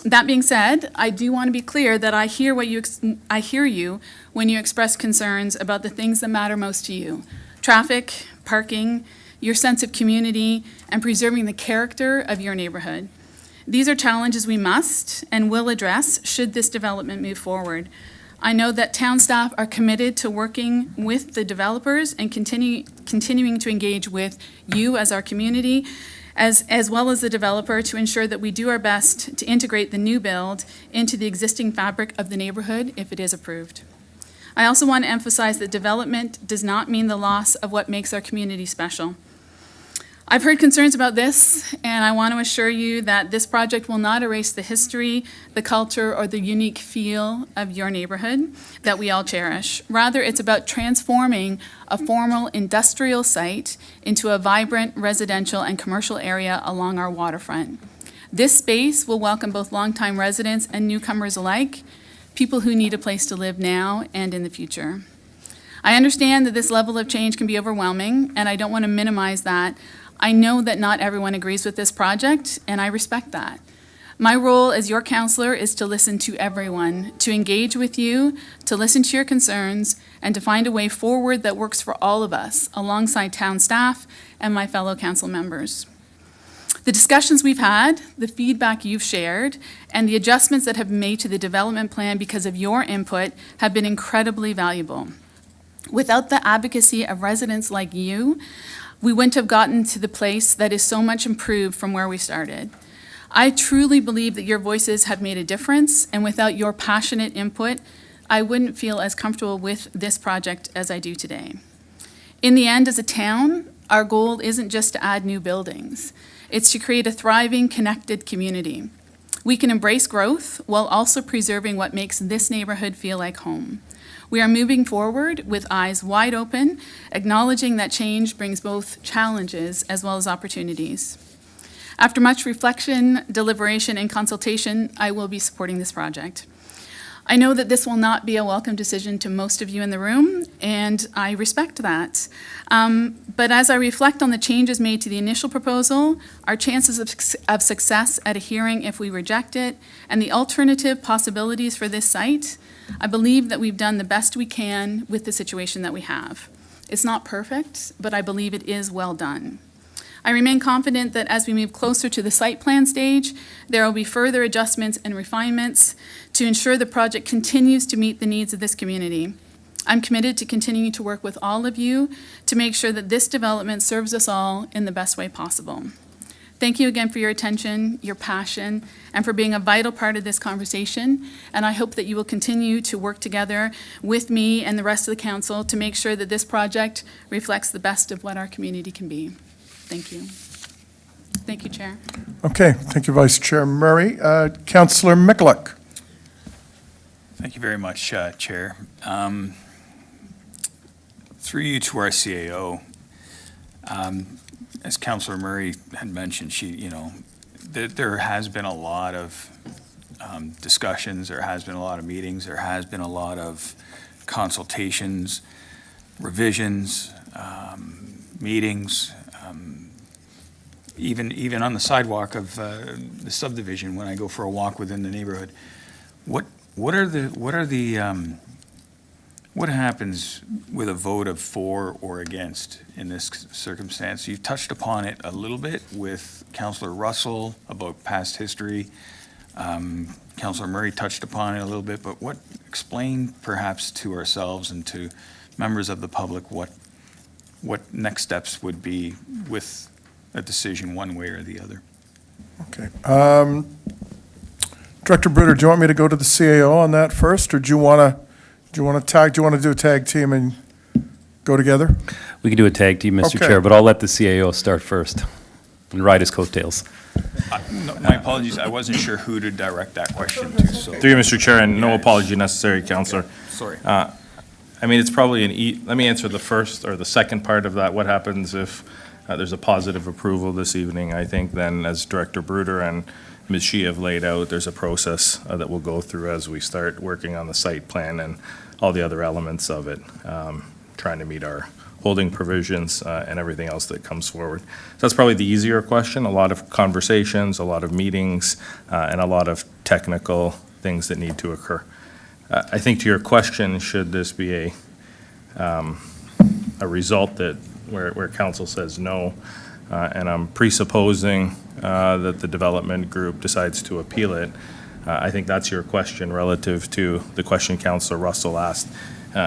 That being said, I do want to be clear that I hear you when you express concerns about the things that matter most to you: traffic, parking, your sense of community, and preserving the character of your neighborhood. These are challenges we must and will address should this development move forward. I know that town staff are committed to working with the developers and continuing to engage with you as our community, as well as the developer, to ensure that we do our best to integrate the new build into the existing fabric of the neighborhood if it is approved. I also want to emphasize that development does not mean the loss of what makes our community special. I've heard concerns about this, and I want to assure you that this project will not erase the history, the culture, or the unique feel of your neighborhood that we all cherish. Rather, it's about transforming a formal industrial site into a vibrant residential and commercial area along our waterfront. This space will welcome both longtime residents and newcomers alike, people who need a place to live now and in the future. I understand that this level of change can be overwhelming, and I don't want to minimize that. I know that not everyone agrees with this project, and I respect that. My role as your counselor is to listen to everyone, to engage with you, to listen to your concerns, and to find a way forward that works for all of us, alongside town staff and my fellow council members. The discussions we've had, the feedback you've shared, and the adjustments that have been made to the development plan because of your input have been incredibly valuable. Without the advocacy of residents like you, we wouldn't have gotten to the place that is so much improved from where we started. I truly believe that your voices have made a difference, and without your passionate input, I wouldn't feel as comfortable with this project as I do today. In the end, as a town, our goal isn't just to add new buildings. It's to create a thriving, connected community. We can embrace growth while also preserving what makes this neighborhood feel like home. We are moving forward with eyes wide open, acknowledging that change brings both challenges as well as opportunities. After much reflection, deliberation, and consultation, I will be supporting this project. I know that this will not be a welcome decision to most of you in the room, and I respect that. But as I reflect on the changes made to the initial proposal, our chances of success at a hearing if we reject it, and the alternative possibilities for this site, I believe that we've done the best we can with the situation that we have. It's not perfect, but I believe it is well done. I remain confident that as we move closer to the site plan stage, there will be further adjustments and refinements to ensure the project continues to meet the needs of this community. I'm committed to continuing to work with all of you to make sure that this development serves us all in the best way possible. Thank you again for your attention, your passion, and for being a vital part of this conversation. And I hope that you will continue to work together with me and the rest of the council to make sure that this project reflects the best of what our community can be. Thank you. Thank you, Chair. Okay, thank you, Vice Chair Murray. Councillor Michalak. Thank you very much, Chair. Through you to our CAO, as Councillor Murray had mentioned, there has been a lot of discussions, there has been a lot of meetings, there has been a lot of consultations, revisions, meetings, even on the sidewalk of the subdivision when I go for a walk within the neighborhood. What happens with a vote of for or against in this circumstance? You've touched upon it a little bit with Councillor Russell about past history. Councillor Murray touched upon it a little bit, but explain perhaps to ourselves and to members of the public what next steps would be with a decision one way or the other. Okay. Director Bruder, do you want me to go to the CAO on that first, or do you want to do a tag team and go together? We can do a tag team, Mr. Okay. Chair, but I'll let the CAO start first and ride his coattails. My apologies, I wasn't sure who to direct that question to, so. Through you, Mr. Chair, and no apology necessary, Councillor. Sorry. I mean, it's probably let me answer the first or the second part of that. What happens if there's a positive approval this evening? I think then, as Director Bruder and Ms. Shi have laid out, there's a process that we'll go through as we start working on the site plan and all the other elements of it, trying to meet our holding provisions and everything else that comes forward. So that's probably the easier question. A lot of conversations, a lot of meetings, and a lot of technical things that need to occur. I think to your question, should this be a result that where council says no, and I'm presupposing that the development group decides to appeal it, I think that's your question relative to the question Councillor Russell asked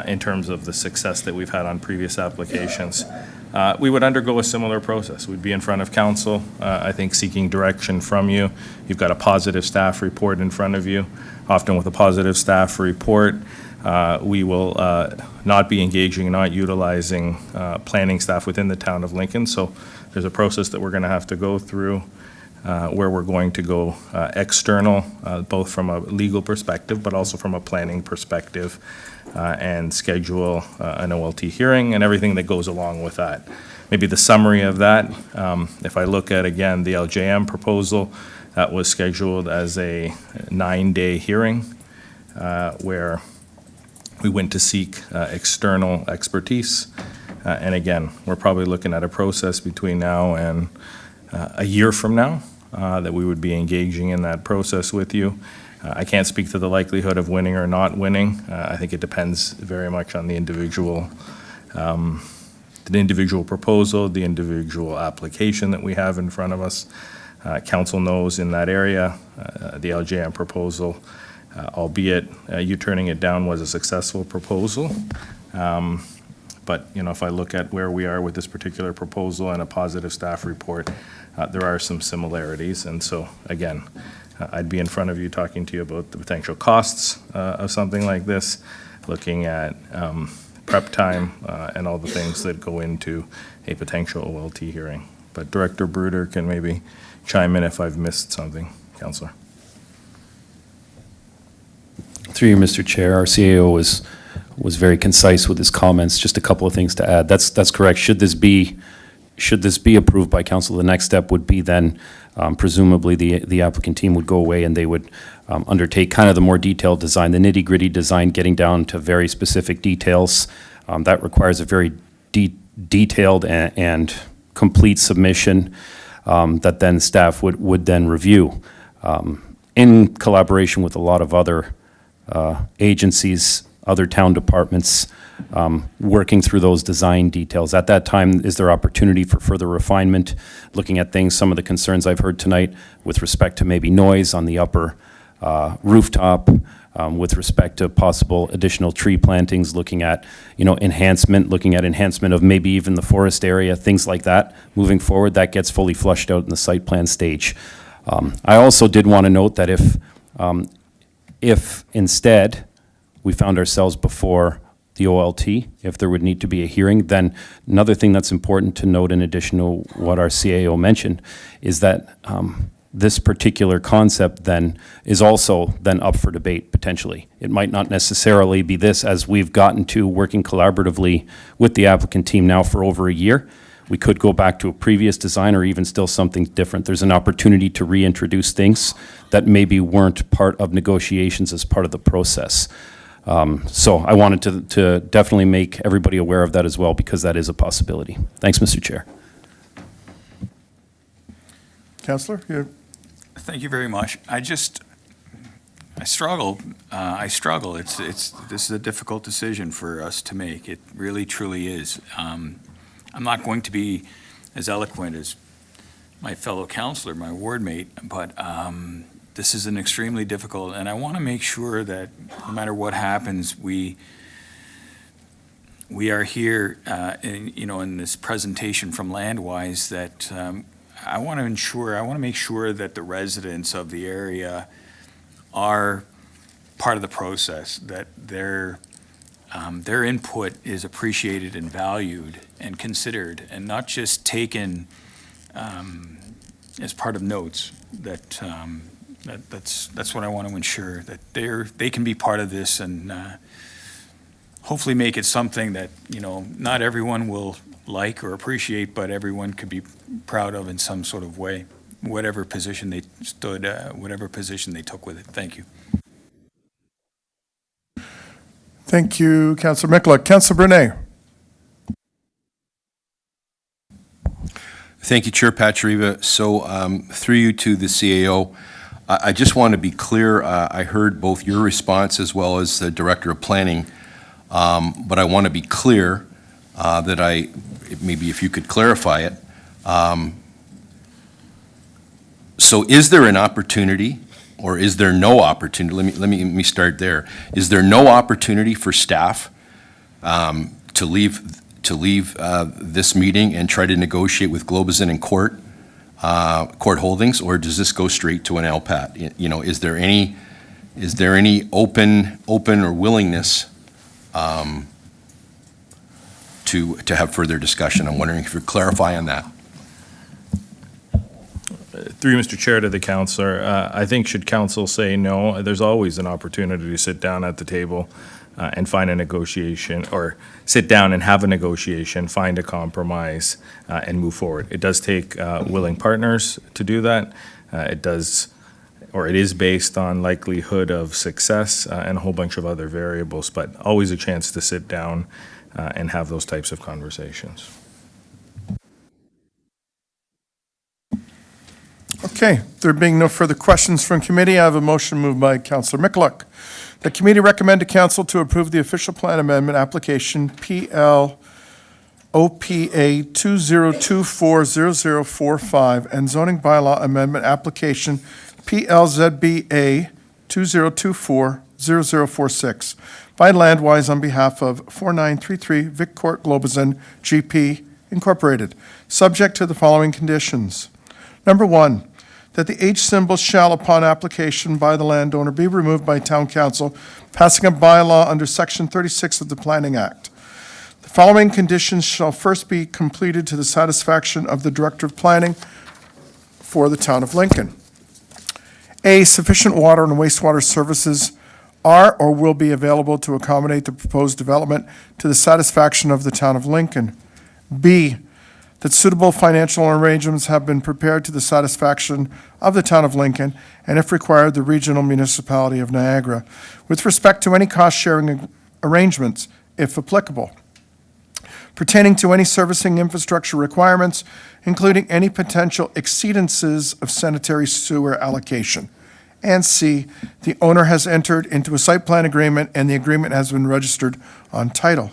in terms of the success that we've had on previous applications. We would undergo a similar process. We'd be in front of council, I think seeking direction from you. You've got a positive staff report in front of you. Often with a positive staff report, we will not be engaging, not utilizing planning staff within the town of Lincoln. So there's a process that we're going to have to go through where we're going to go external, both from a legal perspective, but also from a planning perspective, and schedule an OLT hearing and everything that goes along with that. Maybe the summary of that, if I look at, again, the LJM proposal, that was scheduled as a 9-day hearing where we went to seek external expertise. And again, we're probably looking at a process between now and a year from now that we would be engaging in that process with you. I can't speak to the likelihood of winning or not winning. I think it depends very much on the individual proposal, the individual application that we have in front of us. Council knows in that area, the LJM proposal, albeit you turning it down was a successful proposal. But, if I look at where we are with this particular proposal and a positive staff report, there are some similarities. And so, again, I'd be in front of you talking to you about the potential costs of something like this, looking at prep time and all the things that go into a potential OLT hearing. But Director Bruder can maybe chime in if I've missed something, Councillor. Through you, Mr. Chair, our CAO was very concise with his comments. Just a couple of things to add. That's correct. Should this be approved by council, the next step would be then presumably the applicant team would go away and they would undertake kind of the more detailed design, the nitty-gritty design, getting down to very specific details. That requires a very detailed and complete submission that then staff would then review in collaboration with a lot of other agencies, other town departments, working through those design details. At that time, is there opportunity for further refinement, looking at things, some of the concerns I've heard tonight with respect to maybe noise on the upper rooftop, with respect to possible additional tree plantings, looking at, enhancement, of maybe even the forest area, things like that. Moving forward, that gets fully flushed out in the site plan stage. I also did want to note that if instead we found ourselves before the OLT, if there would need to be a hearing, then another thing that's important to note in addition to what our CAO mentioned is that this particular concept then is also then up for debate potentially. It might not necessarily be this, as we've gotten to working collaboratively with the applicant team now for over a year. We could go back to a previous design or even still something different. There's an opportunity to reintroduce things that maybe weren't part of negotiations as part of the process. So I wanted to definitely make everybody aware of that as well, because that is a possibility. Thanks, Mr. Chair. Councillor, you. Thank you very much. I struggle. This is a difficult decision for us to make. It really, truly is. I'm not going to be as eloquent as my fellow councillor, my ward mate, but this is an extremely difficult, and I want to make sure that no matter what happens, we are here, in this presentation from Landwise, that I want to make sure that the residents of the area are part of the process, that their input is appreciated and valued and considered, and not just taken as part of notes. That's what I want to ensure, that they can be part of this and hopefully make it something that not everyone will like or appreciate, but everyone could be proud of in some sort of way, whatever position they took with it. Thank you. Thank you, Councillor Mikla. Councillor Brunet. Thank you, Chair Patriva. So through you to the CAO, I just want to be clear. I heard both your response as well as the Director of Planning, but I want to be clear that maybe if you could clarify it. So is there an opportunity, or is there no opportunity? Let me start there. Is there no opportunity for staff to leave this meeting and try to negotiate with Globazin and court holdings, or does this go straight to an LPAT? Is there any open or willingness to have further discussion? I'm wondering if you could clarify on that. Through Mr. Chair to the councillor, I think should council say no, there's always an opportunity to sit down at the table and find a negotiation, or sit down and have a negotiation, find a compromise, and move forward. It does take willing partners to do that. It is based on likelihood of success and a whole bunch of other variables, but always a chance to sit down and have those types of conversations. Okay, there being no further questions from committee, I have a motion moved by Councillor Mikluck. The committee recommend to council to approve the official plan amendment application PL OPA 20240045 and zoning bylaw amendment application PLZBA 20240046 by Landwise on behalf of 4933 Vic Court Globazin GP Incorporated, subject to the following conditions. Number one, that the H symbol shall, upon application by the landowner, be removed by town council, passing a bylaw under section 36 of the Planning Act. The following conditions shall first be completed to the satisfaction of the Director of Planning for the town of Lincoln. A, sufficient water and wastewater services are or will be available to accommodate the proposed development to the satisfaction of the town of Lincoln. B, that suitable financial arrangements have been prepared to the satisfaction of the town of Lincoln, and if required, the regional municipality of Niagara, with respect to any cost-sharing arrangements, if applicable, pertaining to any servicing infrastructure requirements, including any potential exceedances of sanitary sewer allocation. And C, the owner has entered into a site plan agreement and the agreement has been registered on title.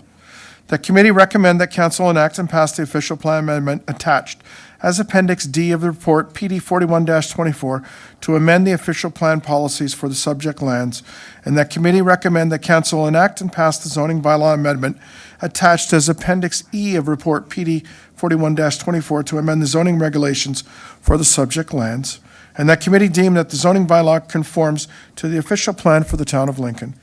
The committee recommend that council enact and pass the official plan amendment attached as Appendix D of the report PD 41-24 to amend the official plan policies for the subject lands, and that committee recommend that council enact and pass the zoning bylaw amendment attached as Appendix E of report PD 41-24 to amend the zoning regulations for the subject lands, and that committee deem that the zoning bylaw conforms to the official plan for the town of Lincoln,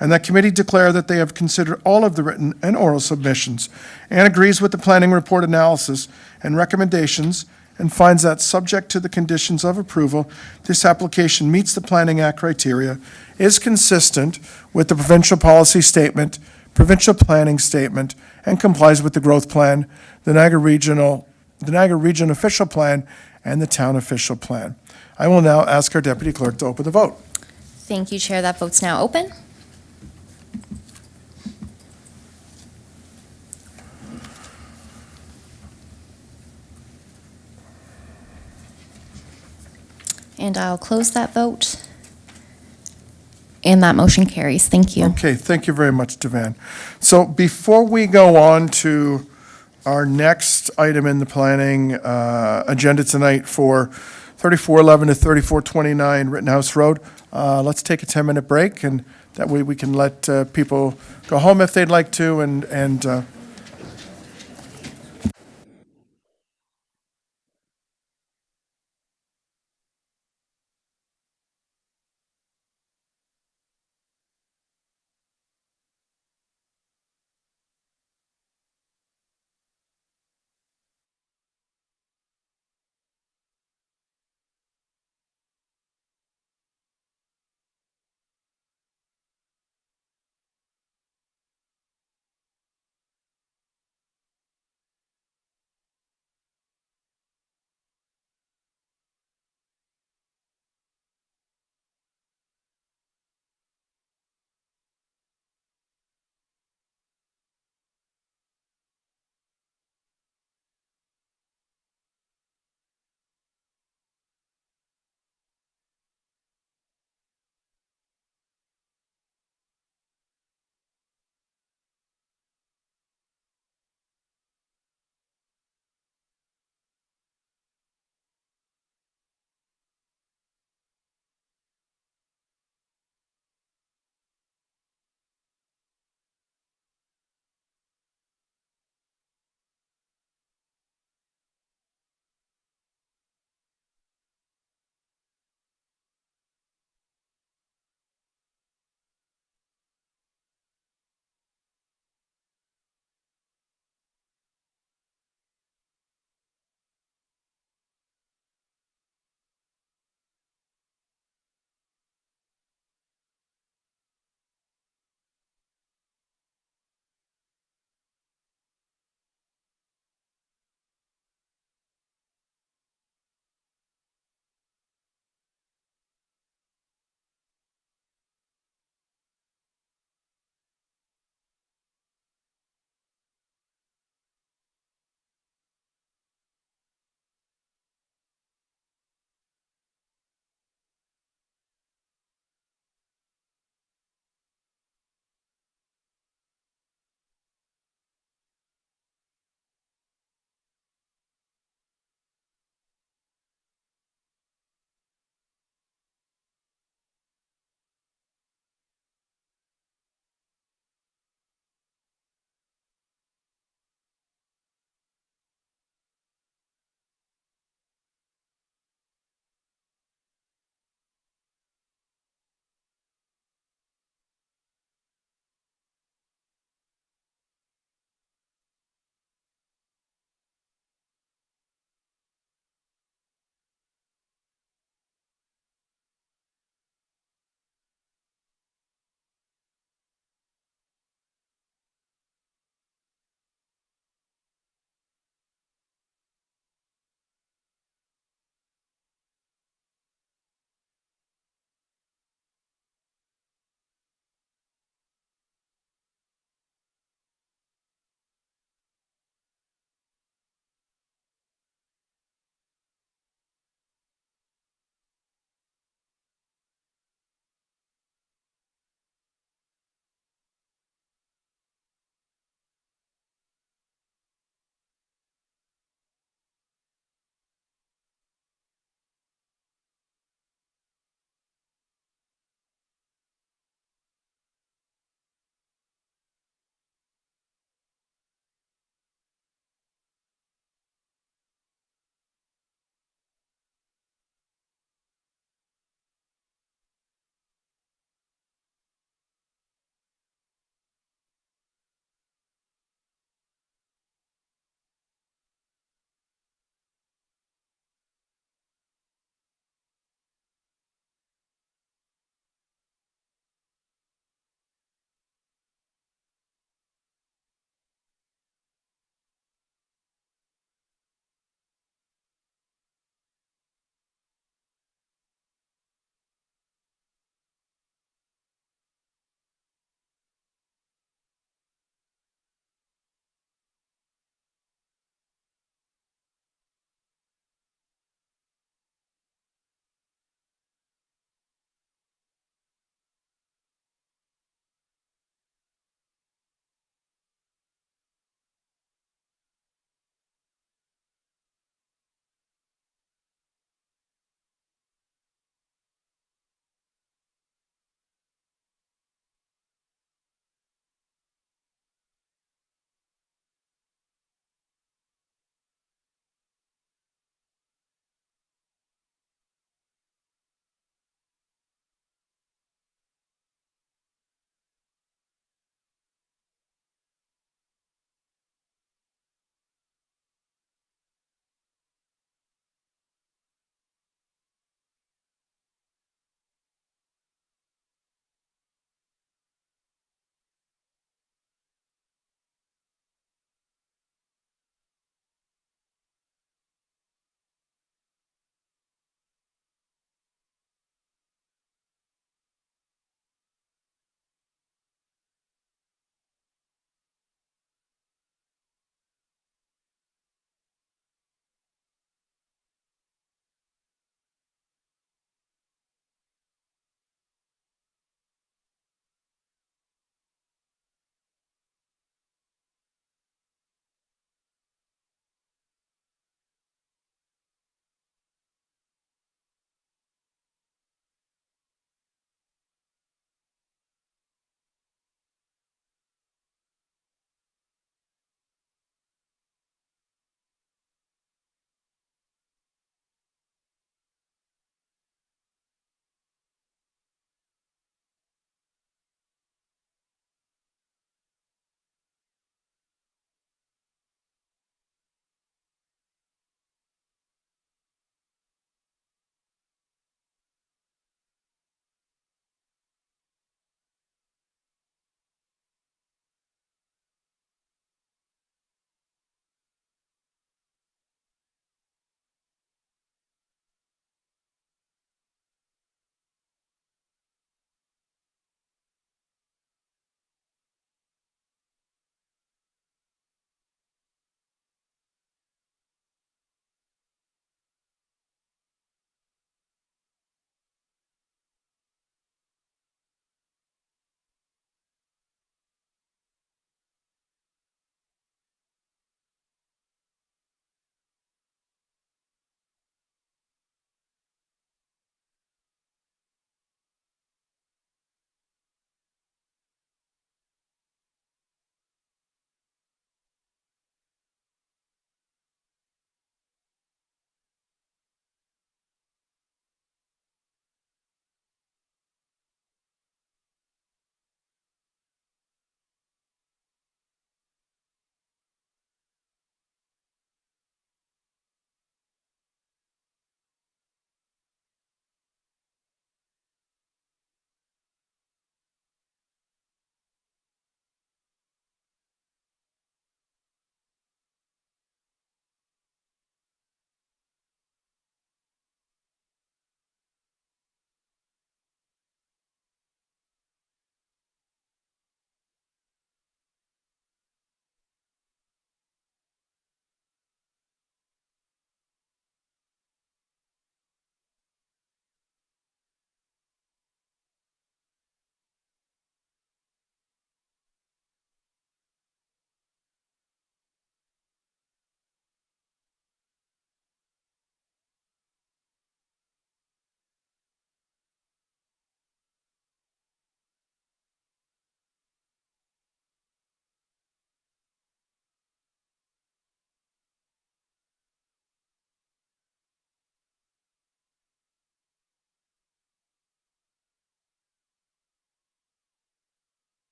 and that committee declare that they have considered all of the written and oral submissions and agrees with the planning report analysis and recommendations and finds that, subject to the conditions of approval, this application meets the Planning Act criteria, is consistent with the provincial policy statement, provincial planning statement, and complies with the growth plan, the Niagara Region official plan, and the town official plan. I will now ask our deputy clerk to open the vote. Thank you, Chair. That vote's now open. And I'll close that vote. And that motion carries. Thank you. Okay, thank you very much, Devan. So before we go on to our next item in the planning agenda tonight for 3411 to 3429 Rittenhouse Road, let's take a 10-minute break, and that way we can let people go home if they'd like to, and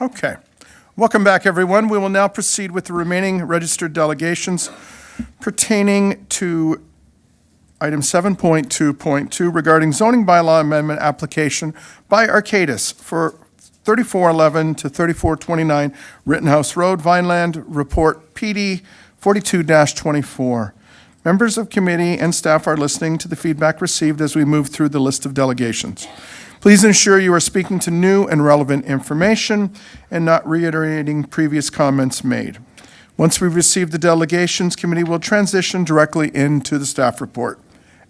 Okay. Welcome back, everyone. We will now proceed with the remaining registered delegations pertaining to item 7.2.2 regarding zoning bylaw amendment application by Arcadis for 3411 to 3429 Rittenhouse Road, Vineland, Report PD 42-24. Members of committee and staff are listening to the feedback received as we move through the list of delegations. Please ensure you are speaking to new and relevant information and not reiterating previous comments made. Once we receive the delegations, committee will transition directly into the staff report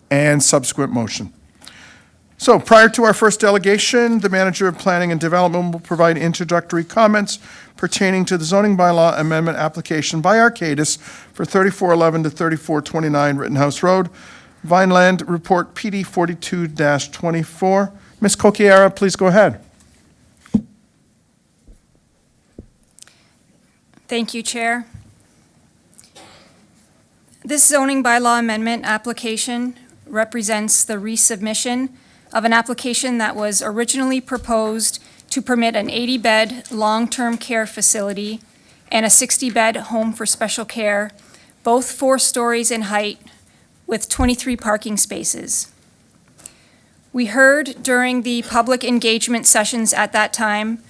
and subsequent motion. So prior to our first delegation, the Manager of Planning and Development will provide introductory comments pertaining to the zoning bylaw amendment application by Arcadis for 3411 to 3429 Rittenhouse Road, Vineland, Report PD 42-24. Ms. Coquiera, please go ahead. Thank you, Chair. This zoning bylaw amendment application represents the resubmission of an application that was originally proposed to permit an 80-bed long-term care facility and a 60-bed home for special care, both 4 stories in height with 23 parking spaces. We heard during the public engagement sessions at that time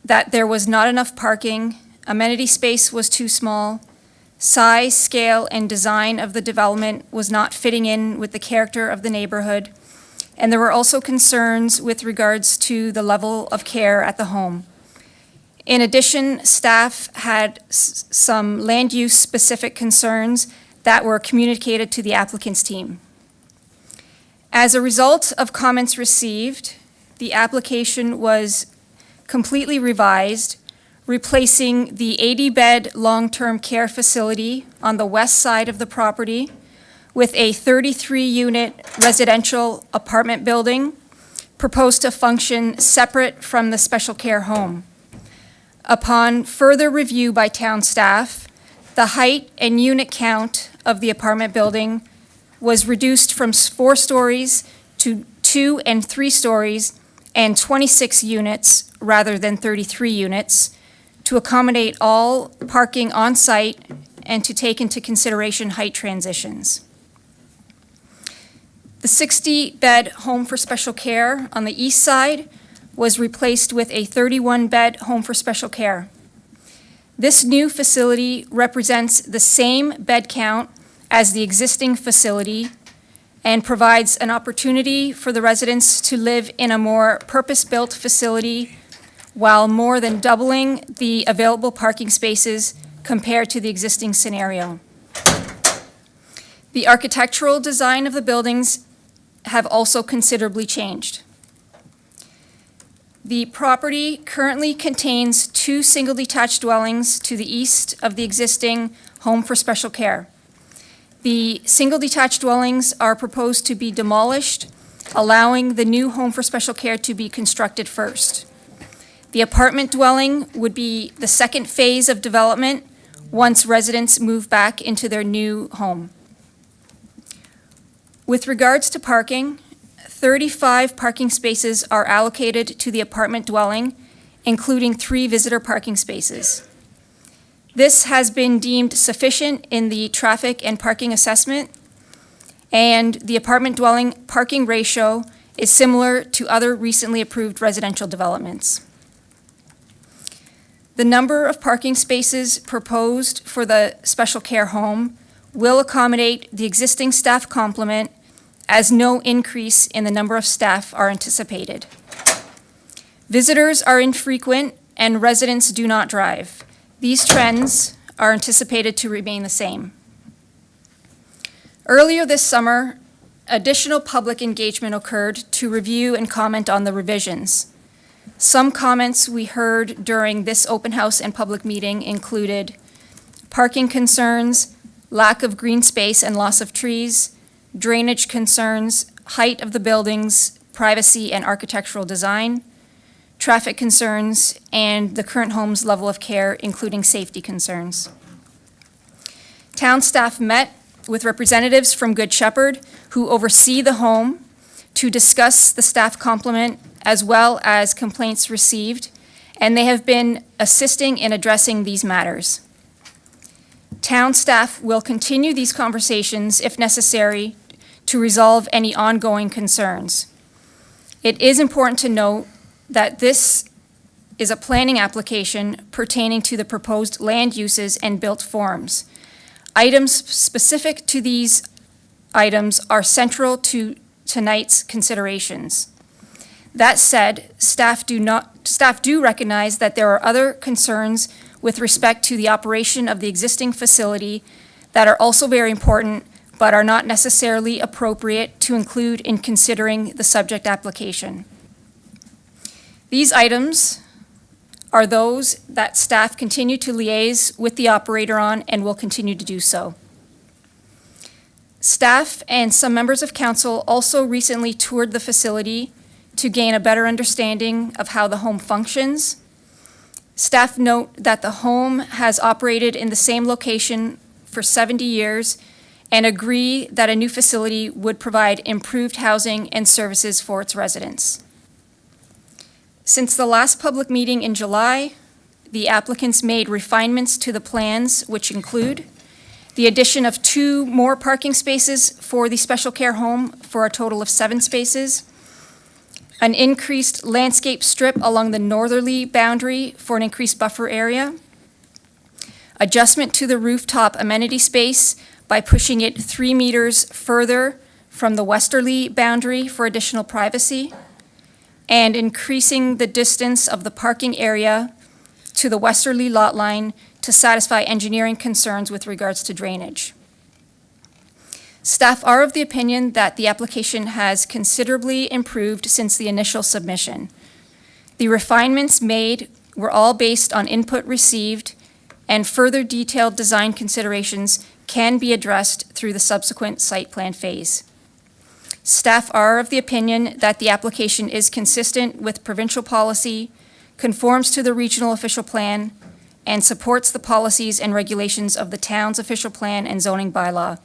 that there was not enough parking, amenity space was too small, size, scale, and design of the development was not fitting in with the character of the neighborhood, and there were also concerns with regards to the level of care at the home. In addition, staff had some land use specific concerns that were communicated to the applicant's team. As a result of comments received, the application was completely revised, replacing the 80-bed long-term care facility on the west side of the property with a 33-unit residential apartment building proposed to function separate from the special care home. Upon further review by town staff, the height and unit count of the apartment building was reduced from 4 stories to 2 and 3 stories and 26 units rather than 33 units to accommodate all parking on site and to take into consideration height transitions. The 60-bed home for special care on the east side was replaced with a 31-bed home for special care. This new facility represents the same bed count as the existing facility and provides an opportunity for the residents to live in a more purpose-built facility while more than doubling the available parking spaces compared to the existing scenario. The architectural design of the buildings have also considerably changed. The property currently contains 2 single detached dwellings to the east of the existing home for special care. The single detached dwellings are proposed to be demolished, allowing the new home for special care to be constructed first. The apartment dwelling would be the second phase of development once residents move back into their new home. With regards to parking, 35 parking spaces are allocated to the apartment dwelling, including 3 visitor parking spaces. This has been deemed sufficient in the traffic and parking assessment, and the apartment dwelling parking ratio is similar to other recently approved residential developments. The number of parking spaces proposed for the special care home will accommodate the existing staff complement as no increase in the number of staff are anticipated. Visitors are infrequent and residents do not drive. These trends are anticipated to remain the same. Earlier this summer, additional public engagement occurred to review and comment on the revisions. Some comments we heard during this open house and public meeting included parking concerns, lack of green space and loss of trees, drainage concerns, height of the buildings, privacy and architectural design, traffic concerns, and the current home's level of care, including safety concerns. Town staff met with representatives from Good Shepherd who oversee the home to discuss the staff complement as well as complaints received and they have been assisting in addressing these matters. Town staff will continue these conversations if necessary to resolve any ongoing concerns. It is important to note that this is a planning application pertaining to the proposed land uses and built forms. Items specific to these items are central to tonight's considerations. That said, staff do recognize that there are other concerns with respect to the operation of the existing facility that are also very important, but are not necessarily appropriate to include in considering the subject application. These items are those that staff continue to liaise with the operator on and will continue to do so. Staff and some members of council also recently toured the facility to gain a better understanding of how the home functions. Staff note that the home has operated in the same location for 70 years and agree that a new facility would provide improved housing and services for its residents. Since the last public meeting in July, the applicants made refinements to the plans, which include the addition of 2 more parking spaces for the special care home for a total of 7 spaces, an increased landscape strip along the northerly boundary for an increased buffer area, adjustment to the rooftop amenity space by pushing it 3 meters further from the westerly boundary for additional privacy, and increasing the distance of the parking area to the westerly lot line to satisfy engineering concerns with regards to drainage. Staff are of the opinion that the application has considerably improved since the initial submission. The refinements made were all based on input received, and further detailed design considerations can be addressed through the subsequent site plan phase. Staff are of the opinion that the application is consistent with provincial policy, conforms to the regional official plan, and supports the policies and regulations of the town's official plan and zoning bylaw.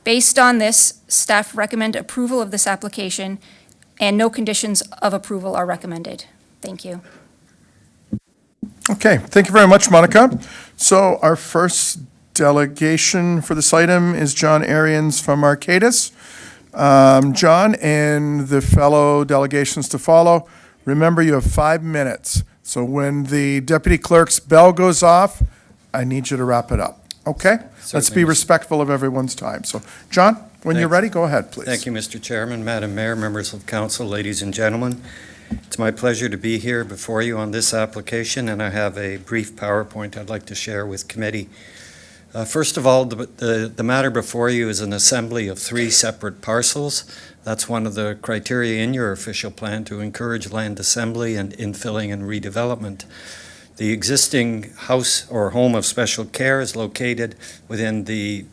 Based on this, staff recommend approval of this application, and no conditions of approval are recommended. Thank you. Okay, thank you very much, Monica. So our first delegation for this item is John Arians from Arcadis. John and the fellow delegations to follow, remember you have 5 minutes. So when the deputy clerk's bell goes off, I need you to wrap it up, okay? Let's be respectful of everyone's time. So, John, when you're ready, go ahead, please. Thank you, Mr. Chairman, Madam Mayor, members of council, ladies and gentlemen. It's my pleasure to be here before you on this application, and I have a brief PowerPoint I'd like to share with committee. First of all, the matter before you is an assembly of 3 separate parcels. That's one of the criteria in your official plan to encourage land assembly and infilling and redevelopment. The existing house or home of special care is located within the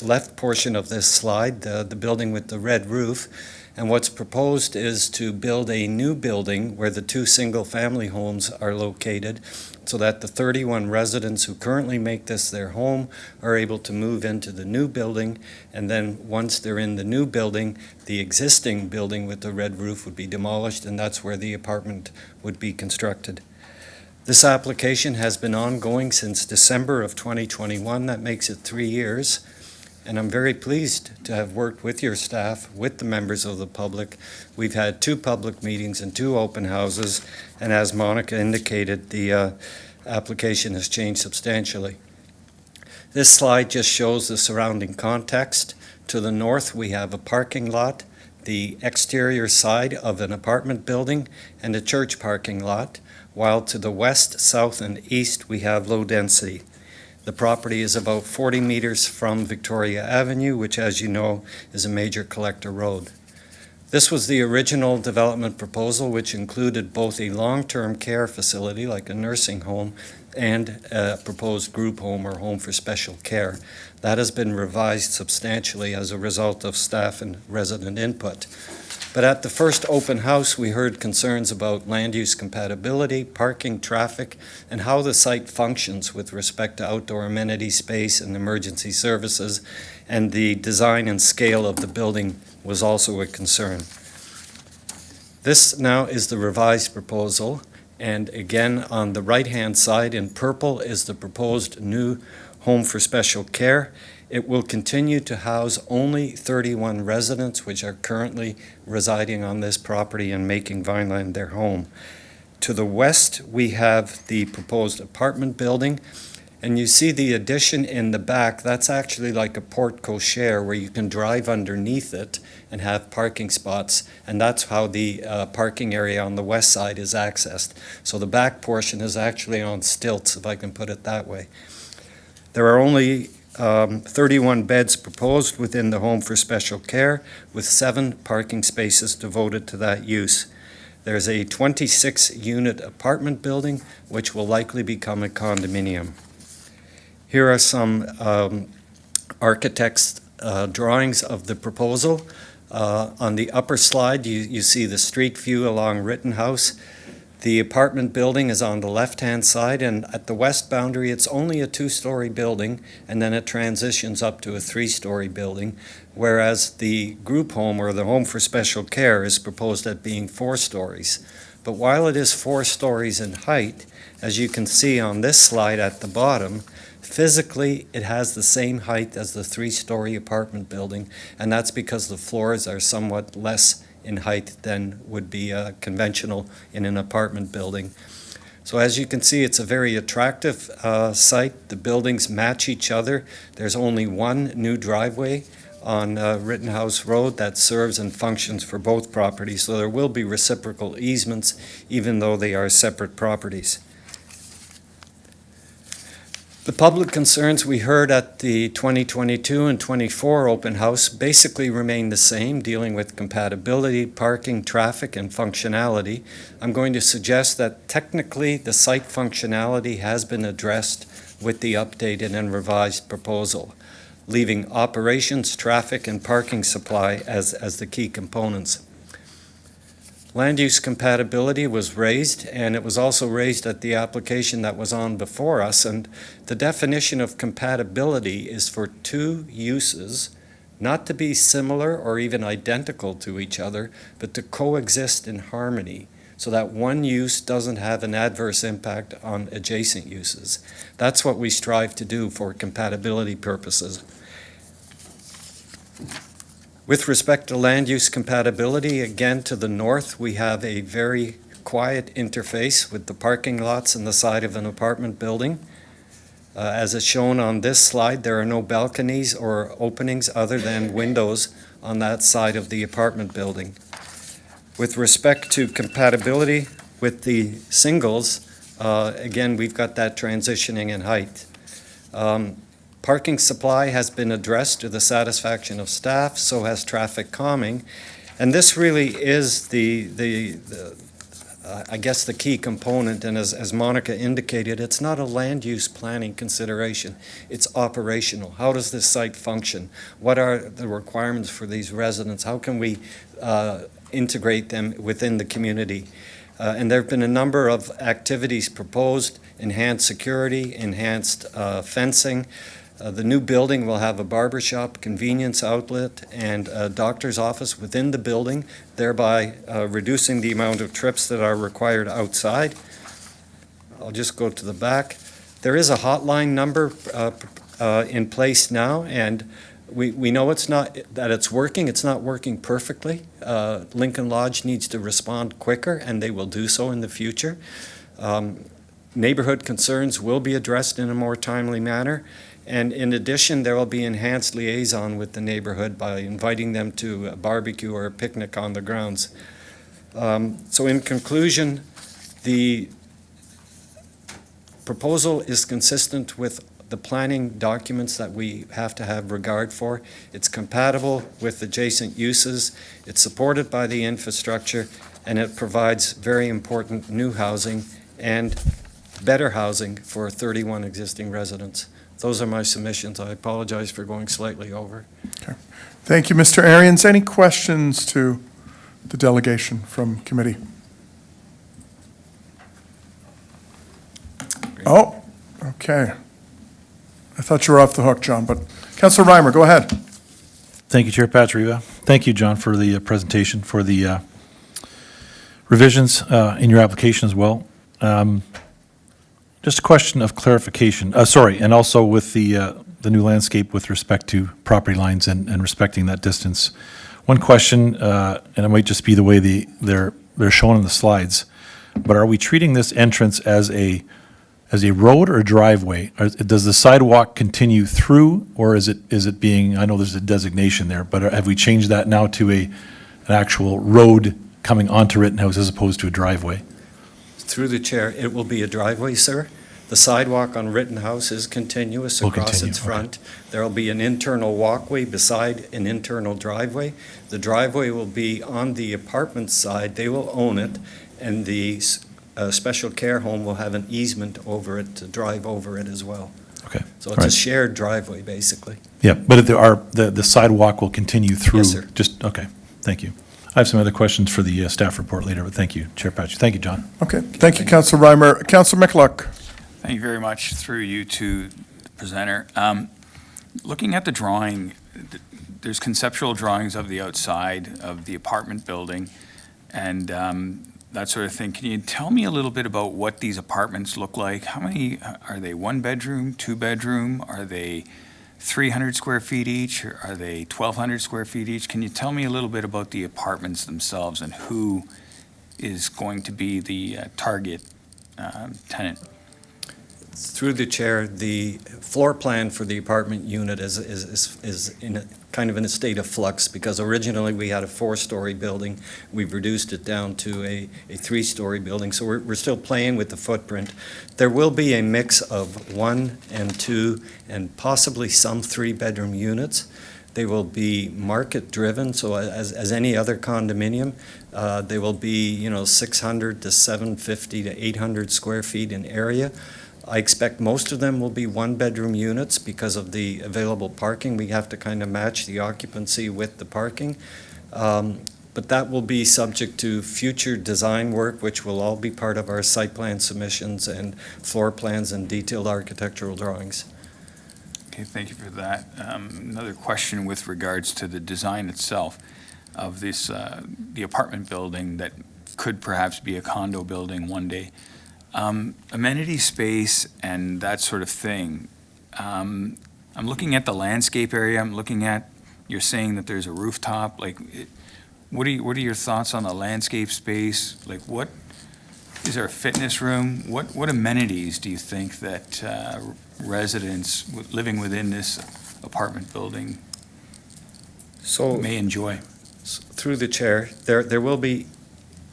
left portion of this slide, the building with the red roof. And what's proposed is to build a new building where the 2 single-family homes are located so that the 31 residents who currently make this their home are able to move into the new building. And then once they're in the new building, the existing building with the red roof would be demolished, and that's where the apartment would be constructed. This application has been ongoing since December of 2021. That makes it 3 years. And I'm very pleased to have worked with your staff, with the members of the public. We've had 2 public meetings and 2 open houses, and as Monica indicated, the application has changed substantially. This slide just shows the surrounding context. To the north, we have a parking lot, the exterior side of an apartment building, and a church parking lot, while to the west, south, and east, we have low density. The property is about 40 meters from Victoria Avenue, which, as you know, is a major collector road. This was the original development proposal, which included both a long-term care facility, like a nursing home, and a proposed group home or home for special care. That has been revised substantially as a result of staff and resident input. But at the first open house, we heard concerns about land use compatibility, parking, traffic, and how the site functions with respect to outdoor amenity space and emergency services, and the design and scale of the building was also a concern. This now is the revised proposal, And again, on the right-hand side in purple is the proposed new home for special care. It will continue to house only 31 residents, which are currently residing on this property and making Vineland their home. To the west, we have the proposed apartment building. And you see the addition in the back, that's actually like a porte cochere where you can drive underneath it and have parking spots. And that's how the parking area on the west side is accessed. So the back portion is actually on stilts, if I can put it that way. There are only 31 beds proposed within the home for special care, with 7 parking spaces devoted to that use. There's a 26-unit apartment building, which will likely become a condominium. Here are some architect's drawings of the proposal. On the upper slide, you see the street view along Rittenhouse. The apartment building is on the left-hand side, and at the west boundary, it's only a 2-story building, and then it transitions up to a 3-story building, whereas the group home or the home for special care is proposed at being 4 stories. But while it is 4 stories in height, as you can see on this slide at the bottom, physically, it has the same height as the 3-story apartment building, and that's because the floors are somewhat less in height than would be conventional in an apartment building. So as you can see, it's a very attractive site. The buildings match each other. There's only one new driveway on Rittenhouse Road that serves and functions for both properties, so there will be reciprocal easements even though they are separate properties. The public concerns we heard at the 2022 and 24 open house basically remain the same, dealing with compatibility, parking, traffic, and functionality. I'm going to suggest that technically the site functionality has been addressed with the updated and revised proposal, leaving operations, traffic, and parking supply as the key components. Land use compatibility was raised, and it was also raised at the application that was on before us, and the definition of compatibility is for 2 uses not to be similar or even identical to each other, but to coexist in harmony, so that one use doesn't have an adverse impact on adjacent uses. That's what we strive to do for compatibility purposes. With respect to land use compatibility, again, to the north, we have a very quiet interface with the parking lots on the side of an apartment building. As is shown on this slide, there are no balconies or openings other than windows on that side of the apartment building. With respect to compatibility with the singles, again, we've got that transitioning in height. Parking supply has been addressed to the satisfaction of staff, so has traffic calming. And this really is I guess the key component, and as Monica indicated, it's not a land use planning consideration, it's operational. How does this site function? What are the requirements for these residents? How can we integrate them within the community? And there have been a number of activities proposed: enhanced security, enhanced fencing. The new building will have a barber shop, convenience outlet, and a doctor's office within the building, thereby reducing the amount of trips that are required outside. I'll just go to the back. There is a hotline number in place now, and we know it's not that it's working. It's not working perfectly. Lincoln Lodge needs to respond quicker, and they will do so in the future. Neighborhood concerns will be addressed in a more timely manner. And in addition, there will be enhanced liaison with the neighborhood by inviting them to a barbecue or a picnic on the grounds. So in conclusion, the proposal is consistent with the planning documents that we have to have regard for. It's compatible with adjacent uses, it's supported by the infrastructure, and it provides very important new housing and better housing for 31 existing residents. Those are my submissions. I apologize for going slightly over. Okay. Thank you, Mr. Arians. Any questions to the delegation from committee? Oh, okay. I thought you were off the hook, John, but Councilor Reimer, go ahead. Thank you, Chair Patriva. Thank you, John, for the presentation, for the revisions in your application as well. Just a question of clarification, sorry, and also with the new landscape with respect to property lines and respecting that distance. One question, and it might just be the way they're shown in the slides, but are we treating this entrance as a road or a driveway? Does the sidewalk continue through, or is it being, I know there's a designation there, but have we changed that now to an actual road coming onto Rittenhouse as opposed to a driveway? Through the chair, it will be a driveway, sir. The sidewalk on Rittenhouse is continuous Will across continue, its front. There'll be an internal walkway beside an internal driveway. The driveway will be on the apartment side. They will own it, and the special care home will have an easement over it to drive over it as well. Okay. So it's a Right. shared driveway, basically. Yeah, but if there are, the sidewalk will continue through? Yes, sir. Just, okay, thank you. I have some other questions for the staff report later, but thank you, Chair Patrick. Thank you, John. Okay, thank you, Councillor Reimer. Councillor McLuck. Thank you very much, through you to the presenter. Looking at the drawing, there's conceptual drawings of the outside of the apartment building and that sort of thing. Can you tell me a little bit about what these apartments look like? How many, are they one bedroom, two bedroom? Are they 300 square feet each? Or are they 1,200 square feet each? Can you tell me a little bit about the apartments themselves and who is going to be the target tenant? Through the chair, the floor plan for the apartment unit is in a kind of in a state of flux, because originally we had a 4-story building. We've reduced it down to a 3-story building, so we're still playing with the footprint. There will be a mix of 1 and 2 and possibly some 3-bedroom units. They will be market-driven, so as any other condominium, they will be, 600 to 750 to 800 square feet in area. I expect most of them will be 1-bedroom units because of the available parking. We have to kind of match the occupancy with the parking. But that will be subject to future design work, which will all be part of our site plan submissions and floor plans and detailed architectural drawings. Okay, thank you for that. Another question with regards to the design itself of this, the apartment building that could perhaps be a condo building one day. Amenity space and that sort of thing. I'm looking at the landscape area. I'm looking at, you're saying that there's a rooftop. Like, what are your thoughts on the landscape space? Like, what is there a fitness room? What amenities do you think that residents living within this apartment building may enjoy? Through the chair, there will be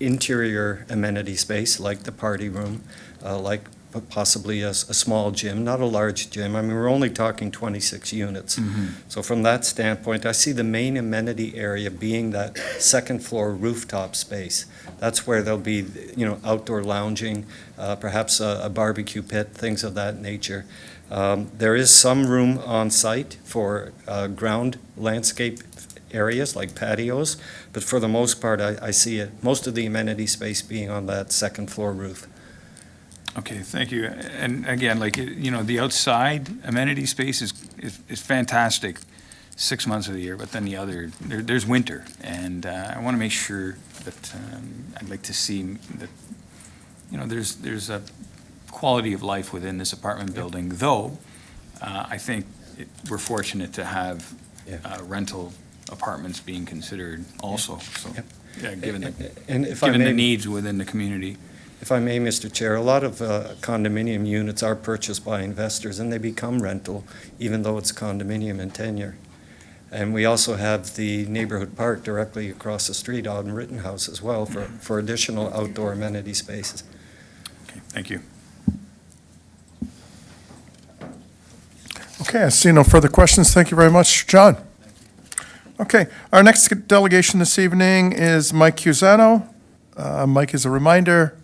interior amenity space like the party room, like possibly a small gym, not a large gym. I mean, we're only talking 26 units. So from that standpoint, I see the main amenity area being that second floor rooftop space. That's where there'll be, outdoor lounging, perhaps a barbecue pit, things of that nature. There is some room on site for ground landscape areas like patios, but for the most part, I see most of the amenity space being on that second floor roof. Okay, thank you. And again, the outside amenity space is fantastic 6 months of the year, but then there's winter. And I want to make sure that I'd like to see that, there's a quality of life within this apartment building, though I think we're fortunate to have rental apartments being considered also. So, given the needs within the community. If I may, Mr. Chair, a lot of condominium units are purchased by investors and they become rental, even though it's condominium in tenure. And we also have the neighborhood park directly across the street on Rittenhouse as well for additional outdoor amenity spaces. Okay, thank you. Okay, I see no further questions. Thank you very much, John. Okay, our next delegation this evening is Mike Cusano. Mike, as a reminder,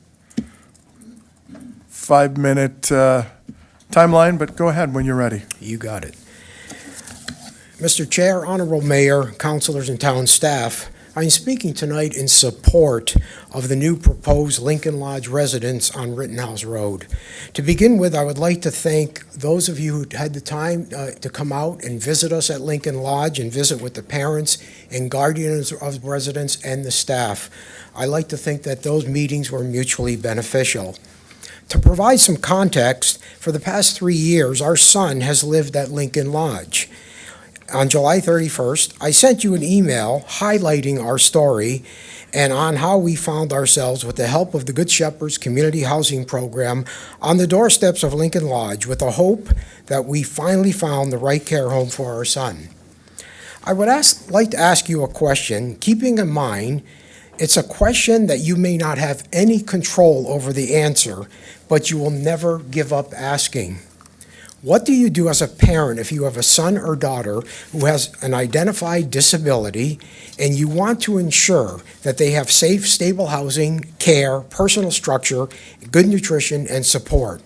5-minute timeline, but go ahead when you're ready. You got it. Mr. Chair, Honorable Mayor, councilors, and town staff, I'm speaking tonight in support of the new proposed Lincoln Lodge residence on Rittenhouse Road. To begin with, I would like to thank those of you who had the time to come out and visit us at Lincoln Lodge and visit with the parents and guardians of residents and the staff. I like to think that those meetings were mutually beneficial. To provide some context, for the past 3 years, our son has lived at Lincoln Lodge. On July 31st, I sent you an email highlighting our story and on how we found ourselves with the help of the Good Shepherd's Community Housing Program on the doorsteps of Lincoln Lodge with the hope that we finally found the right care home for our son. I would like to ask you a question, keeping in mind it's a question that you may not have any control over the answer, but you will never give up asking. What do you do as a parent if you have a son or daughter who has an identified disability and you want to ensure that they have safe, stable housing, care, personal structure, good nutrition, and support?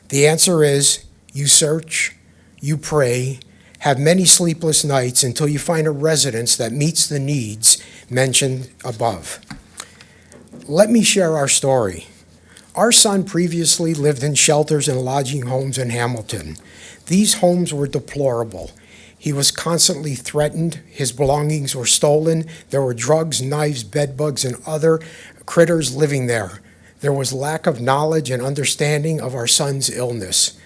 The answer is you search, you pray, have many sleepless nights until you find a residence that meets the needs mentioned above. Let me share our story. Our son previously lived in shelters and lodging homes in Hamilton. These homes were deplorable. He was constantly threatened. His belongings were stolen. There were drugs, knives, bedbugs, and other critters living there. There was lack of knowledge and understanding of our son's illness.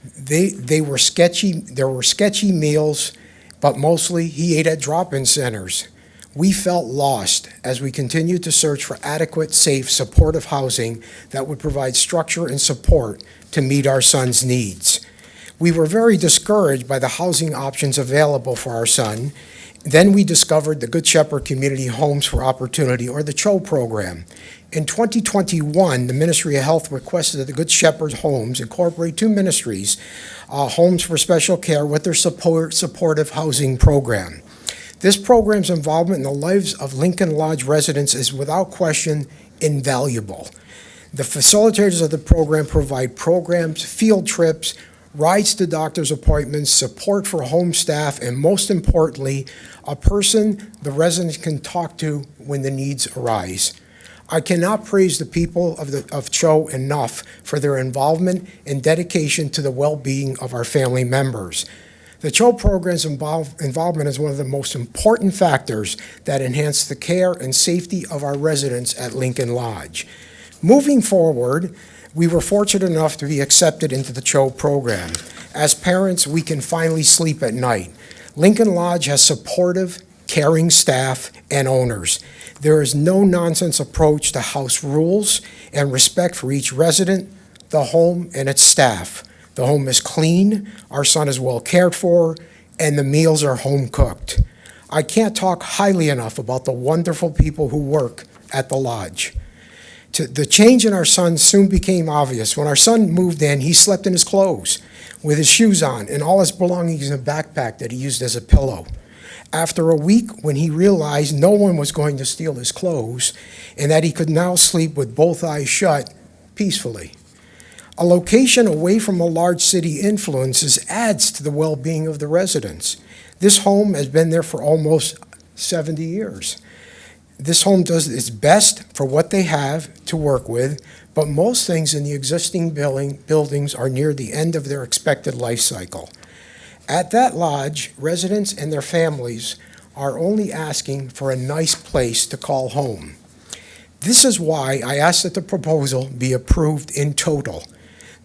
There were sketchy meals, but mostly he ate at drop-in centers. We felt lost as we continued to search for adequate, safe, supportive housing that would provide structure and support to meet our son's needs. We were very discouraged by the housing options available for our son. Then we discovered the Good Shepherd Community Homes for Opportunity, or the CHO program. In 2021, the Ministry of Health requested that the Good Shepherd Homes incorporate 2 ministries, Homes for Special Care, with their supportive housing program. This program's involvement in the lives of Lincoln Lodge residents is without question invaluable. The facilitators of the program provide programs, field trips, rides to doctor's appointments, support for home staff, and most importantly, a person the residents can talk to when the needs arise. I cannot praise the people of CHO enough for their involvement and dedication to the well-being of our family members. The CHO program's involvement is one of the most important factors that enhance the care and safety of our residents at Lincoln Lodge. Moving forward, we were fortunate enough to be accepted into the CHO program. As parents, we can finally sleep at night. Lincoln Lodge has supportive, caring staff and owners. There is no nonsense approach to house rules and respect for each resident, the home, and its staff. The home is clean, our son is well cared for, and the meals are home cooked. I can't talk highly enough about the wonderful people who work at the lodge. The change in our son soon became obvious. When our son moved in, he slept in his clothes with his shoes on and all his belongings in a backpack that he used as a pillow. After a week, when he realized no one was going to steal his clothes and that he could now sleep with both eyes shut peacefully. A location away from a large city influences adds to the well-being of the residents. This home has been there for almost 70 years. This home does its best for what they have to work with, but most things in the existing buildings are near the end of their expected life cycle. At that lodge, residents and their families are only asking for a nice place to call home. This is why I asked that the proposal be approved in total.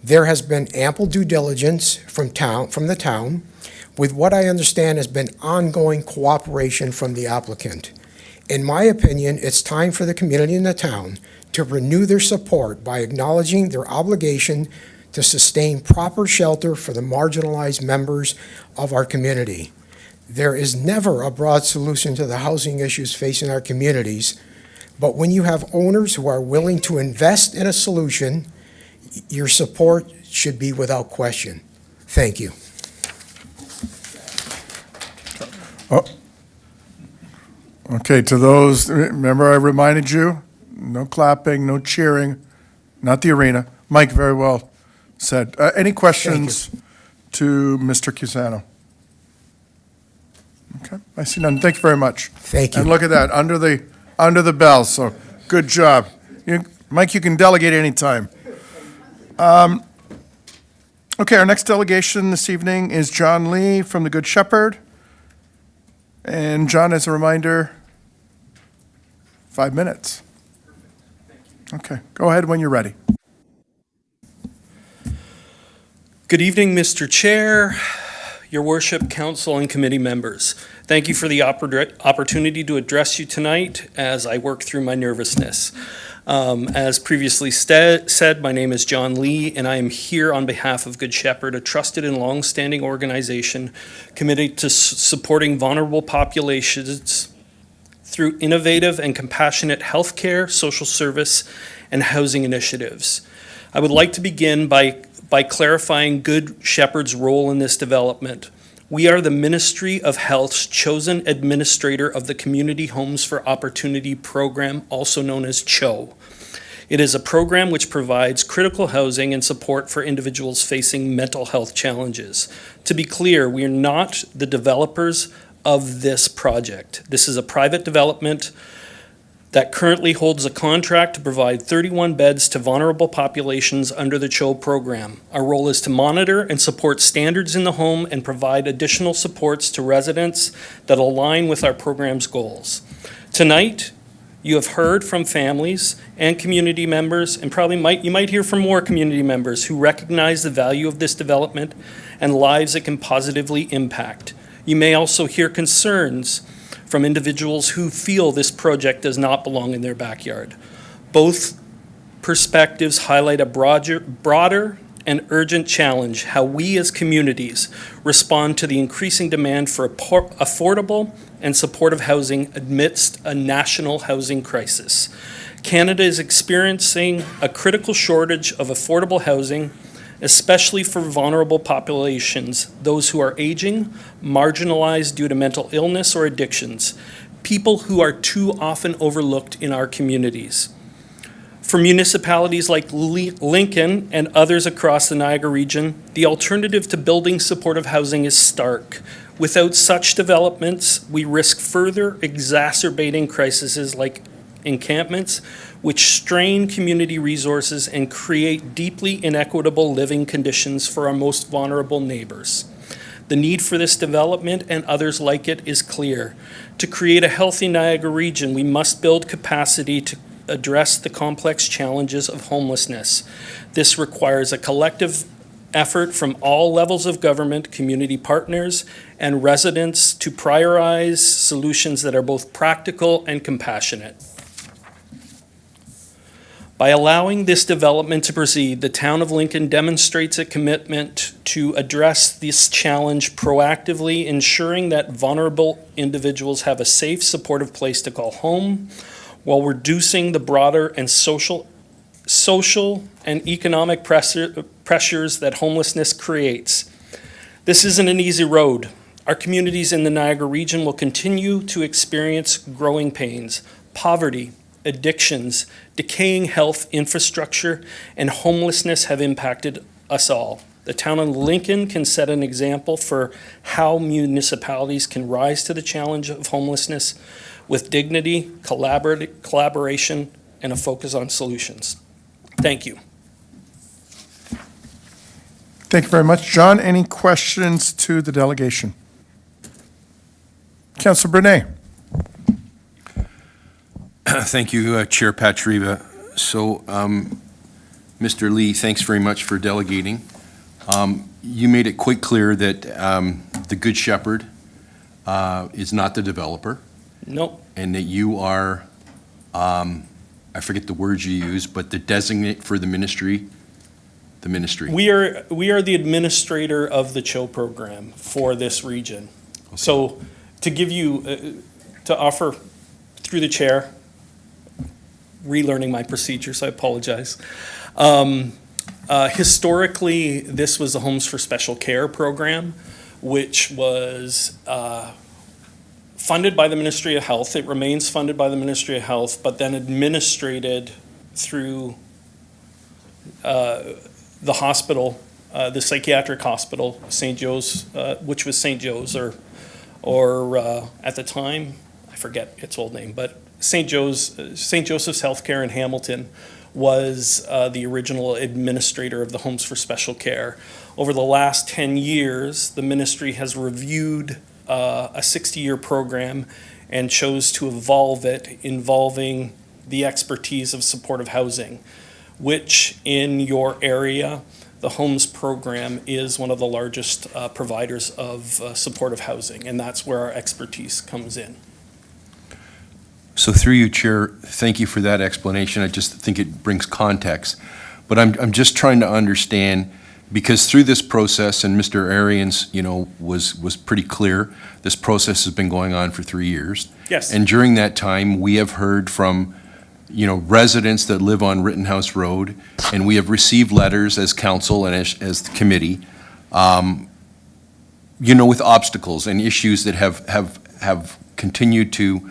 There has been ample due diligence from the town, with what I understand has been ongoing cooperation from the applicant. In my opinion, it's time for the community and the town to renew their support by acknowledging their obligation to sustain proper shelter for the marginalized members of our community. There is never a broad solution to the housing issues facing our communities, but when you have owners who are willing to invest in a solution, your support should be without question. Thank you. Oh. Okay, to those, remember I reminded you, no clapping, no cheering, not the arena. Mike, very well said. Any questions to Mr. Cusano? Okay, I see none. Thank you very much. Thank you. And look at that, under the bell, so good job. Mike, you can delegate anytime. Okay, our next delegation this evening is John Lee from the Good Shepherd. And John, as a reminder, 5 minutes. Okay, go ahead when you're ready. Good evening, Mr. Chair, Your Worship, Council, and committee members. Thank you for the opportunity to address you tonight as I work through my nervousness. As previously said, my name is John Lee, and I am here on behalf of Good Shepherd, a trusted and long-standing organization committed to supporting vulnerable populations through innovative and compassionate healthcare, social service, and housing initiatives. I would like to begin by clarifying Good Shepherd's role in this development. We are the Ministry of Health's chosen administrator of the Community Homes for Opportunity program, also known as CHO. It is a program which provides critical housing and support for individuals facing mental health challenges. To be clear, we are not the developers of this project. This is a private development that currently holds a contract to provide 31 beds to vulnerable populations under the CHO program. Our role is to monitor and support standards in the home and provide additional supports to residents that align with our program's goals. Tonight, you have heard from families and community members, and you might hear from more community members who recognize the value of this development and lives it can positively impact. You may also hear concerns from individuals who feel this project does not belong in their backyard. Both perspectives highlight a broader and urgent challenge: how we as communities respond to the increasing demand for affordable and supportive housing amidst a national housing crisis. Canada is experiencing a critical shortage of affordable housing, especially for vulnerable populations, those who are aging, marginalized due to mental illness or addictions, people who are too often overlooked in our communities. For municipalities like Lincoln and others across the Niagara region, the alternative to building supportive housing is stark. Without such developments, we risk further exacerbating crises like encampments, which strain community resources and create deeply inequitable living conditions for our most vulnerable neighbors. The need for this development and others like it is clear. To create a healthy Niagara region, we must build capacity to address the complex challenges of homelessness. This requires a collective effort from all levels of government, community partners, and residents to prioritize solutions that are both practical and compassionate. By allowing this development to proceed, the town of Lincoln demonstrates a commitment to address this challenge proactively, ensuring that vulnerable individuals have a safe, supportive place to call home, while reducing the broader and social and economic pressures that homelessness creates. This isn't an easy road. Our communities in the Niagara region will continue to experience growing pains, poverty, addictions, decaying health infrastructure, and homelessness have impacted us all. The town of Lincoln can set an example for how municipalities can rise to the challenge of homelessness with dignity, collaboration, and a focus on solutions. Thank you. Thank you very much. John, any questions to the delegation? Councillor Brunet. Thank you, Chair Patriva. So, Mr. Lee, thanks very much for delegating. You made it quite clear that the Good Shepherd is not the developer. Nope. And that you are, I forget the words you use, but the designate for the ministry. We are the administrator of the CHO program for this region. Okay. So to give you, to offer through the chair, relearning my procedures, I apologize. Historically, this was the Homes for Special Care program, which was funded by the Ministry of Health. It remains funded by the Ministry of Health, but then administrated through the hospital, the psychiatric hospital, St. Joe's, which was St. Joe's, or at the time, I forget its old name, but St. Joseph's Healthcare in Hamilton was the original administrator of the Homes for Special Care. Over the last 10 years, the ministry has reviewed a 60-year program and chose to evolve it, involving the expertise of supportive housing, which in your area the Homes program is one of the largest providers of supportive housing, and that's where our expertise comes in. So through you, Chair, thank you for that explanation. I just think it brings context. But I'm just trying to understand, because through this process, and Mr. Arians, was pretty clear, this process has been going on for 3 years. Yes. And during that time, we have heard from, residents that live on Rittenhouse Road, and we have received letters as council and as the committee, with obstacles and issues that have continued to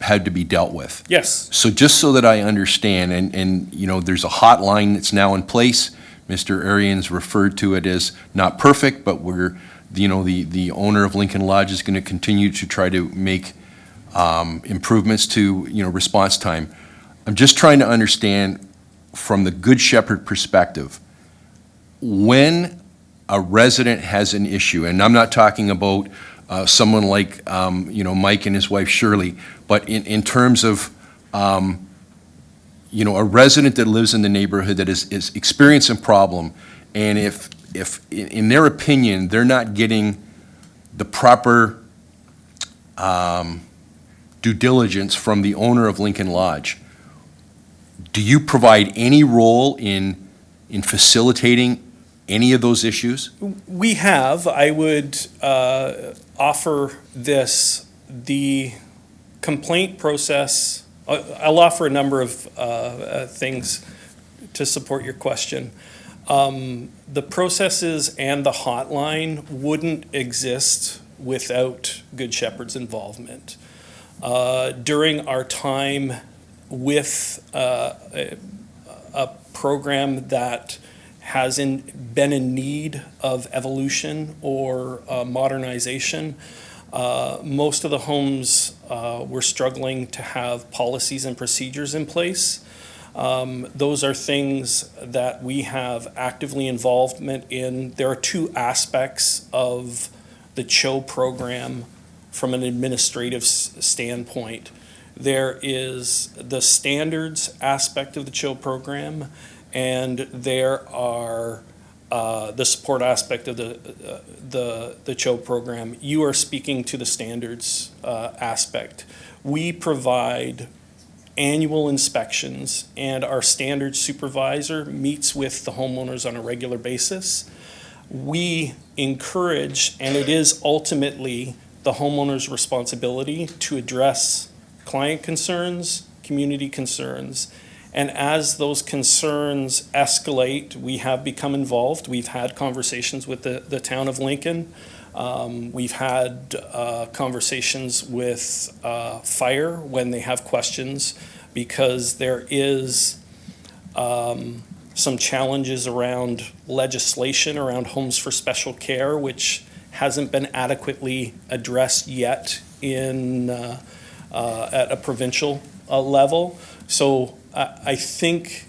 had to be dealt with. Yes. So just so that I understand, and there's a hotline that's now in place. Mr. Arians referred to it as not perfect, but the owner of Lincoln Lodge is going to continue to try to make improvements to, response time. I'm just trying to understand from the Good Shepherd perspective, when a resident has an issue, and I'm not talking about someone like, Mike and his wife Shirley, but in terms of, a resident that lives in the neighborhood that is experiencing a problem, and if in their opinion, they're not getting the proper due diligence from the owner of Lincoln Lodge, do you provide any role in facilitating any of those issues? We have. I would offer this, the complaint process. I'll offer a number of things to support your question. The processes and the hotline wouldn't exist without Good Shepherd's involvement. During our time with a program that has been in need of evolution or modernization, most of the homes were struggling to have policies and procedures in place. Those are things that we have actively involvement in. There are two aspects of the CHO program from an administrative standpoint. There is the standards aspect of the CHO program, and there are the support aspect of the CHO program. You are speaking to the standards aspect. We provide annual inspections, and our standards supervisor meets with the homeowners on a regular basis. We encourage, and it is ultimately the homeowner's responsibility to address client concerns, community concerns, and as those concerns escalate, we have become involved. We've had conversations with the town of Lincoln. We've had conversations with fire when they have questions, because there is some challenges around legislation around homes for special care, which hasn't been adequately addressed yet at a provincial level. So I think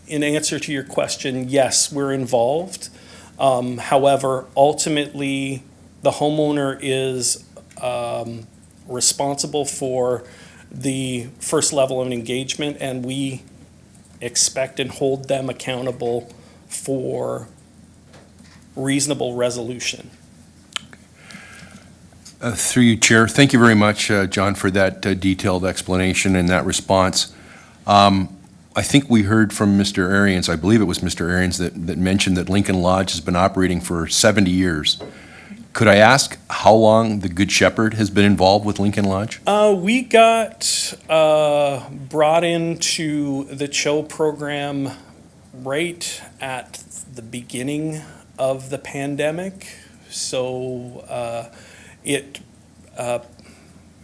in answer to your question, yes, we're involved. However, ultimately, the homeowner is responsible for the first level of engagement, and we expect and hold them accountable for reasonable resolution. Through you, Chair. Thank you very much, John, for that detailed explanation and that response. I think we heard from Mr. Arians, I believe it was Mr. Arians that mentioned that Lincoln Lodge has been operating for 70 years. Could I ask how long the Good Shepherd has been involved with Lincoln Lodge? We got brought into the CHO program right at the beginning of the pandemic. So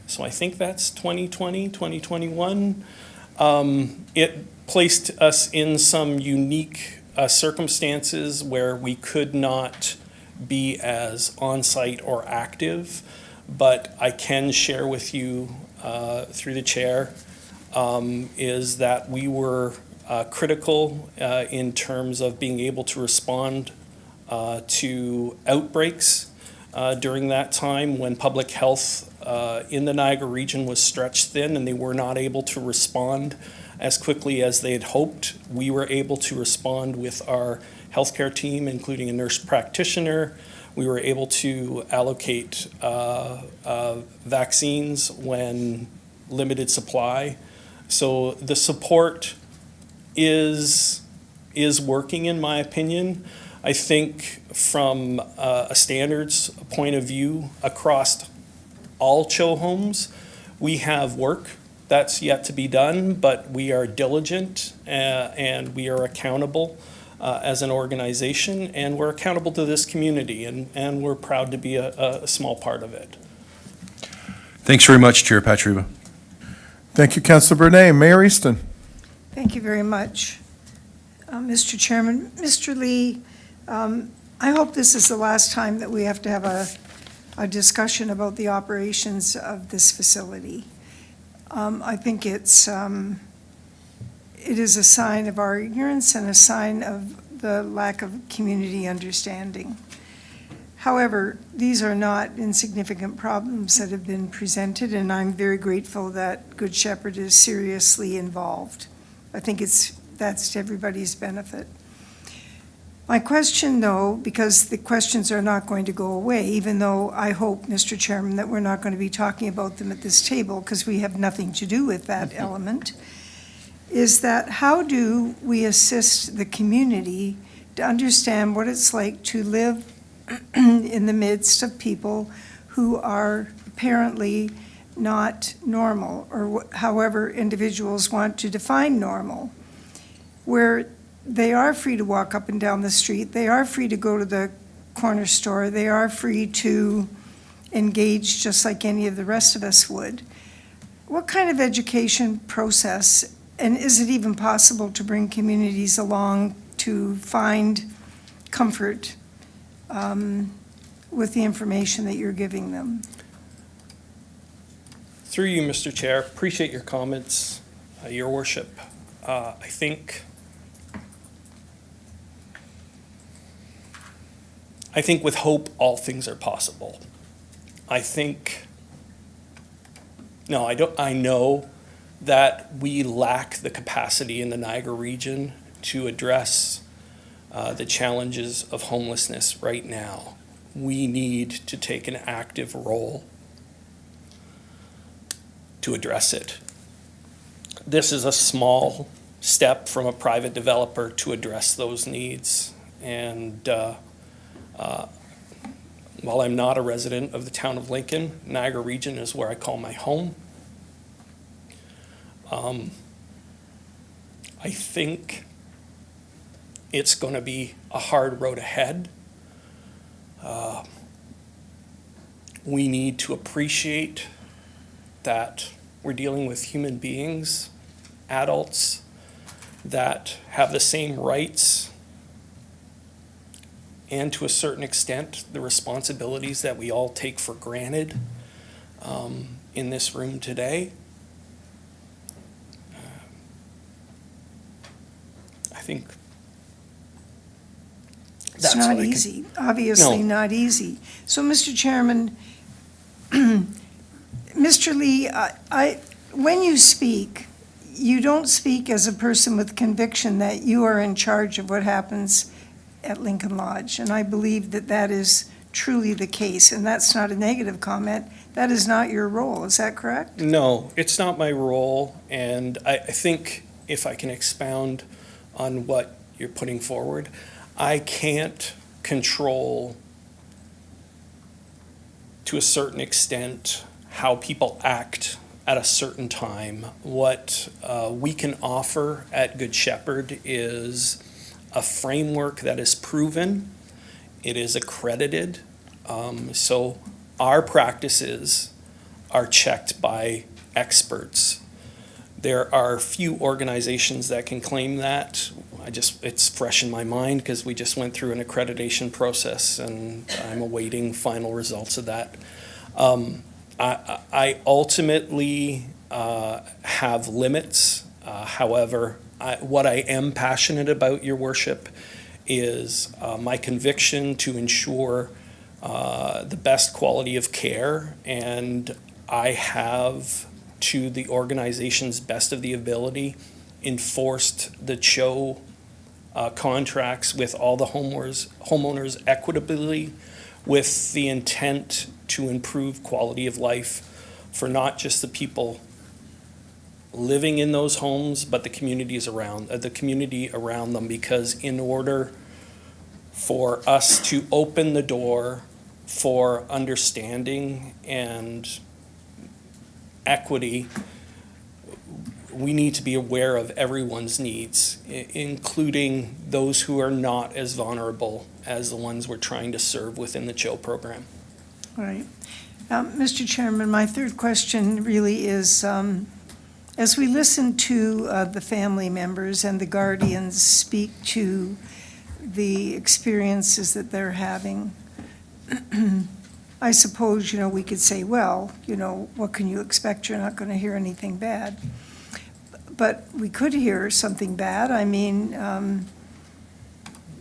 so I think that's 2020, 2021. It placed us in some unique circumstances where we could not be as on-site or active, but I can share with you through the chair is that we were critical in terms of being able to respond to outbreaks during that time when public health in the Niagara region was stretched thin and they were not able to respond as quickly as they had hoped. We were able to respond with our healthcare team, including a nurse practitioner. We were able to allocate vaccines when limited supply. So the support is working, in my opinion. I think from a standards point of view across all CHO homes, we have work that's yet to be done, but we are diligent and we are accountable as an organization, and we're accountable to this community, and we're proud to be a small part of it. Thanks very much, Chair Patriva. Thank you, Councillor Bernay. Mayor Easton. Thank you very much, Mr. Chairman. Mr. Lee, I hope this is the last time that we have to have a discussion about the operations of this facility. I think it is a sign of our ignorance and a sign of the lack of community understanding. However, these are not insignificant problems that have been presented, and I'm very grateful that Good Shepherd is seriously involved. I think that's to everybody's benefit. My question, though, because the questions are not going to go away, even though I hope, Mr. Chairman, that we're not going to be talking about them at this table because we have nothing to do with that element, is that how do we assist the community to understand what it's like to live in the midst of people who are apparently not normal, or however individuals want to define normal, where they are free to walk up and down the street, they are free to go to the corner store, they are free to engage just like any of the rest of us would. What kind of education process, and is it even possible to bring communities along to find comfort with the information that you're giving them? Through you, Mr. Chair, appreciate your comments, Your Worship. I think with hope, all things are possible. I know that we lack the capacity in the Niagara region to address the challenges of homelessness right now. We need to take an active role to address it. This is a small step from a private developer to address those needs. And while I'm not a resident of the town of Lincoln, Niagara region is where I call my home. I think it's going to be a hard road ahead. We need to appreciate that we're dealing with human beings, adults, that have the same rights and, to a certain extent, the responsibilities that we all take for granted in this room today. I think It's not easy, obviously not easy. So, Mr. Chairman, Mr. Lee, when you speak, you don't speak as a person with conviction that you are in charge of what happens at Lincoln Lodge. And I believe that that is truly the case. And that's not a negative comment. That is not your role. Is that correct? No, it's not my role. And I think if I can expound on what you're putting forward, I can't control, to a certain extent, how people act at a certain time. What we can offer at Good Shepherd is a framework that is proven, it is accredited, so our practices are checked by experts. There are few organizations that can claim that. It's fresh in my mind because we just went through an accreditation process and I'm awaiting final results of that. I ultimately have limits. However, what I am passionate about, Your Worship, is my conviction to ensure the best quality of care, and I have, to the organization's best of the ability, enforced the CHO contracts with all the homeowners equitably, with the intent to improve quality of life for not just the people living in those homes, but the communities around, the community around them. Because in order for us to open the door for understanding and equity, we need to be aware of everyone's needs, including those who are not as vulnerable as the ones we're trying to serve within the CHO program. Right. Mr. Chairman, my third question really is, as we listen to the family members and the guardians speak to the experiences that they're having, I suppose, we could say, well, what can you expect? You're not going to hear anything bad. But we could hear something bad. I mean,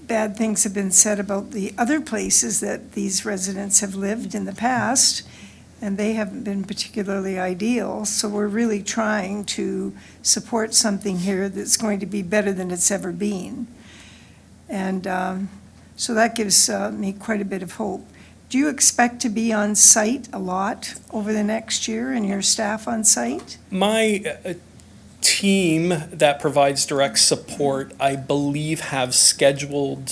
bad things have been said about the other places that these residents have lived in the past, and they haven't been particularly ideal. So we're really trying to support something here that's going to be better than it's ever been. And so that gives me quite a bit of hope. Do you expect to be on site a lot over the next year, and your staff on site? My team that provides direct support, I believe, have scheduled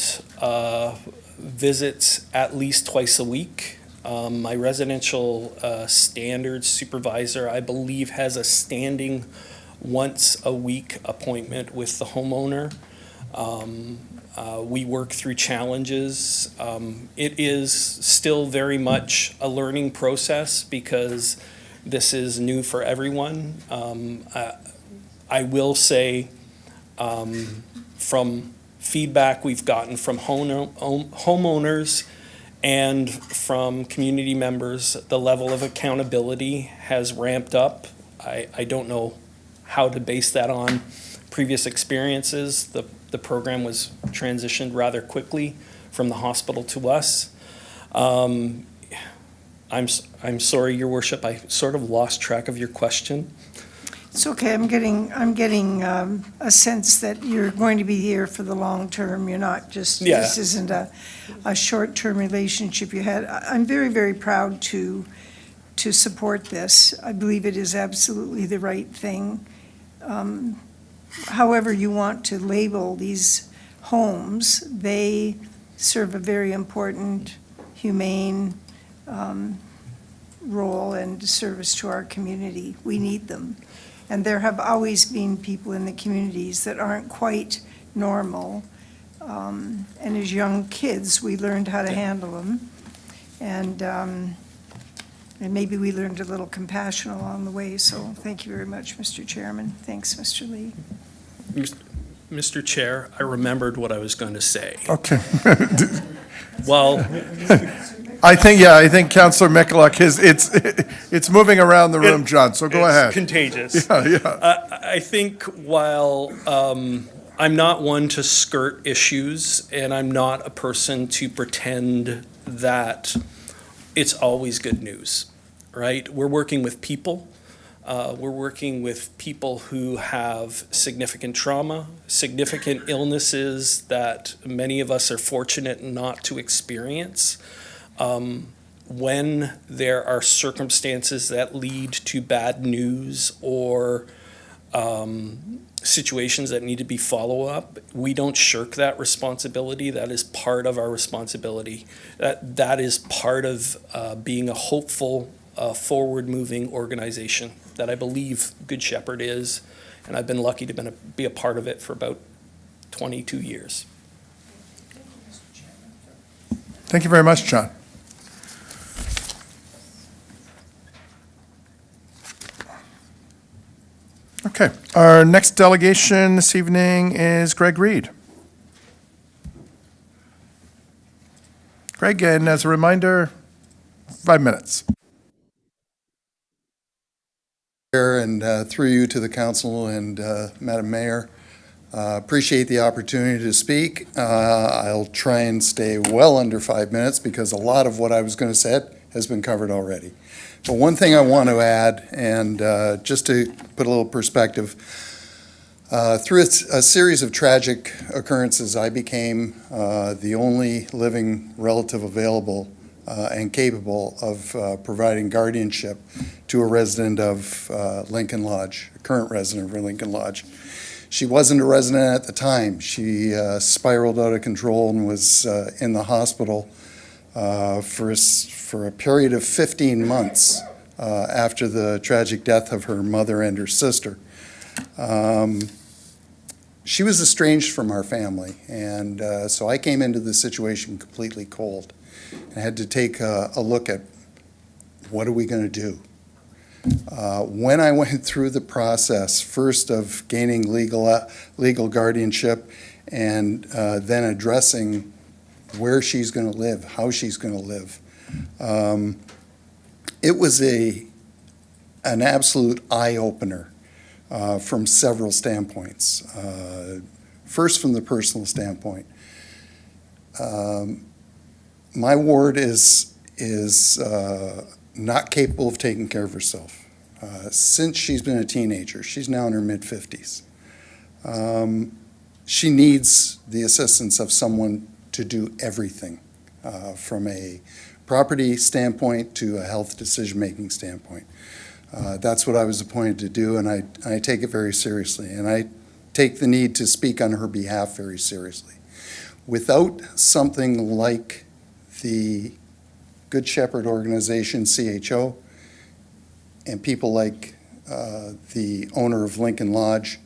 visits at least twice a week. My residential standards supervisor, I believe, has a standing once-a-week appointment with the homeowner. We work through challenges. It is still very much a learning process because this is new for everyone. I will say, from feedback we've gotten from homeowners and from community members, the level of accountability has ramped up. I don't know how to base that on previous experiences. The program was transitioned rather quickly from the hospital to us. I'm sorry, Your Worship, I sort of lost track of your question. It's okay. I'm getting a sense that you're going to be here for the long term. You're not just, Yeah. This isn't a short-term relationship you had. I'm very, very proud to support this. I believe it is absolutely the right thing. However you want to label these homes, they serve a very important, humane role and service to our community. We need them. And there have always been people in the communities that aren't quite normal. And as young kids, we learned how to handle them. And maybe we learned a little compassion along the way. So thank you very much, Mr. Chairman. Thanks, Mr. Lee. Mr. Chair, I remembered what I was going to say. Okay. Well, I think Councillor Michalak, it's moving around the room, John, so go ahead. It's contagious. Yeah. I think while I'm not one to skirt issues, and I'm not a person to pretend that it's always good news, right? We're working with people. We're working with people who have significant trauma, significant illnesses that many of us are fortunate not to experience. When there are circumstances that lead to bad news or situations that need to be follow-up, we don't shirk that responsibility. That is part of our responsibility. That is part of being a hopeful, forward-moving organization that I believe Good Shepherd is, and I've been lucky to be a part of it for about 22 years. Thank you very much, John. Okay, our next delegation this evening is Greg Reed. Greg, and as a reminder, 5 minutes. And through you to the council and Madam Mayor, appreciate the opportunity to speak. I'll try and stay well under 5 minutes because a lot of what I was going to say has been covered already. But one thing I want to add, and just to put a little perspective, Through a series of tragic occurrences, I became the only living relative available and capable of providing guardianship to a resident of Lincoln Lodge, a current resident of Lincoln Lodge. She wasn't a resident at the time. She spiraled out of control and was in the hospital for a period of 15 months after the tragic death of her mother and her sister. She was estranged from our family, and so I came into the situation completely cold. I had to take a look at what are we going to do. When I went through the process, first of gaining legal guardianship and then addressing where she's going to live, how she's going to live, it was an absolute eye-opener from several standpoints. First, from the personal standpoint. My ward is not capable of taking care of herself. Since she's been a teenager, she's now in her mid-50s. She needs the assistance of someone to do everything, from a property standpoint to a health decision-making standpoint. That's what I was appointed to do, and I take it very seriously, and I take the need to speak on her behalf very seriously. Without something like the Good Shepherd organization, CHO, and people like the owner of Lincoln Lodge,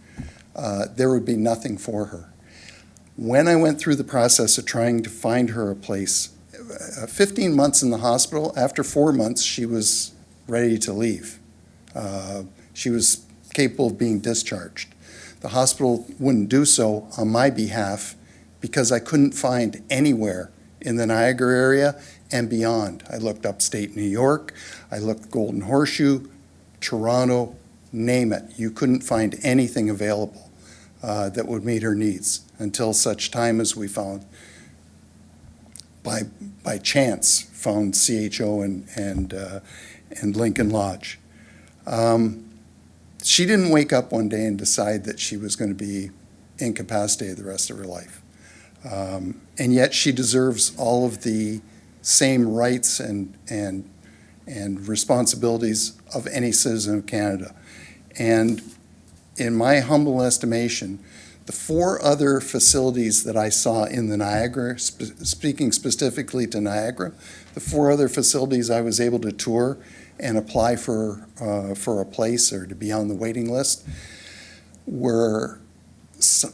there would be nothing for her. When I went through the process of trying to find her a place, 15 months in the hospital, after 4 months, she was ready to leave. She was capable of being discharged. The hospital wouldn't do so on my behalf because I couldn't find anywhere in the Niagara area and beyond. I looked upstate New York, I looked Golden Horseshoe, Toronto, name it. You couldn't find anything available that would meet her needs until such time as we found, by chance, found CHO and Lincoln Lodge. She didn't wake up one day and decide that she was going to be incapacitated the rest of her life. And yet she deserves all of the same rights and responsibilities of any citizen of Canada. And in my humble estimation, the 4 other facilities that I saw in the Niagara, speaking specifically to Niagara, the 4 other facilities I was able to tour and apply for a place or to be on the waiting list were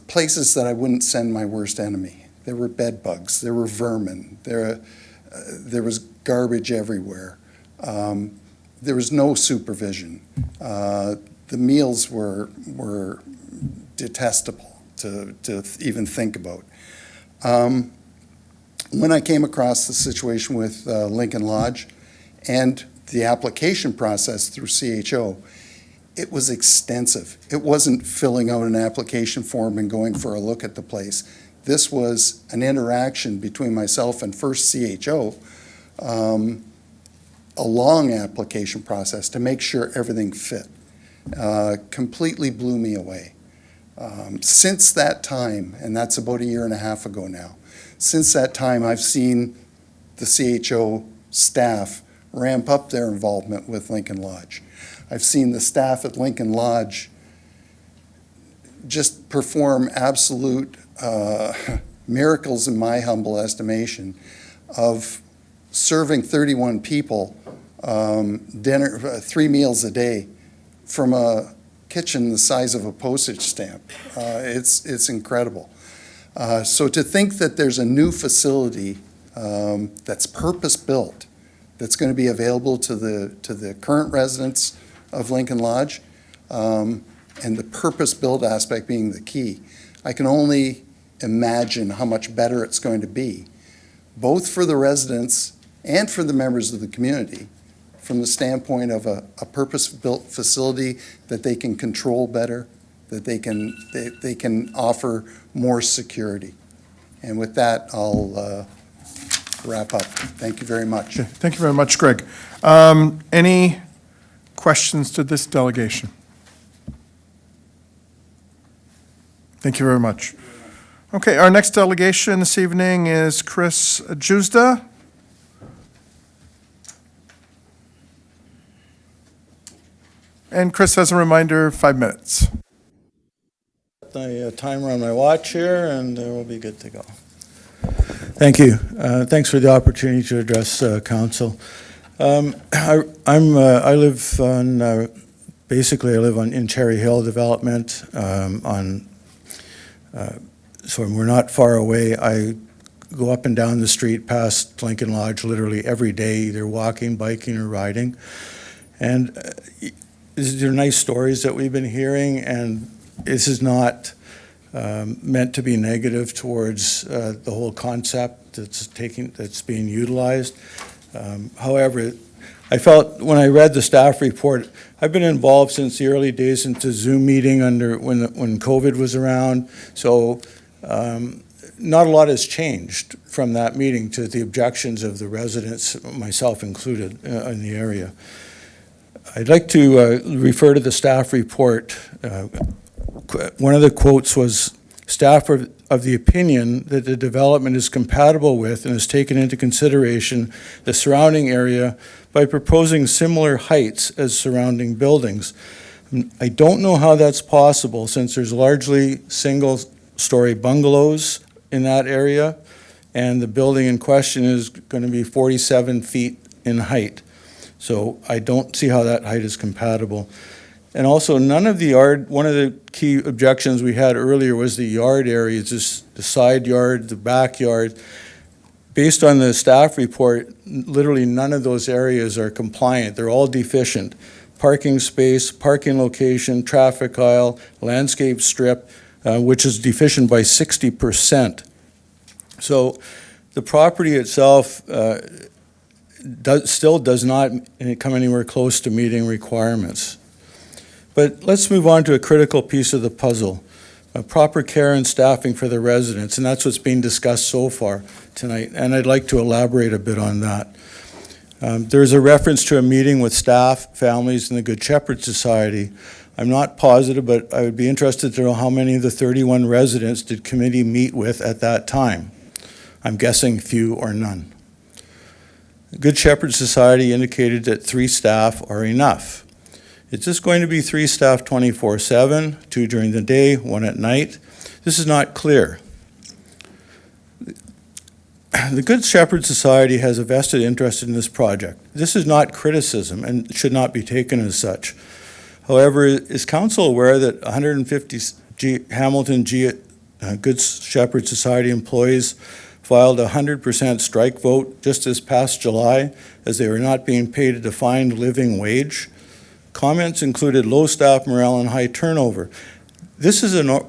places that I wouldn't send my worst enemy. There were bed bugs, there were vermin, there was garbage everywhere. There was no supervision. The meals were detestable to even think about. When I came across the situation with Lincoln Lodge and the application process through CHO, it was extensive. It wasn't filling out an application form and going for a look at the place. This was an interaction between myself and first CHO, a long application process to make sure everything fit. Completely blew me away. Since that time, and that's about 1.5 years ago now, since that time I've seen the CHO staff ramp up their involvement with Lincoln Lodge. I've seen the staff at Lincoln Lodge just perform absolute miracles in my humble estimation of serving 31 people dinner, 3 meals a day from a kitchen the size of a postage stamp. It's incredible. So to think that there's a new facility that's purpose-built that's going to be available to the current residents of Lincoln Lodge, and the purpose-built aspect being the key, I can only imagine how much better it's going to be, both for the residents and for the members of the community, from the standpoint of a purpose-built facility that they can control better, that they can offer more security. And with that, I'll wrap up. Thank you very much. Okay, thank you very much, Greg. Any questions to this delegation? Thank you very much. Okay, our next delegation this evening is Chris Juzda. And Chris, as a reminder, 5 minutes. The timer on my watch here, and we'll be good to go. Thank you. Thanks for the opportunity to address council. I live on basically I live in Cherry Hill development. So we're not far away. I go up and down the street past Lincoln Lodge literally every day, either walking, biking, or riding. And these are nice stories that we've been hearing, and this is not meant to be negative towards the whole concept that's being utilized. However, I felt when I read the staff report, I've been involved since the early days into Zoom meeting when COVID was around. So not a lot has changed from that meeting to the objections of the residents, myself included, in the area. I'd like to refer to the staff report. One of the quotes was, "Staff are of the opinion that the development is compatible with and has taken into consideration the surrounding area by proposing similar heights as surrounding buildings." I don't know how that's possible since there's largely single-story bungalows in that area, and the building in question is going to be 47 feet in height. So I don't see how that height is compatible. And also, none of the yard, one of the key objections we had earlier was the yard areas, just the side yard, the backyard. Based on the staff report, literally none of those areas are compliant. They're all deficient. Parking space, parking location, traffic aisle, landscape strip, which is deficient by 60%. So the property itself still does not come anywhere close to meeting requirements. But let's move on to a critical piece of the puzzle, proper care and staffing for the residents, and that's what's being discussed so far tonight, and I'd like to elaborate a bit on that. There's a reference to a meeting with staff, families, and the Good Shepherd Society. I'm not positive, but I would be interested to know how many of the 31 residents did committee meet with at that time. I'm guessing few or none. Good Shepherd Society indicated that 3 staff are enough. Is this going to be 3 staff 24/7, 2 during the day, 1 at night? This is not clear. The Good Shepherd Society has a vested interest in this project. This is not criticism and should not be taken as such. However, is council aware that 150 Hamilton Good Shepherd Society employees filed a 100% strike vote just this past July as they were not being paid a defined living wage? Comments included low staff morale and high turnover. This is a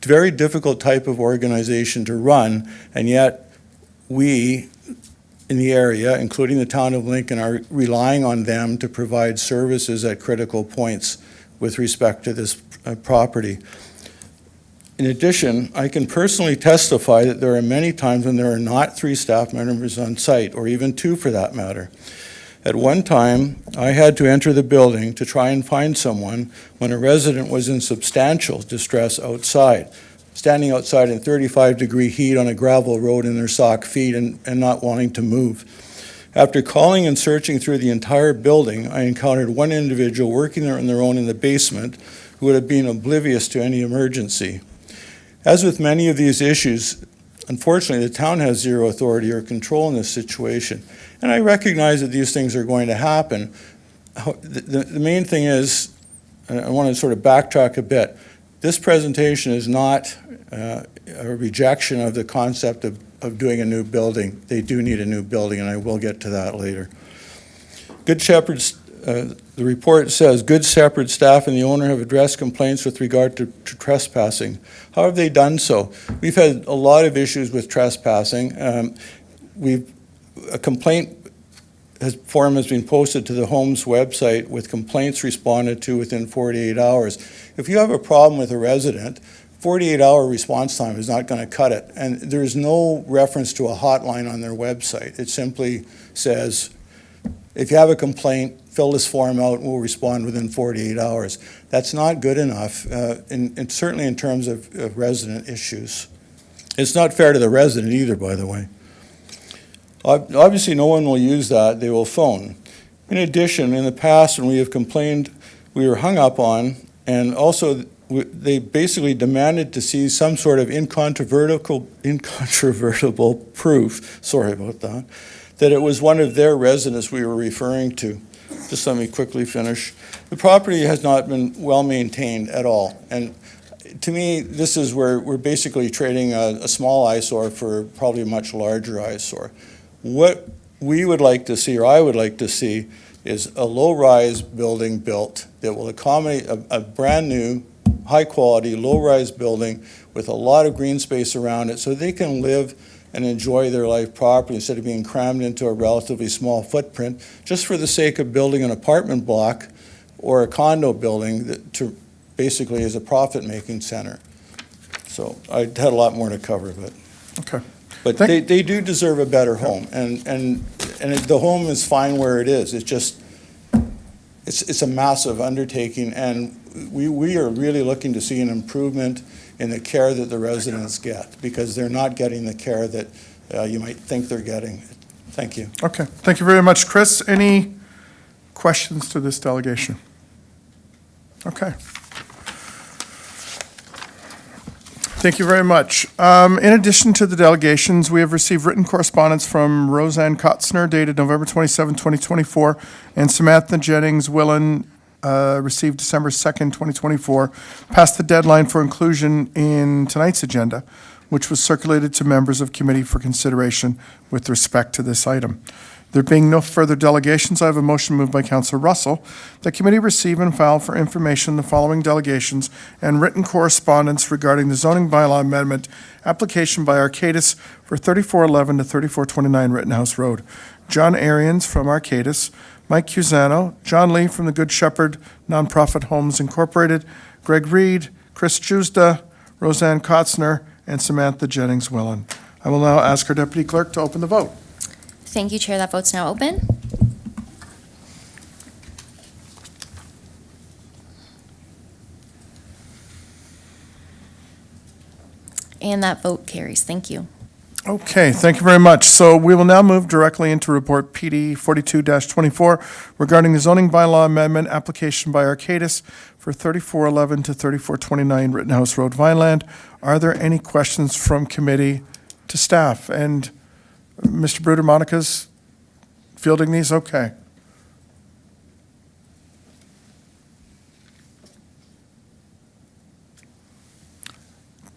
very difficult type of organization to run, and yet we in the area, including the town of Lincoln, are relying on them to provide services at critical points with respect to this property. In addition, I can personally testify that there are many times when there are not 3 staff members on site, or even 2 for that matter. At one time, I had to enter the building to try and find someone when a resident was in substantial distress outside, standing outside in 35-degree heat on a gravel road in their sock feet and not wanting to move. After calling and searching through the entire building, I encountered one individual working on their own in the basement who would have been oblivious to any emergency. As with many of these issues, unfortunately, the town has zero authority or control in this situation. And I recognize that these things are going to happen. The main thing is, I want to sort of backtrack a bit. This presentation is not a rejection of the concept of doing a new building. They do need a new building, and I will get to that later. Good Shepherd's, the report says, Good Shepherd staff and the owner have addressed complaints with regard to trespassing. How have they done so? We've had a lot of issues with trespassing. A complaint form has been posted to the Homes website with complaints responded to within 48 hours. If you have a problem with a resident, 48-hour response time is not going to cut it. And there's no reference to a hotline on their website. It simply says, if you have a complaint, fill this form out and we'll respond within 48 hours. That's not good enough, and certainly in terms of resident issues. It's not fair to the resident either, by the way. Obviously, no one will use that. They will phone. In addition, in the past, when we have complained, we were hung up on, and also they basically demanded to see some sort of incontrovertible proof, sorry about that it was one of their residents we were referring to. Just let me quickly finish. The property has not been well maintained at all, and to me, this is where we're basically trading a small eyesore for probably a much larger eyesore. What we would like to see, or I would like to see, is a low-rise building built that will accommodate a brand-new, high-quality, low-rise building with a lot of green space around it so they can live and enjoy their life properly instead of being crammed into a relatively small footprint just for the sake of building an apartment block or a condo building that to basically is a profit-making center. So I had a lot more to cover, but. Okay. But they do deserve a better home, and the home is fine where it is. It's just, it's a massive undertaking, and we are really looking to see an improvement in the care that the residents get, because they're not getting the care that you might think they're getting. Thank you. Okay, thank you very much. Chris, any questions to this delegation? Okay. Thank you very much. In addition to the delegations, we have received written correspondence from Roseanne Kotzner dated November 27, 2024, and Samantha Jennings Willen received December 2nd, 2024, past the deadline for inclusion in tonight's agenda, which was circulated to members of committee for consideration with respect to this item. There being no further delegations, I have a motion moved by Councillor Russell that committee receive and file for information the following delegations and written correspondence regarding the zoning bylaw amendment application by Arcadis for 3411 to 3429 Rittenhouse Road. John Arians from Arcadis, Mike Cusano, John Lee from the Good Shepherd Nonprofit Homes Incorporated, Greg Reed, Chris Juzda, Roseanne Kotzner, and Samantha Jennings Willen. I will now ask our deputy clerk to open the vote. Thank you, Chair. That vote's now open. And that vote carries. Thank you. Okay, thank you very much. So we will now move directly into Report PD 42-24 regarding the zoning bylaw amendment application by Arcadis for 3411 to 3429 Rittenhouse Road, Vineland. Are there any questions from committee to staff? And Mr. Bruder, Monica's fielding these? Okay.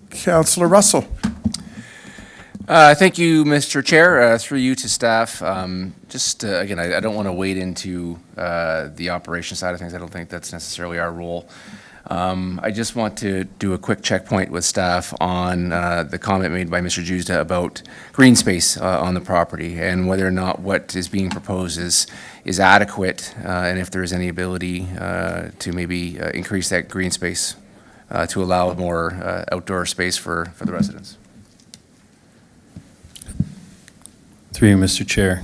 Councillor Russell. Thank you, Mr. Chair. Through you to staff. Again, I don't want to wade into the operation side of things. I don't think that's necessarily our role. I just want to do a quick checkpoint with staff on the comment made by Mr. Juzda about green space on the property and whether or not what is being proposed is adequate, and if there is any ability to maybe increase that green space to allow more outdoor space for the residents. Through you, Mr. Chair.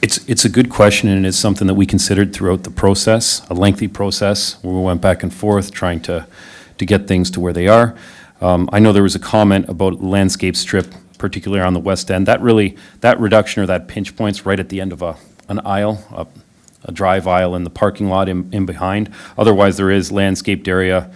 It's a good question, and it's something that we considered throughout the process, a lengthy process where we went back and forth trying to get things to where they are. I know there was a comment about landscape strip, particularly on the west end. That reduction or that pinch point's right at the end of an aisle, a drive aisle in the parking lot in behind. Otherwise, there is landscaped area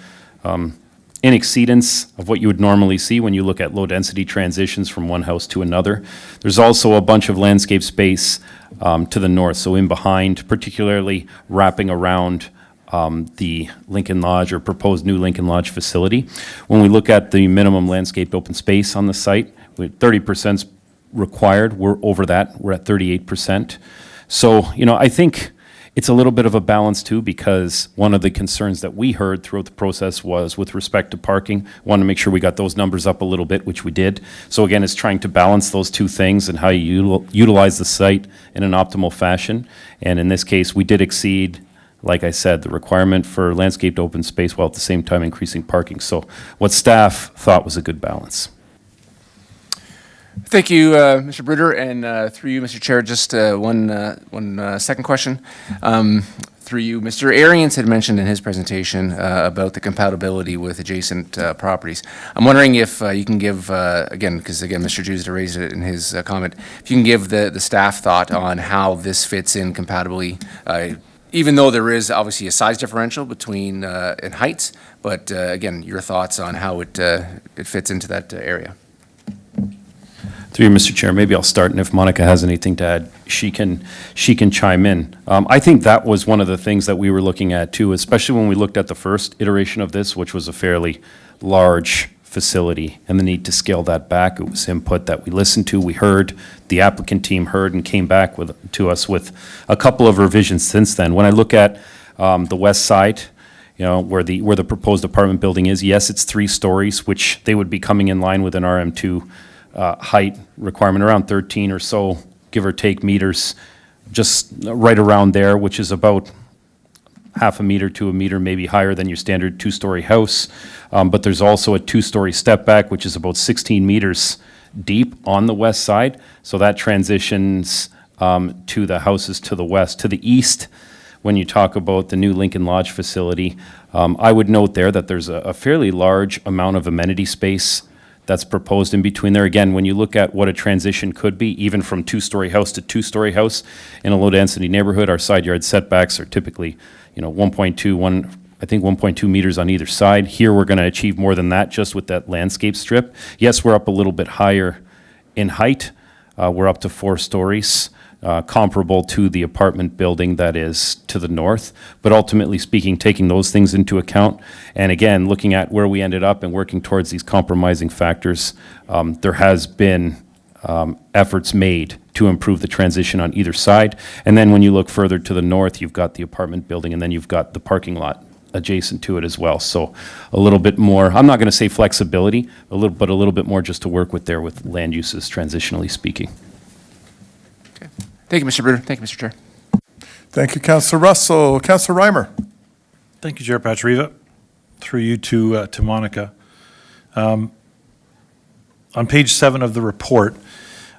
in exceedance of what you would normally see when you look at low-density transitions from one house to another. There's also a bunch of landscape space to the north, so in behind, particularly wrapping around the Lincoln Lodge or proposed new Lincoln Lodge facility. When we look at the minimum landscaped open space on the site, 30% required. We're over that. We're at 38%. So, I think it's a little bit of a balance too, because one of the concerns that we heard throughout the process was with respect to parking. Want to make sure we got those numbers up a little bit, which we did. So again, it's trying to balance those two things and how you utilize the site in an optimal fashion. And in this case, we did exceed, like I said, the requirement for landscaped open space while at the same time increasing parking. So what staff thought was a good balance. Thank you, Mr. Bruder, and through you, Mr. Chair, just one second question. Through you, Mr. Arians had mentioned in his presentation about the compatibility with adjacent properties. I'm wondering if you can give, again, because again, Mr. Juzda raised it in his comment, if you can give the staff thought on how this fits in compatibly, even though there is obviously a size differential between in heights, but again, your thoughts on how it fits into that area. Through you, Mr. Chair, maybe I'll start, and if Monica has anything to add, she can chime in. I think that was one of the things that we were looking at too, especially when we looked at the first iteration of this, which was a fairly large facility, and the need to scale that back. It was input that we listened to, we heard, the applicant team heard and came back to us with a couple of revisions since then. When I look at the west side, where the proposed apartment building is, yes, it's 3 stories, which they would be coming in line with an RM2 height requirement, around 13 or so, give or take meters, just right around there, which is about half a meter to a meter, maybe higher than your standard 2-story house. But there's also a 2-story step back, which is about 16 meters deep on the west side. So that transitions to the houses to the west. To the east, when you talk about the new Lincoln Lodge facility, I would note there that there's a fairly large amount of amenity space that's proposed in between there. Again, when you look at what a transition could be, even from 2-story house to 2-story house in a low-density neighborhood, our side yard setbacks are typically, 1.2 meters on either side. Here, we're going to achieve more than that just with that landscape strip. Yes, we're up a little bit higher in height. We're up to 4 stories. Comparable to the apartment building that is to the north. But ultimately speaking, taking those things into account, and again, looking at where we ended up and working towards these compromising factors, there has been efforts made to improve the transition on either side. And then when you look further to the north, you've got the apartment building, and then you've got the parking lot adjacent to it as well. So a little bit more, I'm not going to say flexibility, but a little bit more just to work with there with land uses transitionally speaking. Thank you, Mr. Bruder. Thank you, Mr. Chair. Thank you, Councillor Russell. Councillor Reimer. Thank you, Chair Patriva. Through you to Monica. On page 7 of the report,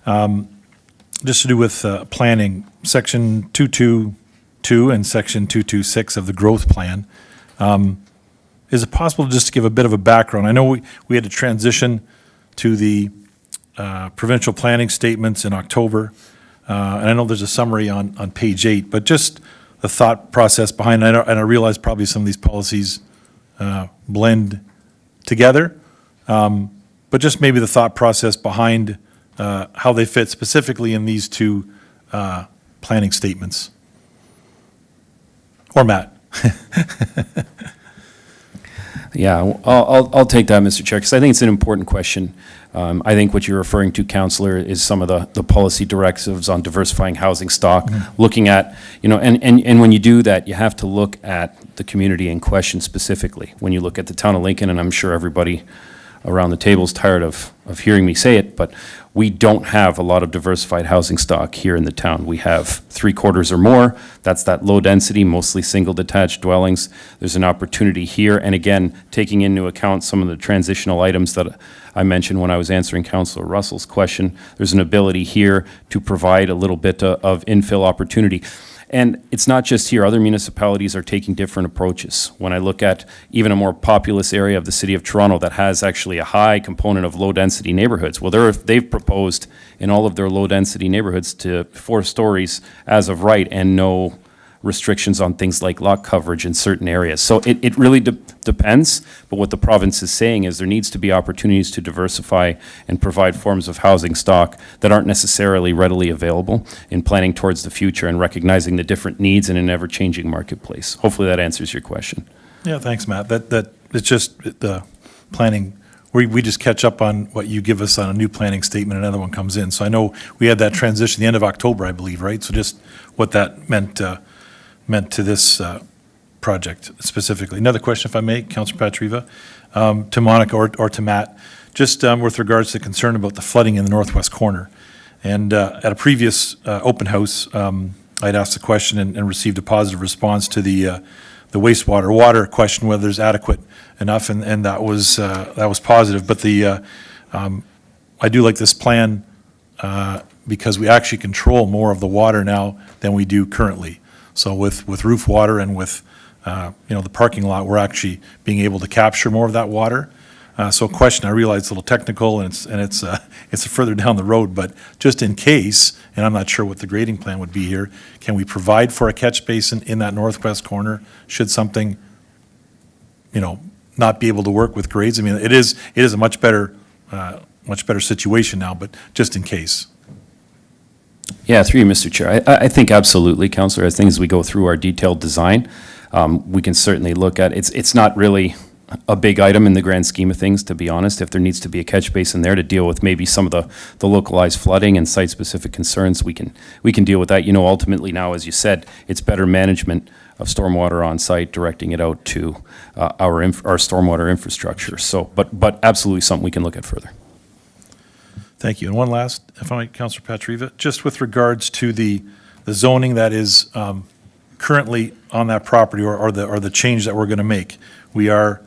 just to do with planning, section 222 and section 226 of the growth plan, is it possible just to give a bit of a background? I know we had to transition to the provincial planning statements in October. And I know there's a summary on page 8, but just the thought process behind it. And I realize probably some of these policies blend together, but just maybe the thought process behind how they fit specifically in these 2 planning statements. Or Matt. Yeah, I'll take that, Mr. Chair, because I think it's an important question. I think what you're referring to, Councillor, is some of the policy directives on diversifying housing stock, looking at, and when you do that, you have to look at the community in question specifically. When you look at the town of Lincoln, and I'm sure everybody around the table is tired of hearing me say it, but we don't have a lot of diversified housing stock here in the town. We have 3/4 or more. That's that low density, mostly single detached dwellings. There's an opportunity here. And again, taking into account some of the transitional items that I mentioned when I was answering Councillor Russell's question, there's an ability here to provide a little bit of infill opportunity. And it's not just here. Other municipalities are taking different approaches. When I look at even a more populous area of the city of Toronto that has actually a high component of low-density neighborhoods, well, they've proposed in all of their low-density neighborhoods to 4 stories as of right, and no restrictions on things like lot coverage in certain areas. So it really depends, but what the province is saying is there needs to be opportunities to diversify and provide forms of housing stock that aren't necessarily readily available in planning towards the future and recognizing the different needs in an ever-changing marketplace. Hopefully that answers your question. Yeah, thanks, Matt. That it's just the planning. We just catch up on what you give us on a new planning statement, another one comes in. So I know we had that transition the end of October, I believe, right? So just what that meant to this project specifically. Another question, if I may, Councillor Patriva, to Monica or to Matt, just with regards to concern about the flooding in the northwest corner. And at a previous open house, I'd asked the question and received a positive response to the water question, whether there's adequate enough, and that was positive. But I do like this plan because we actually control more of the water now than we do currently. So with roof water and with, the parking lot, we're actually being able to capture more of that water. So a question, I realize it's a little technical and it's further down the road, but just in case, and I'm not sure what the grading plan would be here, can we provide for a catch basin in that northwest corner should something, not be able to work with grades? I mean, it is a much better situation now, but just in case. Yeah, through you, Mr. Chair. I think absolutely, Councillor, as things as we go through our detailed design, we can certainly look at, it's not really a big item in the grand scheme of things, to be honest. If there needs to be a catch basin there to deal with maybe some of the localized flooding and site-specific concerns, we can deal with that. Ultimately now, as you said, it's better management of stormwater on site, directing it out to our stormwater infrastructure. So, but absolutely something we can look at further. Thank you. And one last, if I might, Councillor Patriva, just with regards to the zoning that is currently on that property or the change that we're going to make. We are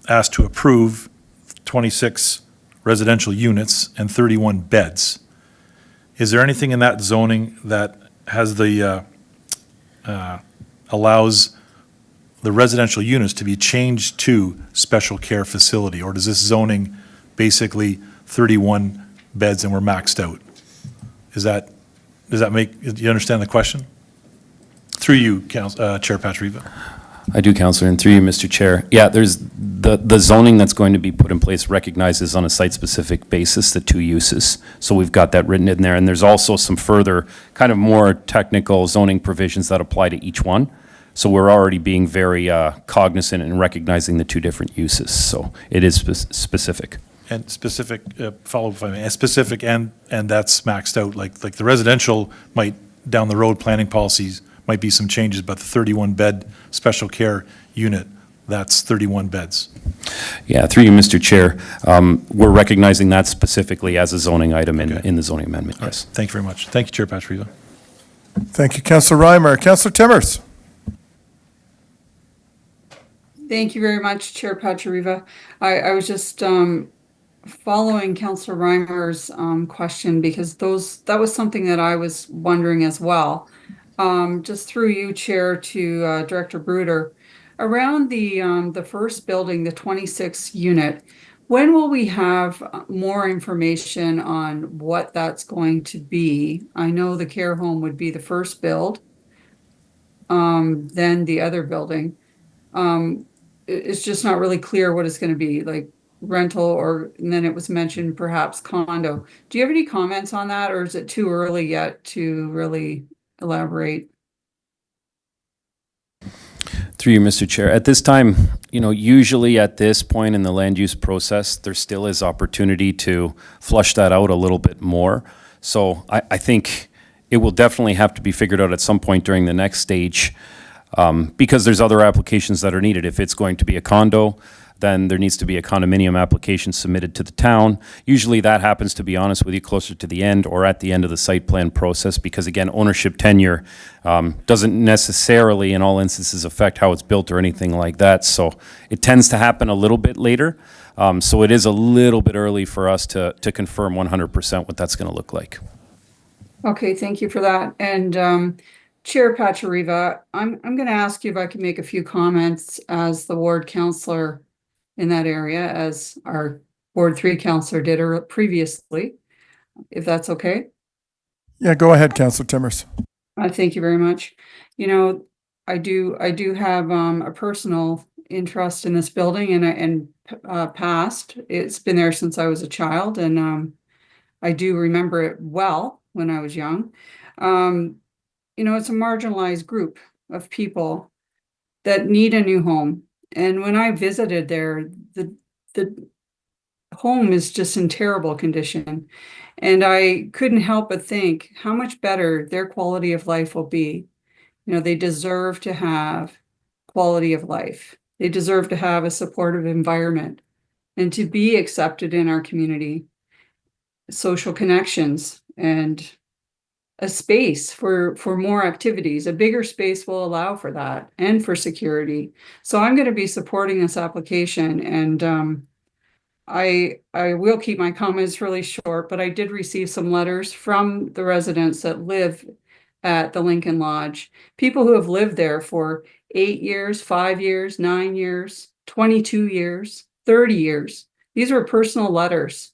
asked to approve 26 residential units and 31 beds. Is there anything in that zoning that has allows the residential units to be changed to special care facility? Or does this zoning basically 31 beds and we're maxed out? Does that do you understand the question? Through you, Chair Patriva. I do, Councillor, and through you, Mr. Chair. Yeah, there's the zoning that's going to be put in place recognizes on a site-specific basis the two uses. So we've got that written in there, and there's also some further kind of more technical zoning provisions that apply to each one. So we're already being very cognizant and recognizing the two different uses. So it is specific. And specific, follow up if I may, specific and that's maxed out. Like the residential might, down the road, planning policies might be some changes, but the 31-bed special care unit, that's 31 beds. Yeah, through you, Mr. Chair. We're recognizing that specifically as a zoning item in the zoning amendment, yes. Right. Thank you very much. Thank you, Chair Patriva. Thank you, Councillor Reimer. Councillor Timmers. Thank you very much, Chair Patriva. I was just following Councillor Reimer's question because that was something that I was wondering as well. Just through you, Chair, to Director Bruder, around the first building, the 26 unit, when will we have more information on what that's going to be? I know the care home would be the first build, then the other building. It's just not really clear what it's going to be, like rental and then it was mentioned perhaps condo. Do you have any comments on that, or is it too early yet to really elaborate? Through you, Mr. Chair. At this time, usually at this point in the land use process, there still is opportunity to flush that out a little bit more. So I think it will definitely have to be figured out at some point during the next stage because there's other applications that are needed. If it's going to be a condo, then there needs to be a condominium application submitted to the town. Usually that happens, to be honest with you, closer to the end or at the end of the site plan process because, again, ownership tenure doesn't necessarily in all instances affect how it's built or anything like that. So it tends to happen a little bit later. So it is a little bit early for us to confirm 100% what that's going to look like. Okay, thank you for that. And Chair Patriva, I'm going to ask you if I can make a few comments as the ward councillor in that area, as our Ward 3 councillor did previously, if that's okay. Yeah, go ahead, Councillor Timmers. Thank you very much. I do have a personal interest in this building and past. It's been there since I was a child, and I do remember it well when I was young. It's a marginalized group of people that need a new home. And when I visited there, the home is just in terrible condition. And I couldn't help but think how much better their quality of life will be. They deserve to have quality of life. They deserve to have a supportive environment and to be accepted in our community, social connections, and a space for more activities. A bigger space will allow for that and for security. So I'm going to be supporting this application, and I will keep my comments really short, but I did receive some letters from the residents that live at the Lincoln Lodge. People who have lived there for 8 years, 5 years, 9 years, 22 years, 30 years. These were personal letters.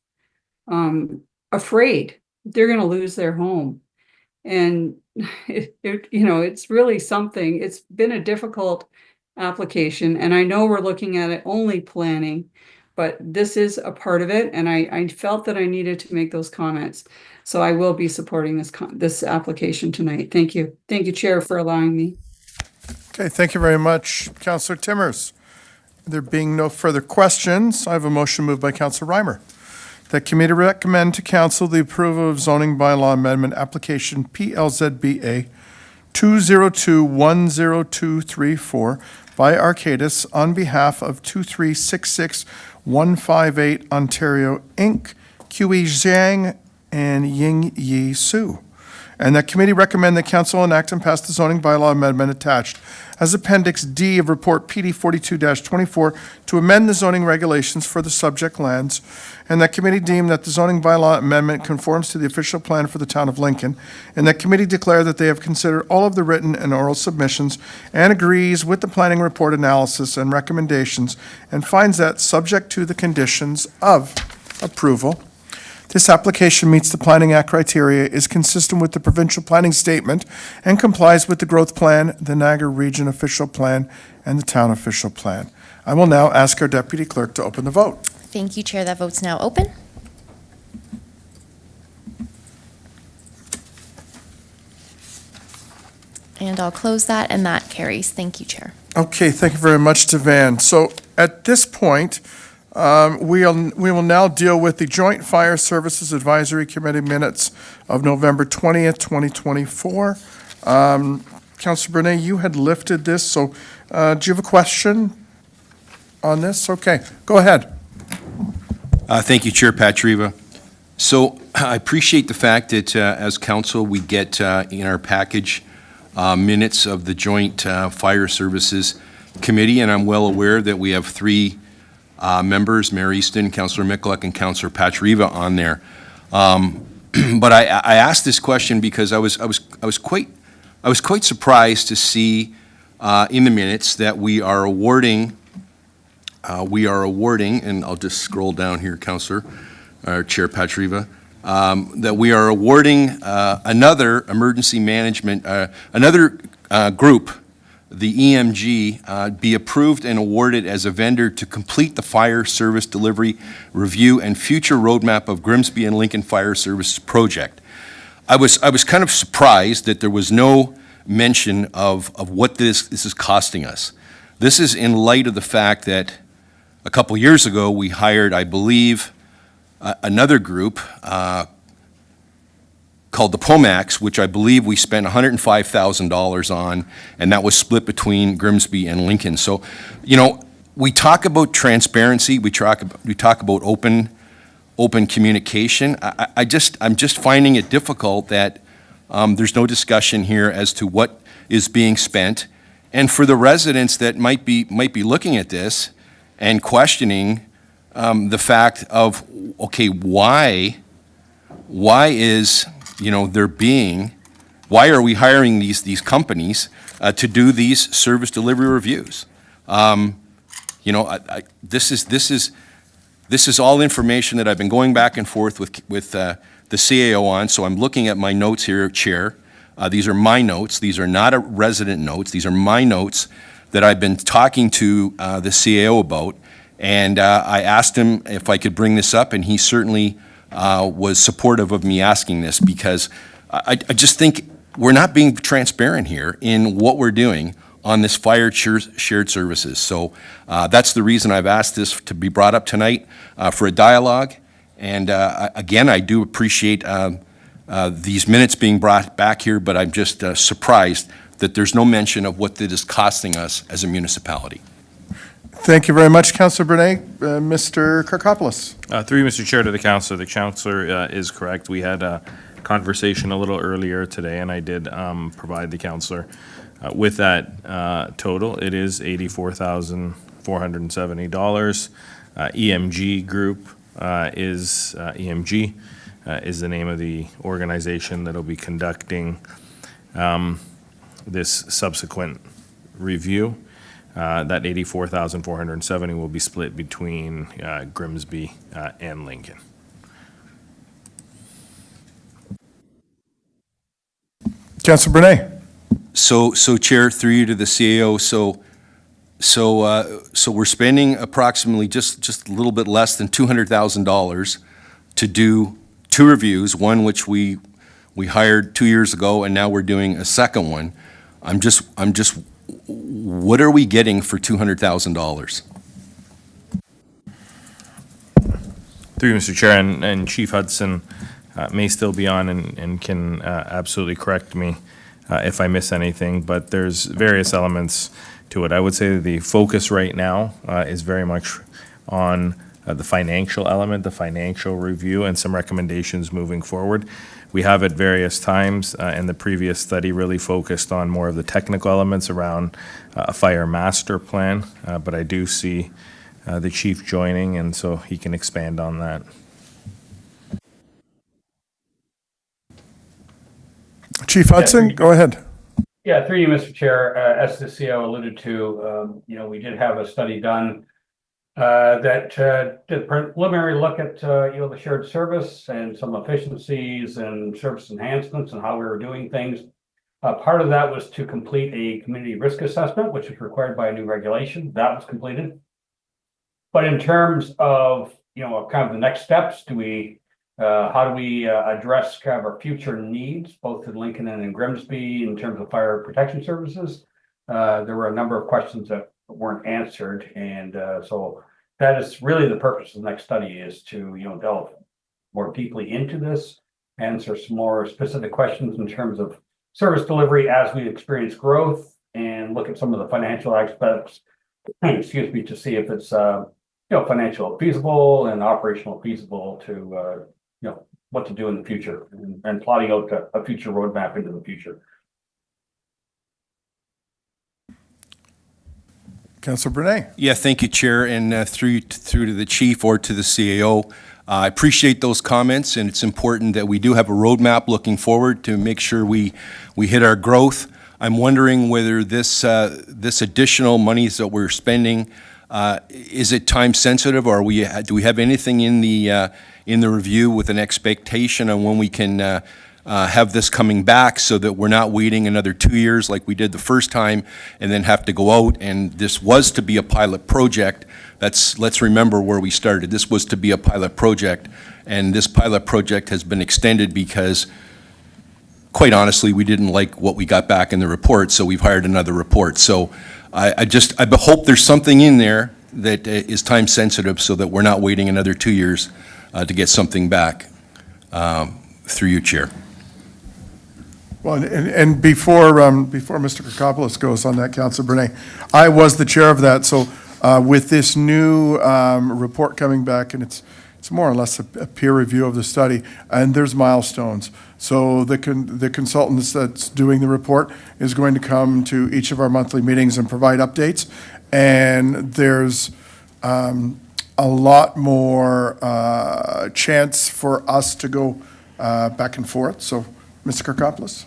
Afraid they're going to lose their home. And it's really something. It's been a difficult application, and I know we're looking at it only planning, but this is a part of it, and I felt that I needed to make those comments. So I will be supporting this application tonight. Thank you. Thank you, Chair, for allowing me. Okay, thank you very much, Councillor Timmers. There being no further questions, I have a motion moved by Councillor Reimer. That committee recommend to council the approval of zoning bylaw amendment application PLZBA 202-10234 by Arcadis on behalf of 2366158 Ontario Inc., Qi Zhang and Ying Yi Su. And that committee recommend that council enact and pass the zoning bylaw amendment attached as Appendix D of Report PD 42-24 to amend the zoning regulations for the subject lands, and that committee deem that the zoning bylaw amendment conforms to the official plan for the town of Lincoln, and that committee declare that they have considered all of the written and oral submissions and agrees with the planning report analysis and recommendations, and finds that, subject to the conditions of approval, this application meets the Planning Act criteria, is consistent with the provincial planning statement, and complies with the growth plan, the Niagara Region official plan, and the town official plan. I will now ask our deputy clerk to open the vote. Thank you, Chair. That vote's now open. And I'll close that, and that carries. Thank you, Chair. Okay, thank you very much, Devan. So at this point, we will now deal with the Joint Fire Services Advisory Committee minutes of November 20th, 2024. Councillor Brunet, you had lifted this, so do you have a question on this? Okay, go ahead. Thank you, Chair Patriva. So I appreciate the fact that as council, we get in our package minutes of the Joint Fire Services Committee, and I'm well aware that we have three members, Mayor Easton, Councillor Michalak, and Councillor Patriva on there. But I asked this question because I was quite surprised to see in the minutes that we are awarding, and I'll just scroll down here, Councillor, Chair Patriva, that we are awarding another emergency management, another group, the EMG, be approved and awarded as a vendor to complete the fire service delivery review and future roadmap of Grimsby and Lincoln Fire Services project. I was kind of surprised that there was no mention of what this is costing us. This is in light of the fact that a couple years ago we hired, I believe, another group called the POMAX, which I believe we spent $105,000 on, and that was split between Grimsby and Lincoln. So, we talk about transparency, we talk about open communication. I'm just finding it difficult that there's no discussion here as to what is being spent, and for the residents that might be looking at this and questioning the fact of, okay, why is why are we hiring these companies to do these service delivery reviews? This is all information that I've been going back and forth with the CAO on, so I'm looking at my notes here, Chair. These are my notes. These are not resident notes. These are my notes that I've been talking to the CAO about, and I asked him if I could bring this up, and he certainly was supportive of me asking this, because I just think we're not being transparent here in what we're doing on this fire shared services. So that's the reason I've asked this to be brought up tonight for a dialogue. And again, I do appreciate these minutes being brought back here, but I'm just surprised that there's no mention of what this is costing us as a municipality. Thank you very much, Councillor Brunet. Mr. Karkopoulos. Through you, Mr. Chair, to the councillor. The councillor is correct. We had a conversation a little earlier today, and I did provide the councillor with that total. It is $84,470. EMG Group is EMG is the name of the organization that'll be conducting this subsequent review. That 84,470 will be split between Grimsby and Lincoln. Councillor Brunei. So Chair, through you to the CAO, so we're spending approximately just a little bit less than $200,000 to do 2 reviews, one which we hired 2 years ago, and now we're doing a second one. I'm just, what are we getting for $200,000? Through you, Mr. Chair, and Chief Hudson may still be on and can absolutely correct me if I miss anything, but there's various elements to it. I would say that the focus right now is very much on the financial element, the financial review, and some recommendations moving forward. We have at various times, and the previous study really focused on more of the technical elements around a fire master plan, but I do see the chief joining, and so he can expand on that. Chief Hudson, go ahead. Yeah, through you, Mr. Chair, as the CEO alluded to, we did have a study done that did a preliminary look at, the shared service and some efficiencies and service enhancements and how we were doing things. Part of that was to complete a community risk assessment, which is required by a new regulation. That was completed. But in terms of, kind of the next steps, how do we address kind of our future needs, both in Lincoln and in Grimsby, in terms of fire protection services? There were a number of questions that weren't answered, and so that is really the purpose of the next study, is to delve more deeply into this, answer some more specific questions in terms of service delivery as we experience growth, and look at some of the financial aspects, excuse me, to see if it's financial feasible and operational feasible to what to do in the future, and plotting out a future roadmap into the future. Councillor Brunei. Yeah, thank you, Chair, and through to the chief or to the CAO. I appreciate those comments, and it's important that we do have a roadmap looking forward to make sure we hit our growth. I'm wondering whether this additional monies that we're spending, is it time sensitive, or do we have anything in the review with an expectation on when we can have this coming back, so that we're not waiting another 2 years like we did the first time and then have to go out? And this was to be a pilot project. Let's remember where we started. This was to be a pilot project, and this pilot project has been extended because, quite honestly, we didn't like what we got back in the report, so we've hired another report. So I hope there's something in there that is time sensitive, so that we're not waiting another 2 years to get something back. Through you, Chair. Well, and before Mr. Kirkopoulos goes on that, Councillor Brunei, I was the chair of that, so with this new report coming back, and it's more or less a peer review of the study, and there's milestones. So the consultant that's doing the report is going to come to each of our monthly meetings and provide updates, and there's a lot more chance for us to go back and forth. So, Mr. Kirkopoulos.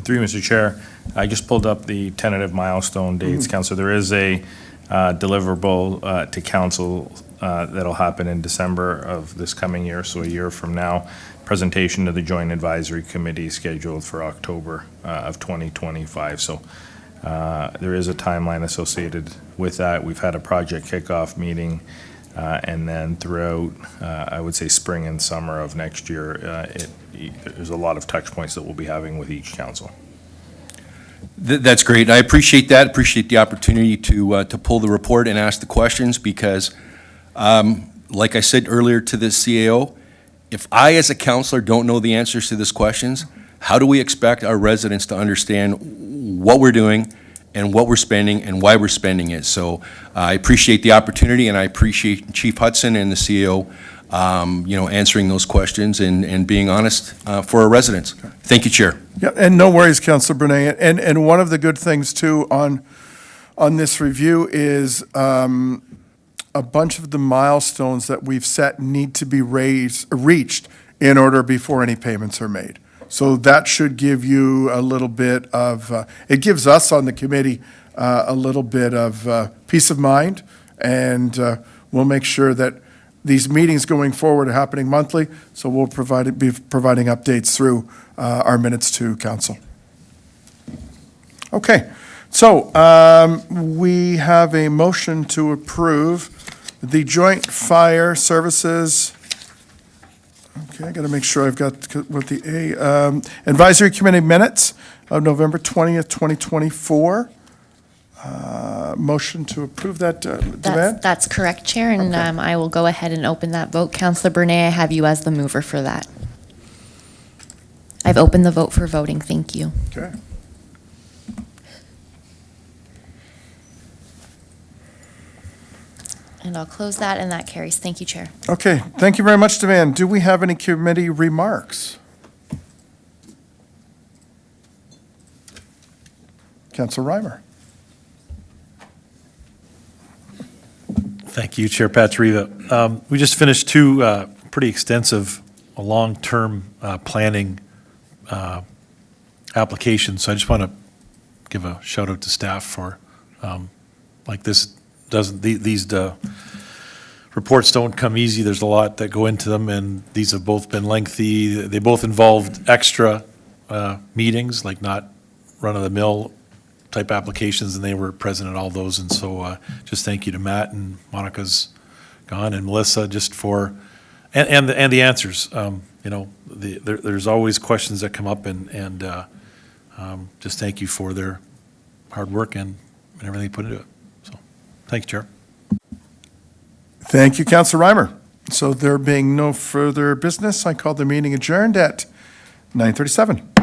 Through you, Mr. Chair, I just pulled up the tentative milestone dates, Councillor. There is a deliverable to Council that'll happen in December of this coming year, so a year from now. Presentation to the Joint Advisory Committee scheduled for October of 2025. So there is a timeline associated with that. We've had a project kickoff meeting, and then throughout, I would say, spring and summer of next year, there's a lot of touch points that we'll be having with each council. That's great. I appreciate that. Appreciate the opportunity to pull the report and ask the questions, because, like I said earlier to the CAO, if I as a councillor don't know the answers to these questions, how do we expect our residents to understand what we're doing and what we're spending and why we're spending it? So I appreciate the opportunity, and I appreciate Chief Hudson and the CEO answering those questions and being honest for our residents. Thank you, Chair. Yeah, and no worries, Councillor Brunei. And one of the good things too on this review is a bunch of the milestones that we've set need to be reached in order before any payments are made. So that should give you a little bit of, it gives us on the committee a little bit of peace of mind, and we'll make sure that these meetings going forward are happening monthly, so we'll be providing updates through our minutes to council. Okay, so we have a motion to approve the Joint Fire Services. Okay, I got to make sure I've got what the Advisory Committee minutes of November 20th, 2024. Motion to approve that, Devan? That's correct, Chair, and I will go ahead and open that vote. Councillor Bernay, I have you as the mover for that. I've opened the vote for voting. Thank you. Okay. And I'll close that, and that carries. Thank you, Chair. Okay, thank you very much, Devan. Do we have any committee remarks? Councillor Reimer. Thank you, Chair Patriva. We just finished two pretty extensive long-term planning applications, so I just want to give a shout out to staff for, like this doesn't, these reports don't come easy. There's a lot that go into them, and these have both been lengthy. They both involved extra meetings, like not run-of-the-mill type applications, and they were present at all those. And so just thank you to Matt, and Monica's gone, and Melissa, just for, and the answers. You know, there's always questions that come up, and just thank you for their hard work and everything they put into it. So, thank you, Chair. Thank you, Councillor Reimer. So there being no further business, I call the meeting adjourned at 9:37.